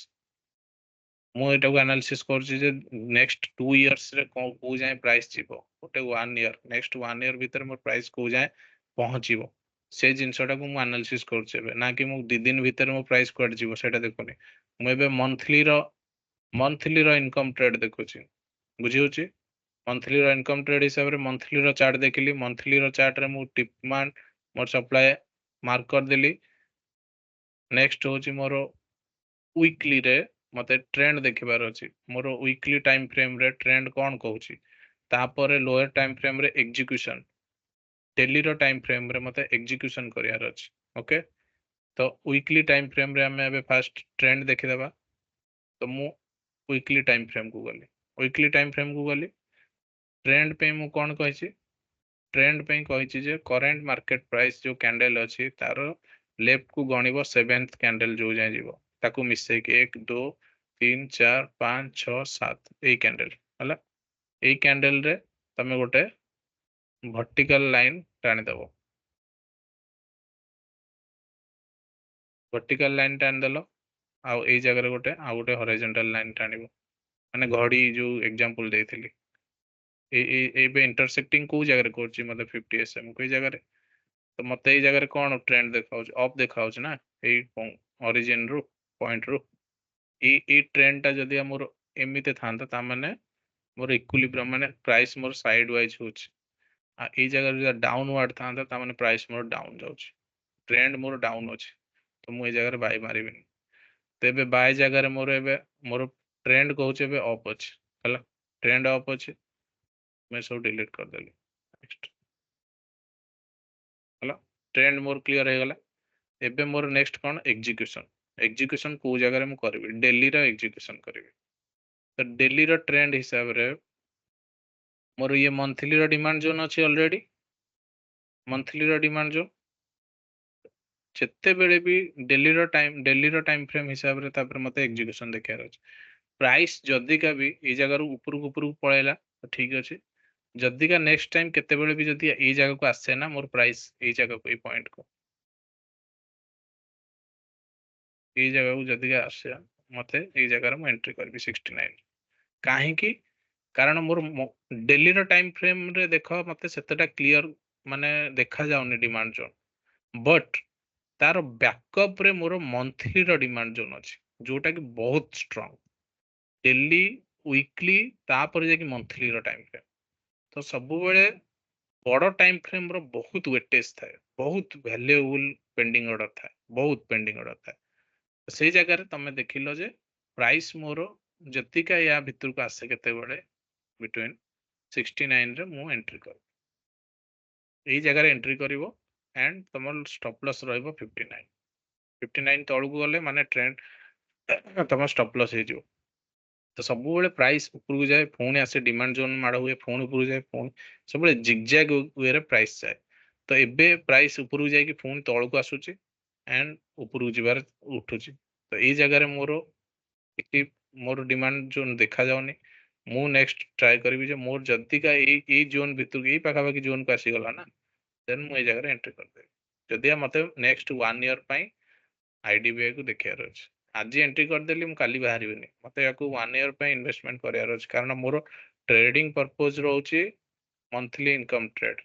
मु एटा को एनालिसिस करछि जे नेक्स्ट 2 इयर्स रे को जाय प्राइस जीवो गोटे 1 इयर नेक्स्ट 1 इयर भीतर मोर प्राइस को जाय पहुंचीबो से जिंसटा को मु एनालिसिस करछि एबे ना कि मु 2 दिन भीतर मो प्राइस कुआड जीवो सेटा देखोनी मु एबे मंथली रो इनकम ट्रेड देखुछि बुझी होछि मंथली रो इनकम ट्रेड हिसाब रे मंथली रो चार्ट देखिली मंथली रो चार्ट रे मु डिमांड मोर सप्लाई मार्क कर देली नेक्स्ट होछि मोर वीकली रे मते ट्रेंड देखिबार अछि मोर वीकली टाइम फ्रेम रे ट्रेंड कोन कहूची तापर लोअर टाइम फ्रेम रे एग्जीक्यूशन डेली रो टाइम फ्रेम रे मते एग्जीक्यूशन करियार अछि ओके तो वीकली टाइम फ्रेम रे हमें अबे फर्स्ट ट्रेंड देखि देबा तो मु वीकली टाइम फ्रेम को गली वीकली टाइम फ्रेम को गली ट्रेंड पे मु कोन कहिछि ट्रेंड पे कहिछि जे करंट मार्केट प्राइस जो कैंडल अछि तारो लेफ्ट को गणिबो 7th कैंडल जो जाय जीवो ताकू मिसे के 1 2 3 4 5 6 7 ए कैंडल हला ए कैंडल रे तमे गोटे वर्टिकल लाइन टाणी दबो वर्टिकल लाइन टाणी देलो आउ ए जगह रे गोटे आउ गोटे हॉरिजॉन्टल लाइन टाणीबो माने घड़ी जो एग्जांपल देथिली ए बे इंटरसेक्टिंग को जगह रे करछि मतलब 50 एसएम कोई जगह रे तो मते ए जगह रे कोन ट्रेंड देखाउछ अप देखाउछ ना ए ओरिजिन रु पॉइंट रु ए ट्रेंड ता जदी हमर एमिते थांता ता माने मोर इक्विलिब्रियम माने प्राइस मोर साइड वाइज होछ आ ए जगह रे डाउनवर्ड थांता ता माने प्राइस मोर डाउन जाउछ ट्रेंड मोर डाउन अछि तो मु ए जगह रे बाय मारिबिनी तेबे बाय जगह रे मोर ट्रेंड कहूछ एबे अप अछि हला ट्रेंड अप अछि मैं सब डिलीट कर देली नेक्स्ट हला ट्रेंड मोर क्लियर हे गला एबे मोर नेक्स्ट कोन एग्जीक्यूशन एग्जीक्यूशन को जगह रे मु करबी डेली रा एग्जीक्यूशन करबी तो डेली रा ट्रेंड हिसाब रे मोर ये मंथली रा डिमांड जोन अछि ऑलरेडी मंथली रो डिमांड जोन ଯେତେବେଳେ ବି ଡେଲିର ଟାଇମ ଫ୍ରେମ ହିସାବରେ ତାପରେ ମତେ ଏକ୍ଜିକ୍ୟୁସନ ଦେଖିବାର ଅଛି। ପ୍ରାଇସ୍ ଯଦିକା ବି ଏଇ ଜାଗାରୁ ଉପରକୁ ପଳେଇଲା ତ ଠିକ ଅଛି। ଯଦିକା ନେକ୍ସଟ ଟାଇମ କେତେବେଳେ ବି ଯଦି ଏଇ ଜାଗାକୁ ଆସେ ନା ମୋର ପ୍ରାଇସ୍ ଏଇ ଜାଗାକୁ ଏଇ ପଏଣ୍ଟକୁ ଏଇ ଜାଗାକୁ ଯଦିକା ଆସେ ମତେ ଏଇ ଜାଗାରେ ମୁଁ ଏଣ୍ଟ୍ରି କରିବି 69। କାହିଁକି? କାରଣ ମୋର ଡେଲିର ଟାଇମ ଫ୍ରେମରେ ଦେଖ ମତେ ସେତେଟା କ୍ଲିଅର ମାନେ ଦେଖା ଯାଉନି ଡିମାଣ୍ଡ ଜୋନ୍। ବଟ୍ ତାର ବ୍ୟାକଅପ ରେ ମୋର ମନ୍ଥଲିର ଡିମାଣ୍ଡ ଜୋନ୍ ଅଛି ଯୋଉଟା କି ବହୁତ ଷ୍ଟ୍ରଙ୍ଗ। ଡେଲି ୱିକଲି ତାପରେ ଯାଇକି ମନ୍ଥଲିର ଟାଇମ ଫ୍ରେମ। ତ ସବୁବେଳେ ବଡ ଟାଇମ ଫ୍ରେମ ର ବହୁତ ୱେଟେଜ ଥାଏ, ବହୁତ ଭ୍ୟାଲୁଏବୁଲ ପେଣ୍ଡିଂ ଅର୍ଡର ଥାଏ, ବହୁତ ପେଣ୍ଡିଂ ଅର୍ଡର ଥାଏ। ସେଇ ଜାଗାରେ ତମେ ଦେଖିଲ ଯେ ପ୍ରାଇସ୍ ମୋର ଯେତିକା ୟା ଭିତରକୁ ଆସେ କେତେବେଳେ ବିଟୱିନ୍ 69 ରେ ମୁଁ ଏଣ୍ଟ୍ରି କରିବି। ଏଇ ଜାଗାରେ ଏଣ୍ଟ୍ରି କରିବ ଆଣ୍ଡ ତମର ଷ୍ଟପ୍ ଲସ୍ ରହିବ 59। 59 ତଳକୁ ଗଲେ ମାନେ ଟ୍ରେଣ୍ଡ ତମ ଷ୍ଟପ୍ ଲସ୍ ହେଇଯିବ। ତ ସବୁବେଳେ ପ୍ରାଇସ୍ ଉପରକୁ ଯାଏ ପୁଣି ଆସେ ଡିମାଣ୍ଡ ଜୋନ୍ ମାଡ଼ ହୁଏ ପୁଣି ଉପରକୁ ଯାଏ ପୁଣି ସବୁବେଳେ ଜିଗଜାଗ ୱେରେ ପ୍ରାଇସ୍ ଯାଏ। ତ ଏବେ ପ୍ରାଇସ୍ ଉପରକୁ ଯାଇକି ପୁଣି ତଳକୁ ଆସୁଛି ଆଣ୍ଡ ଉପରକୁ ଯିବାର ଉଠୁଛି। ତ ଏଇ ଜାଗାରେ ମୋର ଡିମାଣ୍ଡ ଜୋନ୍ ଦେଖାଯାଉନି। ମୁଁ ନେକ୍ସଟ ଟ୍ରାଏ କରିବି ଯେ ମୋର ଯଦିକା ଏଇ ଜୋନ୍ ଭିତରକୁ ଏଇ ପାଖାପାଖି ଜୋନ୍କୁ ଆସିଗଲା ନା ଦେନ୍ ମୁଁ ଏଇ ଜାଗାରେ ଏଣ୍ଟ୍ରି କରିଦେବି। ଯଦି ମତେ ନେକ୍ସଟ 1 ଇୟର ପାଇଁ IDBI କୁ ଦେଖିବାର ଅଛି। ଆଜି ଏଣ୍ଟ୍ରି କରିଦେଲି ମୁଁ କାଲି ବାହାରିବିନି, ମତେ ୟାକୁ 1 ଇୟର ପାଇଁ ଇନଭେଷ୍ଟମେଣ୍ଟ କରିବାର ଅଛି। କାରଣ ମୋର ଟ୍ରେଡିଂ ପର୍ପୋଜ ରହୁଛି ମନ୍ଥଲି ଇନକମ୍ ଟ୍ରେଡ୍।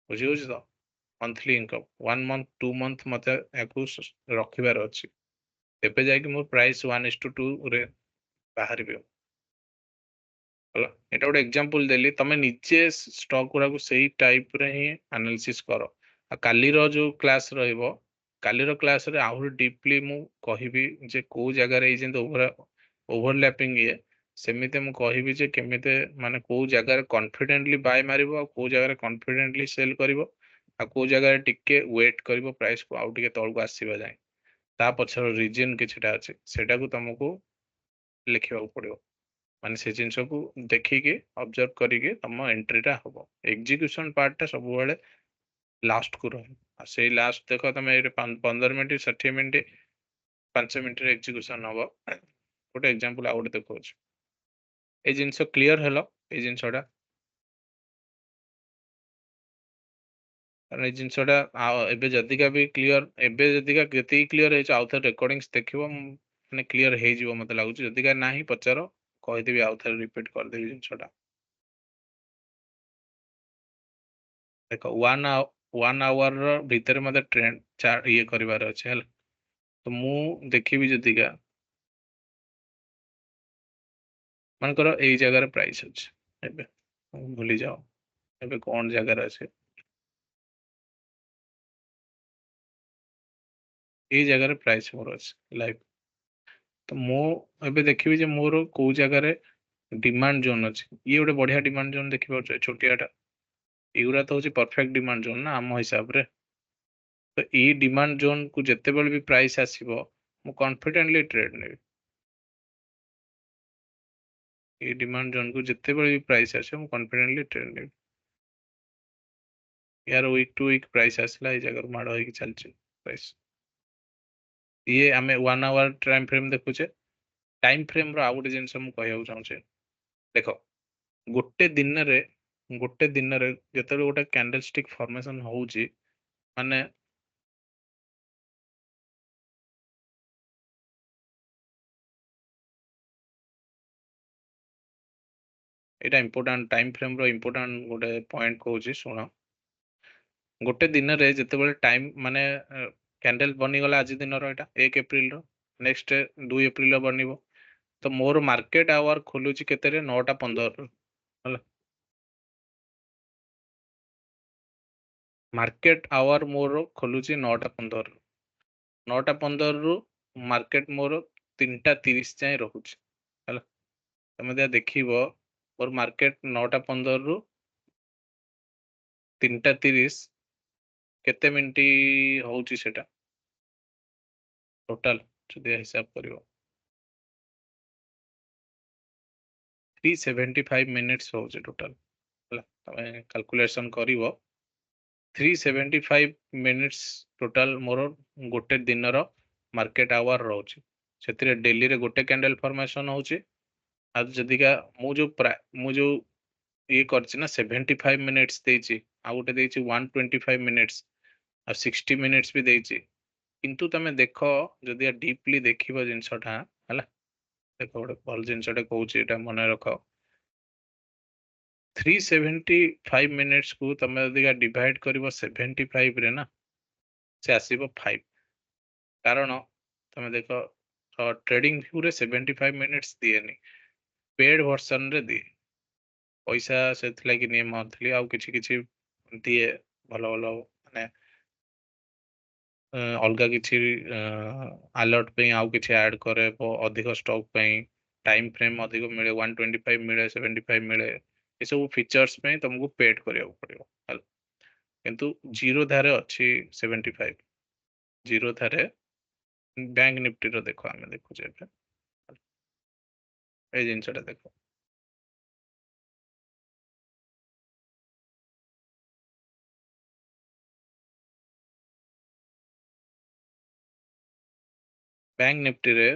ବୁଝିହଉଛି ତ? ମନ୍ଥଲି ଇନକମ୍ 1 ମନ୍ଥ 2 ମନ୍ଥ ମତେ ୟାକୁ ରଖିବାର ଅଛି। ଏବେ ଯାଇକି ମୋ ପ୍ରାଇସ୍ 1:2 ରେ ବାହାରିବ। ହେଲା, ଏଟା ଗୋଟେ ଏକ୍ସାମ୍ପଲ ଦେଲି, ତମେ ନିଜେ ଷ୍ଟକ୍ ଗୁଡାକୁ ସେଇ ଟାଇପ ରେ ହିଁ ଆନାଲିସିସ୍ କର। ଆଉ କାଲିର ଯୋଉ କ୍ଲାସ୍ ରହିବ, କାଲିର କ୍ଲାସରେ ଆହୁରି ଡିପଲି ମୁଁ କହିବି ଯେ କୋଉ ଜାଗାରେ ଏଇ ଯେମିତି ଓଭରଲ୍ୟାପିଂ ଇଏ, ସେମିତି ମୁଁ କହିବି ଯେ କେମିତି ମାନେ କୋଉ ଜାଗାରେ କନଫିଡେଣ୍ଟଲି ବାଏ ମାରିବ ଆଉ କୋଉ ଜାଗାରେ କନଫିଡେଣ୍ଟଲି ସେଲ୍ କରିବ ଆଉ କୋଉ ଜାଗାରେ ଟିକେ ୱେଟ୍ କରିବ ପ୍ରାଇସକୁ ଆଉ ଟିକେ ତଳକୁ ଆସିବା ଯାଏ। ତା ପଛର ରିଜିନ କିଛିଟା ଅଛି, ସେଟାକୁ ତମକୁ ଲେଖିବାକୁ ପଡିବ। ମାନେ ସେ ଜିନିଷକୁ ଦେଖିକି ଅବଜର୍ଭ କରିକି ତମ ଏଣ୍ଟ୍ରିଟା ହବ। ଏକ୍ଜିକ୍ୟୁସନ ପାର୍ଟଟା ସବୁବେଳେ ଲାଷ୍ଟକୁ ରହେ। ଆଉ ସେଇ ଲାଷ୍ଟ ଦେଖ ତମେ 15 ମିନିଟ୍ 60 ମିନିଟ୍ 5 ମିନିଟରେ ଏକ୍ଜିକ୍ୟୁସନ ହବ। ଗୋଟେ ଏକ୍ସାମ୍ପଲ ଆଉ ଗୋଟେ ଦେଖଉଛି। ଏଇ ଜିନିଷ କ୍ଲିୟର ହେଲ, ଏଇ ଜିନିଷଟା କାରଣ ଏଇ ଜିନିଷଟା ଏବେ ଯଦିକା ବି କ୍ଲିୟର, ଏବେ ଯଦିକା ଯେତିକି କ୍ଲିୟର ହେଇଛି ଆଉ ଥରେ ରେକର୍ଡିଂସ୍ ଦେଖିବ ମାନେ କ୍ଲିୟର ହେଇଯିବ ମତେ ଲାଗୁଛି। ଯଦିକା ନାହିଁ ପଚାର, କହିଦେବି ଆଉ ଥରେ ରିପିଟ କରିଦେବି ଜିନିଷଟା। ଦେଖ 1 ଆୱାର ଭିତରେ ମତେ ଟ୍ରେଣ୍ଡ ଇଏ କରିବାର ଅଛି ହେଲା। ତ ମୁଁ ଦେଖିବି ଯଦିକା ମନେକର ଏଇ ଜାଗାରେ ପ୍ରାଇସ୍ ଅଛି, ଏବେ ଭୁଲି ଯାଅ ଏବେ କଣ ଜାଗାରେ ଅଛି, ଏଇ ଜାଗାରେ ପ୍ରାଇସ୍ ମୋର ଅଛି ଲାଇଭ। ତ ମୁଁ ଏବେ ଦେଖିବି ଯେ ମୋର କୋଉ ଜାଗାରେ ଡିମାଣ୍ଡ ଜୋନ୍ ଅଛି। ଇଏ ଗୋଟେ ବଢିଆ ଡିମାଣ୍ଡ ଜୋନ୍ ଦେଖିପାରୁଛ, ଛୋଟିଆଟା। ଏଗୁଡା ତ ହଉଛି ପରଫେକ୍ଟ ଡିମାଣ୍ଡ ଜୋନ୍ ନା ଆମ ହିସାବରେ। ତ ଏଇ ଡିମାଣ୍ଡ ଜୋନ୍ କୁ ଯେତେବେଳେ ବି ପ୍ରାଇସ୍ ଆସିବ ମୁଁ କନଫିଡେଣ୍ଟଲି ଟ୍ରେଡ୍ ନେବି। ଏଇ ଡିମାଣ୍ଡ ଜୋନ୍ କୁ ଯେତେବେଳେ ବି ପ୍ରାଇସ୍ ଆସିବ ମୁଁ କନଫିଡେଣ୍ଟଲି ଟ୍ରେଡ୍ ନେବି। यार वीक टू वीक प्राइस आसला এই জায়গার মাଡ଼ ହେଇକି ଚାଲିଛି ପ୍ରାଇସ୍। ଇଏ ଆମେ 1 ଆୱାର ଟାଇମ୍ ଫ୍ରେମ୍ ଦେଖୁଛେ। ଟାଇମ୍ ଫ୍ରେମ୍ ର ଆଉ ଗୋଟେ ଜିନିଷ ମୁଁ କହିବାକୁ ଚାହୁଁଛି। ଦେଖ ଗୋଟେ ଦିନରେ ଯେତେବେଳେ ଗୋଟେ କ୍ୟାଣ୍ଡେଲ ଷ୍ଟିକ୍ ଫର୍ମେସନ ହଉଛି, ମାନେ ଏଇଟା ଇମ୍पोର୍ଟାଣ୍ଟ, ଟାଇମ୍ ଫ୍ରେମ୍ ର ଇମ୍पोର୍ଟାଣ୍ଟ ଗୋଟେ ପଏଣ୍ଟ କହୁଛି ଶୁଣ। ଗୋଟେ ଦିନରେ ଯେତେବେଳେ ଟାଇମ୍ ମାନେ କ୍ୟାଣ୍ଡେଲ ବନିଗଲା ଆଜି ଦିନର, ଏଇଟା 1 ଏପ୍ରିଲର, ନେକ୍ସଟ 2 ଏପ୍ରିଲ ବନିବ। ତ ମୋର ମାର୍କେଟ ଆୱାର ଖୋଲୁଛି କେତେରେ? 9:15 ହେଲା। ମାର୍କେଟ ଆୱାର ମୋର ଖୋଲୁଛି 9:15। 9:15 ମାର୍କେଟ ମୋର 3:30 ଯାଏ ରହୁଛି ହେଲା। ତମେ ଯାହା ଦେଖିବ ମୋର ମାର୍କେଟ 9:15 3:30 କେତେ ମିନିଟ ହଉଛି ସେଟା ଟୋଟାଲ ଯଦି ହିସାବ କରିବ 375 ମିନିଟ୍ସ ହଉଛି ଟୋଟାଲ ହେଲା। ତମେ କାଲକୁଲେସନ କରିବ 375 minutes total मोर गोटे दिन रो मार्केट आवर रोचे से डेली रे गोटे कैंडल फॉर्मेशन होची आज जदि का मु जो ये करछि ना 75 मिनिट्स देछि आ गोटे देछि 125 मिनिट्स आ 60 मिनिट्स भी देछि किंतु तमे देखो जदि डीपली देखिबो जिंसटा हला देखो गोटे भल जिनसटे कहूँ एटा मन रख 375 मिनिट्स को तुम यदि डिवाइड कर 75 रे ना से आसीबो 5 कारण तुम देख ट्रेडिंग व्यू रे 75 मिनिट्स दिएनी पेड वर्सन रे दिए पैसा से कि नहीं मंथली आउ किछि किछि दिए भलो भलो माने अलगा किछि अलर्ट पे आउ किछि ऐड करे अधिक स्टॉक पे टाइम फ्रेम अधिक मिले 125 मिले 75 मिले ये सब फीचर्स पे तुमको पेड करिया पड़ियो किंतु जीरो धारे अच्छी 75 जीरो धारे बैंक निफ्टी रो देखो आमे देखु जे ए जिनसटा देखो बैंक निफ्टी रे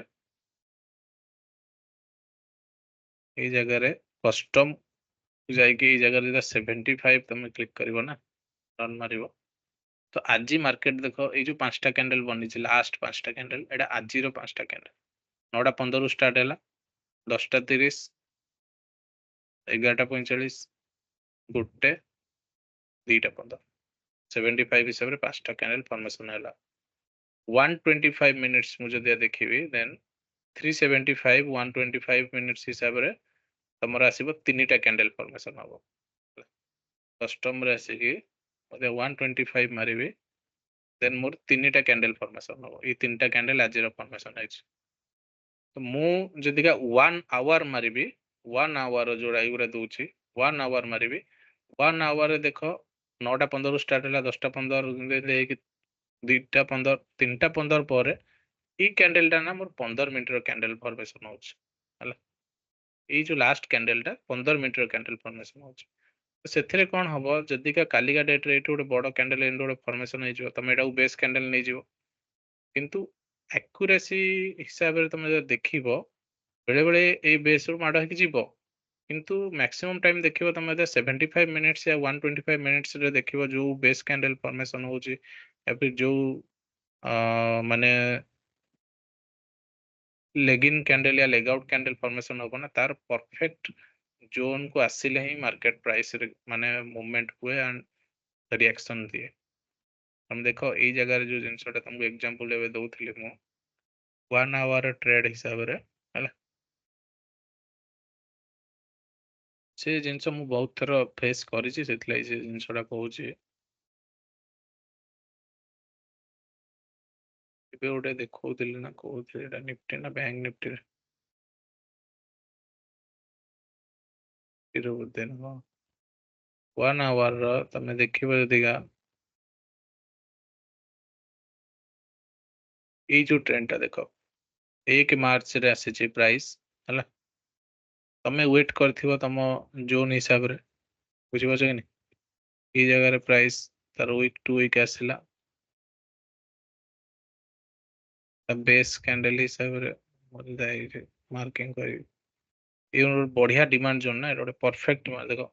ए जगह रे कस्टम जाइके ए जगह रे 75 तुम क्लिक करिवो ना रन मारिवो तो आज मार्केट देखो ये जो 5टा कैंडल बनी लास्ट 5टा कैंडल एटा आज रो 5टा कैंडल 9:15 स्टार्ट हैला 10:30 11:45 गोटे 2:15 75 हिसाब रे 5टा कैंडल फॉर्मेशन हैला 125 मिनिट्स मुझे दिया देखिबी देन 375 125 मिनिट्स हिसाब रे तमर आसीबो 3टा कैंडल फॉर्मेशन हबो कस्टम रे आसीकी मते 125 मारिबी देन मोर 3टा कैंडल फॉर्मेशन हबो ई 3टा कैंडल आज रो फॉर्मेशन आइछ तो मु जदि का 1 आवर मारिबी 1 आवर जोड़ा इगुरा दउची 1 आवर मारिबी 1 आवर रे देखो 9:15 स्टार्ट हैला 10:15 लेके 2:15 3:15 पर ई कैंडल टा ना मोर 15 मिनिट रो कैंडल फॉर्मेशन होछ हला ई जो लास्ट कैंडल टा 15 मिनिट रो कैंडल फॉर्मेशन होछ ସେଥିରେ କଣ ହବ ଯଦି କା କାଲିକା ଡେଟ୍ ରେ ଏଠି ଗୋଟେ ବଡ କ୍ୟାଣ୍ଡେଲ ଏଣ୍ଡ ଗୋଟେ ଫର୍ମେସନ ହେଇଯିବ ତମେ ଏଟାକୁ ବେସ୍ କ୍ୟାଣ୍ଡେଲ ନେଇଯିବ କିନ୍ତୁ ଆକ୍ୟୁରେସି ହିସାବରେ ତମେ ଯଦି ଦେଖିବ ବେଳେ ବେଳେ ଏଇ ବେସ୍ ରୁ ମାଡ ହେଇକି ଯିବ କିନ୍ତୁ मैक्सिमम टाइम देखिबो तमे 75 मिनिट्स या 125 मिनिट्स रे देखिबो जो बेस कैंडल फॉर्मेशन होची या फिर जो माने लेग इन कैंडल या लेग आउट कैंडल फॉर्मेशन होबो ना तार परफेक्ट जोन को आसिले ही मार्केट प्राइस रे माने मूवमेंट हुए एंड रिएक्शन दिए हम देखो एई जगह रे जो जिनसटा तुमको एग्जांपल लेवे दउथिले मु 1 आवर ट्रेड हिसाब रे हला से जिनस मु बहुत थर फेस करिछि सेतलाई से जिनसटा कहूछि ଏବେ ଗୋଟେ ଦେଖଉଥିଲି ନା କହୁଥିଲି ଏଟା ନିଫ୍ଟି ନା ବ୍ୟାଙ୍କ ନିଫ୍ଟି ରେ ବୋଧେ ନା 1 आवर ର ତମେ ଦେଖିବ ଯଦିକା ଏଇ ଯୋଉ ଟ୍ରେଣ୍ଡ ଟା ଦେଖ 1 ମାର୍ଚ୍ଚ ରେ ଆସିଛି ପ୍ରାଇस ହେଲା ତମେ ୱେଟ୍ କରିଥିବ ତମ ଜୋନ୍ ହିସାବରେ ବୁଝିପାରୁଛ କି ନାହିଁ ଏଇ ଜାଗାରେ ପ୍ରାଇस ତାର ୱିକ୍ ଟୁ ୱିକ୍ ଆସିଲା बेस कैंडल हिसाब रे मार्किंग करी ये बढ़िया डिमांड जोन ना एटा परफेक्ट देखो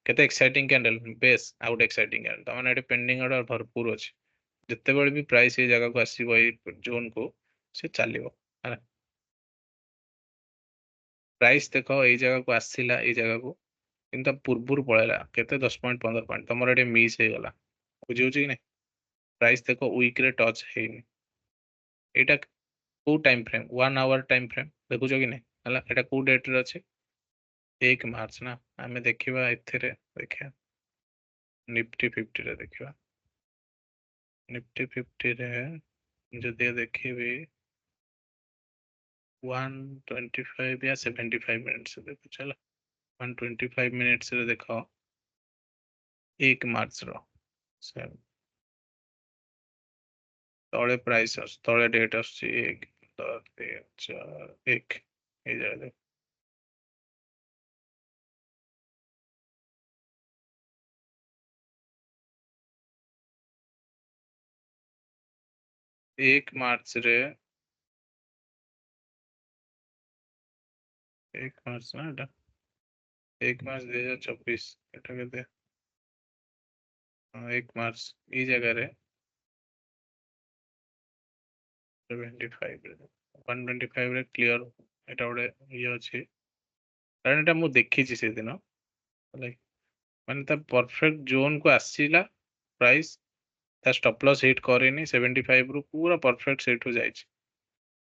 केते exciting candle base out exciting candle तमाने एटे पेंडिंग ऑर्डर भरपूर अछि जत्ते बेले भी प्राइस ए जगह को आसीबो ए जोन को से चलिबो है प्राइस देखो ए जगह को आसीला ए जगह को किंतु पूर्वुर पळेला केते 10.15 पॉइंट तमर एटे मिस हे गला बुझियो छी नै प्राइस देखो वीक रे टच हेनी एटा को time frame 1 hour time frame देखु छ कि नै हला एटा को डेट रे अछि 1 मार्च ना आमे देखिबा एथिरे देखिया निफ्टी 50 रे देखिबा निफ्टी 50 रे जदि देखिबी 125 या 75 मिनट्स देखो चलो 125 मिनट्स रे देखो 1 मार्च रो तळे प्राइस तळे डेट आछि 1 3 4 1 ए जाय 1 ମାର୍ଚ୍ଚ ରେ 1 ମାର୍ଚ୍ଚ ନା ଏଟା 1 ମାର୍ଚ୍ଚ 2024 ଏଟା କେତେ 1 ମାର୍ଚ୍ଚ ଏଇ ଜାଗାରେ 75 ରେ 125 ରେ କ୍ଲିୟର ଏଟା ଗୋଟେ ଇଏ ଅଛି କାରଣ ଏଟା ମୁଁ ଦେଖିଛି ସେଦିନ ହେଲା କି। ମାନେ ତା ପରଫେକ୍ଟ ଜୋନ୍ କୁ ଆସିଲା ପ୍ରାଇସ୍ ତା ଷ୍ଟପ୍ ଲସ୍ ହିଟ୍ କରିନି 75 ରୁ ପୁରା ପରଫେକ୍ଟ ସେଇଠୁ ଯାଇଛି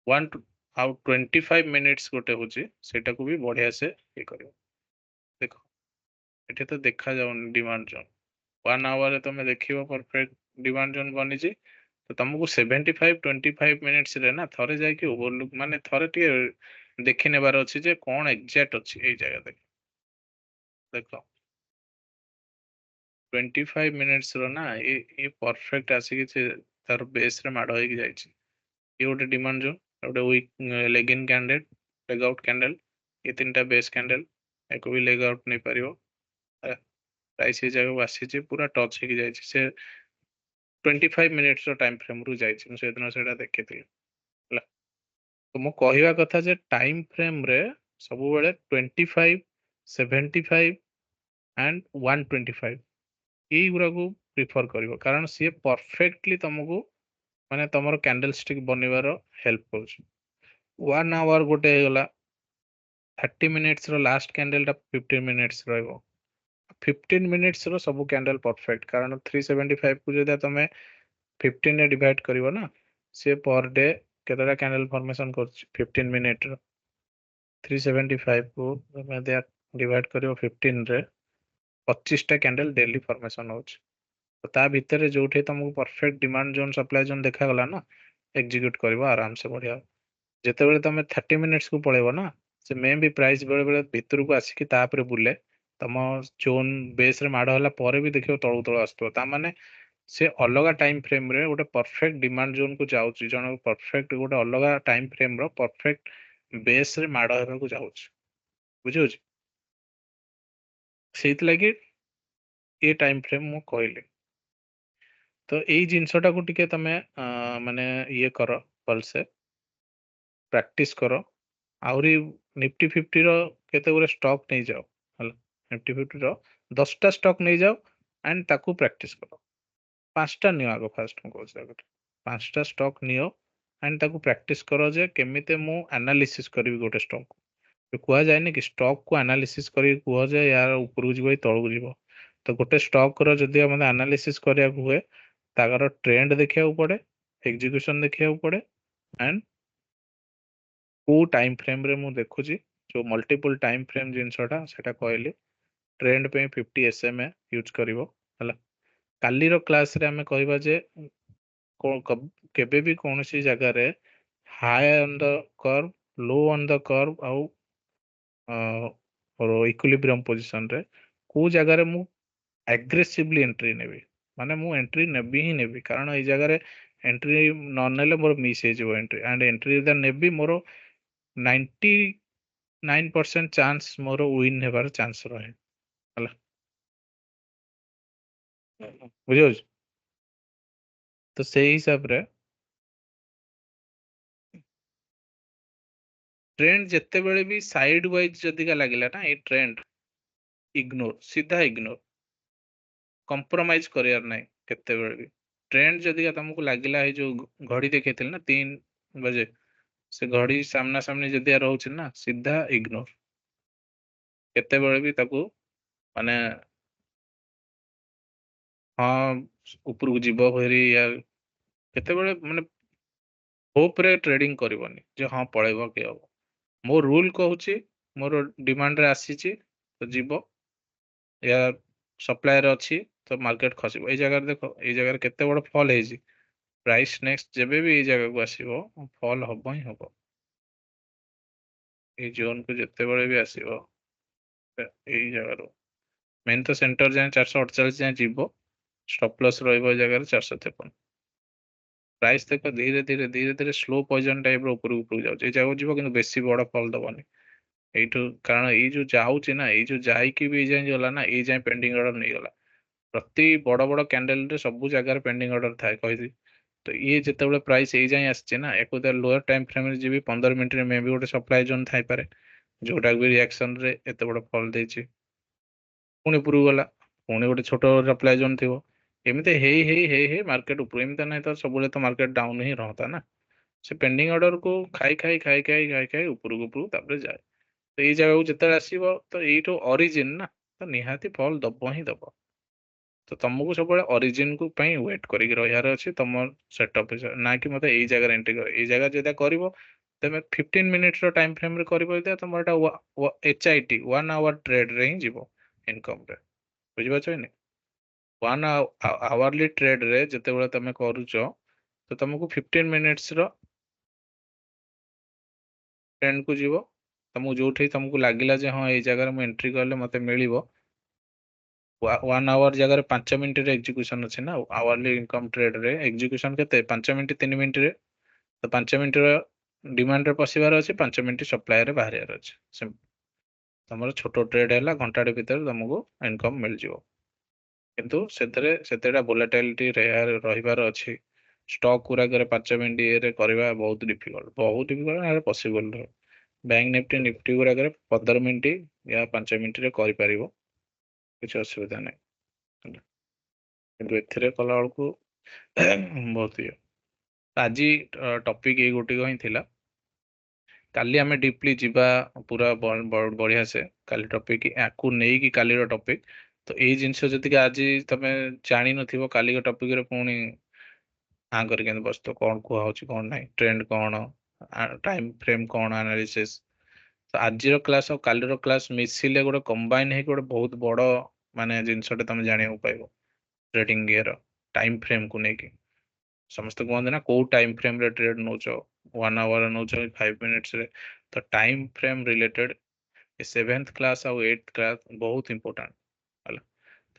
1 ଆଉ 25 ମିନିଟ୍ସ ଗୋଟେ ହଉଛି ସେଇଟାକୁ ବି ବଢିଆ ସେ ଇଏ କରିବ ଦେଖ ଏଠି ତ ଦେଖାଯାଉନି ଡିମାଣ୍ଡ ଜୋନ୍ 1 ଆୱାରରେ ତମେ ଦେଖିବ ପରଫେକ୍ଟ ଡିମାଣ୍ଡ ଜୋନ୍ ବନିଛି ତ ତମକୁ 75 25 ମିନିଟ୍ସ ରେ ନା ଥରେ ଯାଇକି ଓଭରଲୁକ୍ ମାନେ ଥରେ ଟିକେ ଦେଖି ନେବାର ଅଛି ଯେ କଣ ଏକ୍ଜାକ୍ଟ ଅଛି ଏଇ ଜାଗା ଦେଖ 25 ମିନିଟ୍ସ ର ନା ଏ ପରଫେକ୍ଟ ଆସିକି ସେ ତାର ବେସ୍ ରେ ମାଡ଼ ହେଇକି ଯାଇଛି ये ଗୋଟେ ଡିମାଣ୍ଡ ଜୋନ୍ ଗୋଟେ weak leg in candle leg out candle ଏ ତିନିଟା ବେସ୍ କ୍ୟାଣ୍ଡେଲ ୟାକୁ ବି ଲେଗ୍ ଆଉଟ୍ ନେଇପାରିବ ପ୍ରାଇସ୍ ଏ ଜାଗାକୁ ଆସିଛି ପୁରା ଟଚ୍ ହେଇକି ଯାଇଛି ସେ 25 ମିନିଟ୍ସ ର ଟାଇମ୍ ଫ୍ରେମ୍ ରୁ ଯାଇଛି ମୁଁ ସେଦିନ ସେଇଟା ଦେଖିଥିଲି ହେଲା ତ ମୁଁ କହିବା କଥା ଯେ ଟାଇମ୍ ଫ୍ରେମ୍ ରେ ସବୁବେଳେ 25 75 and 125 এইଗୁଡାକୁ ପ୍ରିଫର କରିବ କାରଣ ସିଏ ପରଫେକ୍ଟଲି ତମକୁ ମାନେ ତମର କ୍ୟାଣ୍ଡେଲ ଷ୍ଟିକ୍ ବନେଇବାର ହେଲ୍ପ କରୁଛି 1 ଆୱାର ଗୋଟେ ହେଇଗଲା 30 ମିନିଟ୍ସ ର ଲାଷ୍ଟ କ୍ୟାଣ୍ଡେଲ ଟା 15 ମିନିଟ୍ସ ରହିବ 15 ମିନିଟ୍ସ ର ସବୁ କ୍ୟାଣ୍ଡେଲ ପରଫେକ୍ଟ କାରଣ 375 କୁ ଯଦି ତମେ 15 ରେ ଡିଭାଇଡ କରିବ ନା ସେ ପର ଡେ କେତେଟା କ୍ୟାଣ୍ଡେଲ ଫର୍ମେସନ କରୁଛି 15 ମିନିଟ ର 375 କୁ ତମେ ଡିଭାଇଡ କରିବ 15 ରେ 25 ଟା କ୍ୟାଣ୍ଡେଲ ଡେଲି ଫର୍ମେସନ ହଉଛି ତ ତା ଭିତରେ ଯୋଉଠି ତମକୁ perfect demand zone supply zone ଦେଖାଗଲା ନା ଏକ୍ଜିକ୍ୟୁଟ କରିବ ଆରାମସେ ବଢିଆ ଯେତେବେଳେ ତମେ 30 ମିନିଟ୍ସ କୁ ପଳେଇବ ନା ସେ ମେ ବି ପ୍ରାଇସ୍ ବେଳେ ବେଳେ ଭିତରକୁ ଆସିକି ତାପରେ ବୁଲେ ତମ ଜୋନ୍ ବେସ୍ ରେ ମାଡ଼ ହେଲା ପରେ ବି ଦେଖିବ ତଳୁ ତଳୁ ଆସୁଥିବ ତାମାନେ ସେ ଅଲଗା ଟାଇମ୍ ଫ୍ରେମ୍ ରେ ଗୋଟେ ପରଫେକ୍ଟ ଡିମାଣ୍ଡ ଜୋନ୍ କୁ ଯାଉଛି ଜଣେ ପରଫେକ୍ଟ ଗୋଟେ ଅଲଗା ଟାଇମ୍ ଫ୍ରେମ୍ ର ପରଫେକ୍ଟ ବେସ୍ ରେ ମାଡ଼ ହେବାକୁ ଯାଉଛି ବୁଝିହଉଛି ସେଇଥିଲାଗି ଏ ଟାଇମ୍ ଫ୍ରେମ୍ ମୁଁ କହିଲି ତ ଏଇ ଜିନିଷଟାକୁ ଟିକେ ତମେ ମାନେ ଇଏ କର ଭଲସେ ପ୍ରାକ୍ଟିସ କର ଆହୁରି ନିଫ୍ଟି ଫିଫ୍ଟି ର କେତେ ଗୁରେ ଷ୍ଟକ୍ ନେଇଯାଅ ହେଲା ନିଫ୍ଟି ଫିଫ୍ଟି ର 10ଟା ଷ୍ଟକ୍ ନେଇଯାଅ ଆଣ୍ଡ ତାକୁ ପ୍ରାକ୍ଟିସ କର 5ଟା ନିଅ ଆଗ ଫାଷ୍ଟ ମୁଁ କହୁଛି ଆଗ 5ଟା ଷ୍ଟକ୍ ନିଅ ଆଣ୍ଡ ତାକୁ ପ୍ରାକ୍ଟିସ କର ଯେ କେମିତି ମୁଁ ଆନାଲିସିସ୍ କରିବି ଗୋଟେ ଷ୍ଟକ୍ କୁହାଯାଏନି କି ଷ୍ଟକ୍ କୁ ଆନାଲିସିସ୍ କରିକି କୁହ ଯେ ୟାର ଉପରକୁ ଯିବ କି ତଳକୁ ଯିବ ତ ଗୋଟେ ଷ୍ଟକ୍ ର ଯଦି ଆମେ ଆନାଲିସିସ୍ କରିବାକୁ ହୁଏ ତାଙ୍କର ଟ୍ରେଣ୍ଡ ଦେଖିବାକୁ ପଡେ ଏକ୍ଜିକ୍ୟୁସନ ଦେଖିବାକୁ ପଡେ ଆଣ୍ଡ କୋଉ ଟାଇମ୍ ଫ୍ରେମ୍ ରେ ମୁଁ ଦେଖୁଛି ଯୋଉ ମଲ୍ଟିପୁଲ ଟାଇମ୍ ଫ୍ରେମ୍ ଜିନିଷଟା ସେଟା କହିଲି ଟ୍ରେଣ୍ଡ ପାଇଁ 50 SMA ୟୁଜ୍ କରିବ ହେଲା କାଲିର କ୍ଲାସରେ ଆମେ କହିବା ଯେ କେବେ ବି କୌଣସି ଜାଗାରେ high on the curve low on the curve ଆଉ ଇକ୍ୱିଲିବ୍ରିୟମ ପୋଜିସନରେ କୋଉ ଜାଗାରେ ମୁଁ ଆଗ୍ରେସିଭଲି ଏଣ୍ଟ୍ରି ନେବି ମାନେ ମୁଁ ଏଣ୍ଟ୍ରି ନେବି ହିଁ ନେବି କାରଣ ଏଇ ଜାଗାରେ ଏଣ୍ଟ୍ରି ନ ନେଲେ ମୋର ମିସ୍ ହେଇଯିବ ଏଣ୍ଟ୍ରି ଆଣ୍ଡ ଏଣ୍ଟ୍ରି ଯଦି ନେବି ମୋର 99% ଚାନ୍ସ ମୋର ୱିନ୍ ହେବାର ଚାନ୍ସ ରହେ ହେଲା ବୁଝିପାରୁଛୁ ତ ସେଇ ହିସାବରେ ଟ୍ରେଣ୍ଡ ଯେତେବେଳେ ବି ସାଇଡ ୱାଇଜ ଯଦିକା ଲାଗିଲା ନା ଏଇ ଟ୍ରେଣ୍ଡ ଇଗ୍ନୋର ସିଧା ଇଗ୍ନୋର କମ୍ପ୍ରୋମାଇଜ କରିବାର ନାହିଁ କେତେବେଳେ ବି ଟ୍ରେଣ୍ଡ ଯଦି ତମକୁ ଲାଗିଲା ଏଇ ଯୋଉ ଘଡି ଦେଖେଇଥିଲି ନା 3 ବଜେ ସେ ଘଡି ସାମ୍ନା ସାମ୍ନି ଯଦି ରହୁଛି ନା ସିଧା ଇଗ୍ନୋର କେତେବେଳେ ବି ତାକୁ ମାନେ ହଁ ଉପରକୁ ଯିବ ଭେରି କେତେବେଳେ ମାନେ ହୋପରେ ଟ୍ରେଡିଂ କରିବନି ଯେ ହଁ ପଳେଇବ କି ହବ ମୋ ରୁଲ କହୁଛି ମୋର ଡିମାଣ୍ଡରେ ଆସିଛି ତ ଯିବ ୟା ସପ୍ଲାଏରେ ଅଛି ତ ମାର୍କେଟ ଖସିବ ଏଇ ଜାଗାରେ ଦେଖ ଏଇ ଜାଗାରେ କେତେ ବଡ ଫଲ୍ ହେଇଛି ପ୍ରାଇସ୍ ନେକ୍ସଟ ଯେବେ ବି ଏଇ ଜାଗାକୁ ଆସିବ ଫଲ୍ ହବ ହିଁ ହବ ଏଇ ଜୋନକୁ ଯେତେବେଳେ ବି ଆସିବ ଏଇ ଜାଗାରୁ ମେନ୍ ତ ସେଣ୍ଟର ଯାଏଁ 448 ଯାଏଁ ଯିବ ଷ୍ଟପ୍ ଲସ୍ ରହିବ ଏଇ ଜାଗାରେ 453 ପ୍ରାଇସ୍ ଦେଖ ଧୀରେ ଧୀରେ ଧୀରେ ଧୀରେ ସ୍ଲୋ ପଏଜନ ଟାଇପ ର ଉପରକୁ ଉପରକୁ ଯାଉଛି ଏଇ ଜାଗାକୁ ଯିବ କିନ୍ତୁ ବେଶୀ ବଡ ଫଲ୍ ଦବନି ଏଇଠୁ କାରଣ ଏଇ ଯୋଉ ଯାଉଛି ନା ଏଇ ଯୋଉ ଯାଇକି ବି ଏଇ ଯାଏଁ ଗଲା ନା ଏଇ ଯାଏଁ ପେଣ୍ଡିଂ ଅର୍ଡର ନେଇଗଲା ପ୍ରତି ବଡ ବଡ କ୍ୟାଣ୍ଡେଲ ରେ ସବୁ ଜାଗାରେ ପେଣ୍ଡିଂ ଅର୍ଡର ଥାଏ କହିଲି तो ये जितेबाला प्राइस यही जाए आसचे ना एको लोअर टाइम फ्रेम रे जीवी 15 मिनिट रे मे भी गोटे सप्लाई जोन थाई पारे जोटा भी रिएक्शन रे एते बड़ फल देछि पुणी उपरु गला पुणी गोटे छोट सप्लाई जोन थिबो एमते हेई मार्केट ऊपर एमते नहीं तो सब तो मार्केट डाउन ही रहता ना से पेंडिंग ऑर्डर को खाई ऊपर तापर जाए तो ये जगह जिते आसो तो यू ऑरिजिन ना तो निहाती फल दब ही दब तो तुमको सब ऑरिजिन को वेट करके रहार अच्छे तुम सेटअप ना कि मतलब यही जगह एंट्री कर जगह जो कर तुम 15 मिनिट्स टाइम फ्रेम रे कर तुम HIT 1 आवर ट्रेड रे ही जीव इनकम रे बुझीपार नहीं 1 आवरली ट्रेड रे जिते तुम करुच तो तुमको 15 मिनिट्स ट्रेंड को जीव तुमको जो तुमको लगिला हाँ ये जगह मुझे एंट्री कले मत मिल 1 आवर जगह 5 मिनट एग्जीक्यूशन अच्छे ना आवरली इनकम ट्रेड रे एग्जीक्यूशन के 5 मिनट 3 मिनट रे तो 5 मिनट डिमांड रे पशिबार अच्छे 5 मिनट सप्लाई रे बाहर अच्छे तुम छोट ट्रेड है घंटाटे भितर तुमको इनकम मिल जाव किंतु से वोलेटिलिटी रहिबार अच्छी स्टॉक गुराक 5 मिनट ये करवा बहुत difficult possible bank Nifty Nifty गुराक 15 मिनट या 5 मिनट रे कर किसी असुविधा नहीं किंतु एथिरे कला बेलू बहुत ये आज टॉपिक ये गोटे ही थिला काली आमे डीपली जीवा पूरा बढ़िया से काली टॉपिक याकू नहीं कि काली टॉपिक तो ये जिनस जदि आज तमे जानी नथिबो काली का टॉपिक रे पुणी हाँ करके बस तो कौन कुआ होची कौन नहीं ट्रेंड कौन टाइम फ्रेम कौन एनालिसिस तो आज क्लास और काली क्लास मिसिले गोटे कंबाइन है गोटे बहुत बड़ माने जिनसटे तुम जानिया पाइबो ट्रेडिंग ईयर टाइम फ्रेम को लेकिन समस्त कहते ना कौ टाइम फ्रेम रे ट्रेड नौ 1 आवर नौ 5 मिनिट्स रे तो time frame related 7th class और 8th क्लास बहुत इंपोर्टेंट है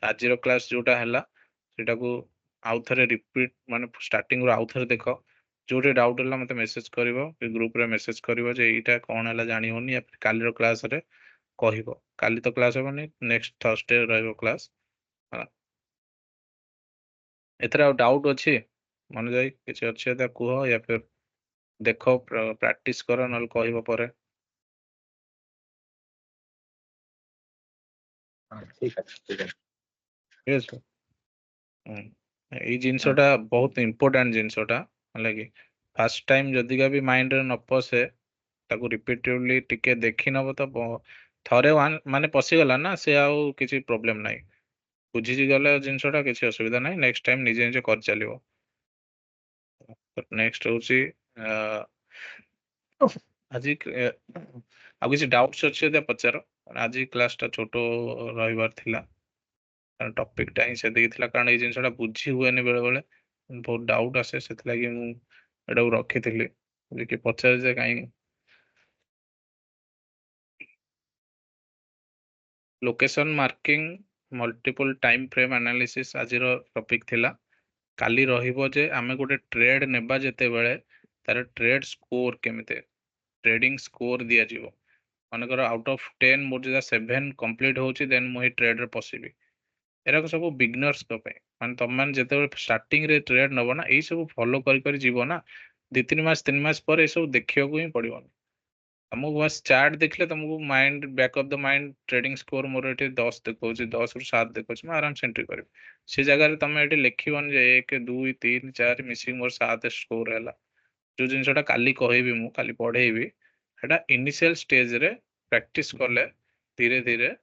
आज क्लास जोटा है सेटा को आउ थे रिपीट माने स्टार्टिंग रो आउ थे देख जो डाउट है मत मेसेज कर ग्रुप रे मेसेज कर यहाँ कौन है जानी होनी या काली क्लास रे कह काली तो क्लास हेनी नेक्स्ट थर्सडे क्लास एथर डाउट अच्छी मन जाई किसी अच्छे कह या फिर देख प्रैक्टिस कर ना कह पर ठीक है ठीक है ठीक है ये जिनसटा बहुत इंपोर्टेंट जिनसटा है कि फास्ट टाइम जदि का भी माइंड रे न पसे ताको रिपीटेडली टिके देखि नब तो थरे वन माने पसिगला ना से आउ किसी प्रॉब्लम नहीं बुझी गले जिनसटा किसी असुविधा नहीं नेक्स्ट टाइम निजे निजे कर चलियो नेक्स्ट होची आज आ किसी डाउट्स अच्छे पचार आज क्लास टा छोट रविवार थिला टॉपिक टा ही से देइथिला कारण ये जिनसटा बुझी हुए ने बेले बेले बहुत डाउट आसे सेति लागि मु एटा रखी थिली जे पचार जे काई location marking multiple time frame analysis आज टॉपिक थिला काली रहिबो जे आमे गोटे ट्रेड नेबा जेते बेले तार ट्रेड स्कोर केमिते ट्रेडिंग स्कोर दिया जीवो मानकर out of 10 more J 7 complete होची देन मु ट्रेड रे पसिबी एरा सब बिगनर्स मान तुम मान जिते स्टार्टिंग रे ट्रेड नब ना यही सब फॉलो कर जीव ना 2-3 मास पर सब देखा ही पड़ो तुमको बस चार्ट देखले तुमको mind back of the mind trading score more ये 10 देखा 10 ରୁ 7 देखा मैं आराम से एंट्री कर से जगह तुम ये लिखन 1 2 3 4 मिसिंग मोर 7 स्कोर है जो जिनसा काली कहबी मु काली पढ़ेबी एटा इनिशियल स्टेज रे प्रैक्टिस कले धीरे धीरे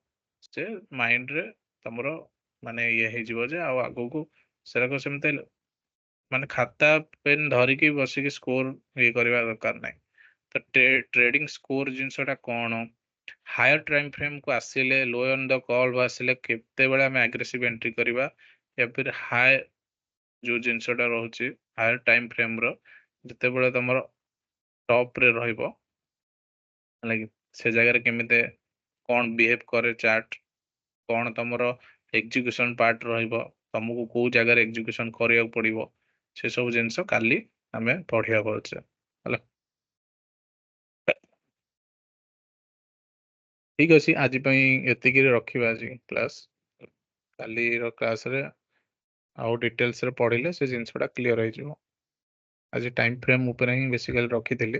से माइंड रे तमरो माने ये हो जे आगो को सेरक सेमते माने खाता पेन धरिकी बसिकी स्कोर ये करवा दरकार नहीं तो ट्रेडिंग स्कोर जिनसटा कौन हायर टाइम फ्रेम को आसिले लो ऑन द कॉल आसिले केते बेले हम एग्रेसिव एंट्री करवा या फिर हाई जो जिनसटा रोचे हायर टाइम फ्रेम रो जते बेले तमरो टॉप रे रहइबो लाइक से जगह केमिते कौन बिहेव करे चार्ट कौन तमरो एग्जीक्यूशन पार्ट रहिबो तुमको को जगह एग्जीक्यूशन करिया पड़िबो से सब जिंस काली आमे पढ़िया पड़छे हला ठीक अछि आज पई एतिकी रे रखिबा आज क्लास काली रो क्लास रे आउ डिटेल्स रे पढ़िले से जिंसटा क्लियर हो जिवो आज टाइम फ्रेम ऊपर ही बेसिकली रखिथिली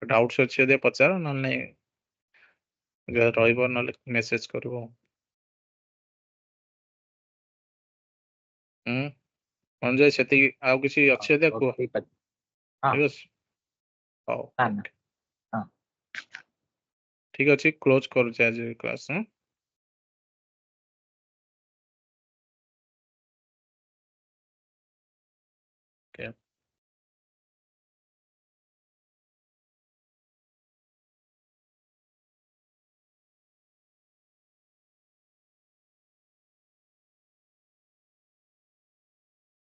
डाउट्स अच्छे दे पचार नले रहिबो नले मेसेज करबो अंजय सेति आउ किसी अच्छे दे को ठीक अछि हाँ ठीक अछि हाउ ना ना हाँ ठीक अछि क्लोज करू आज क्लास Okay.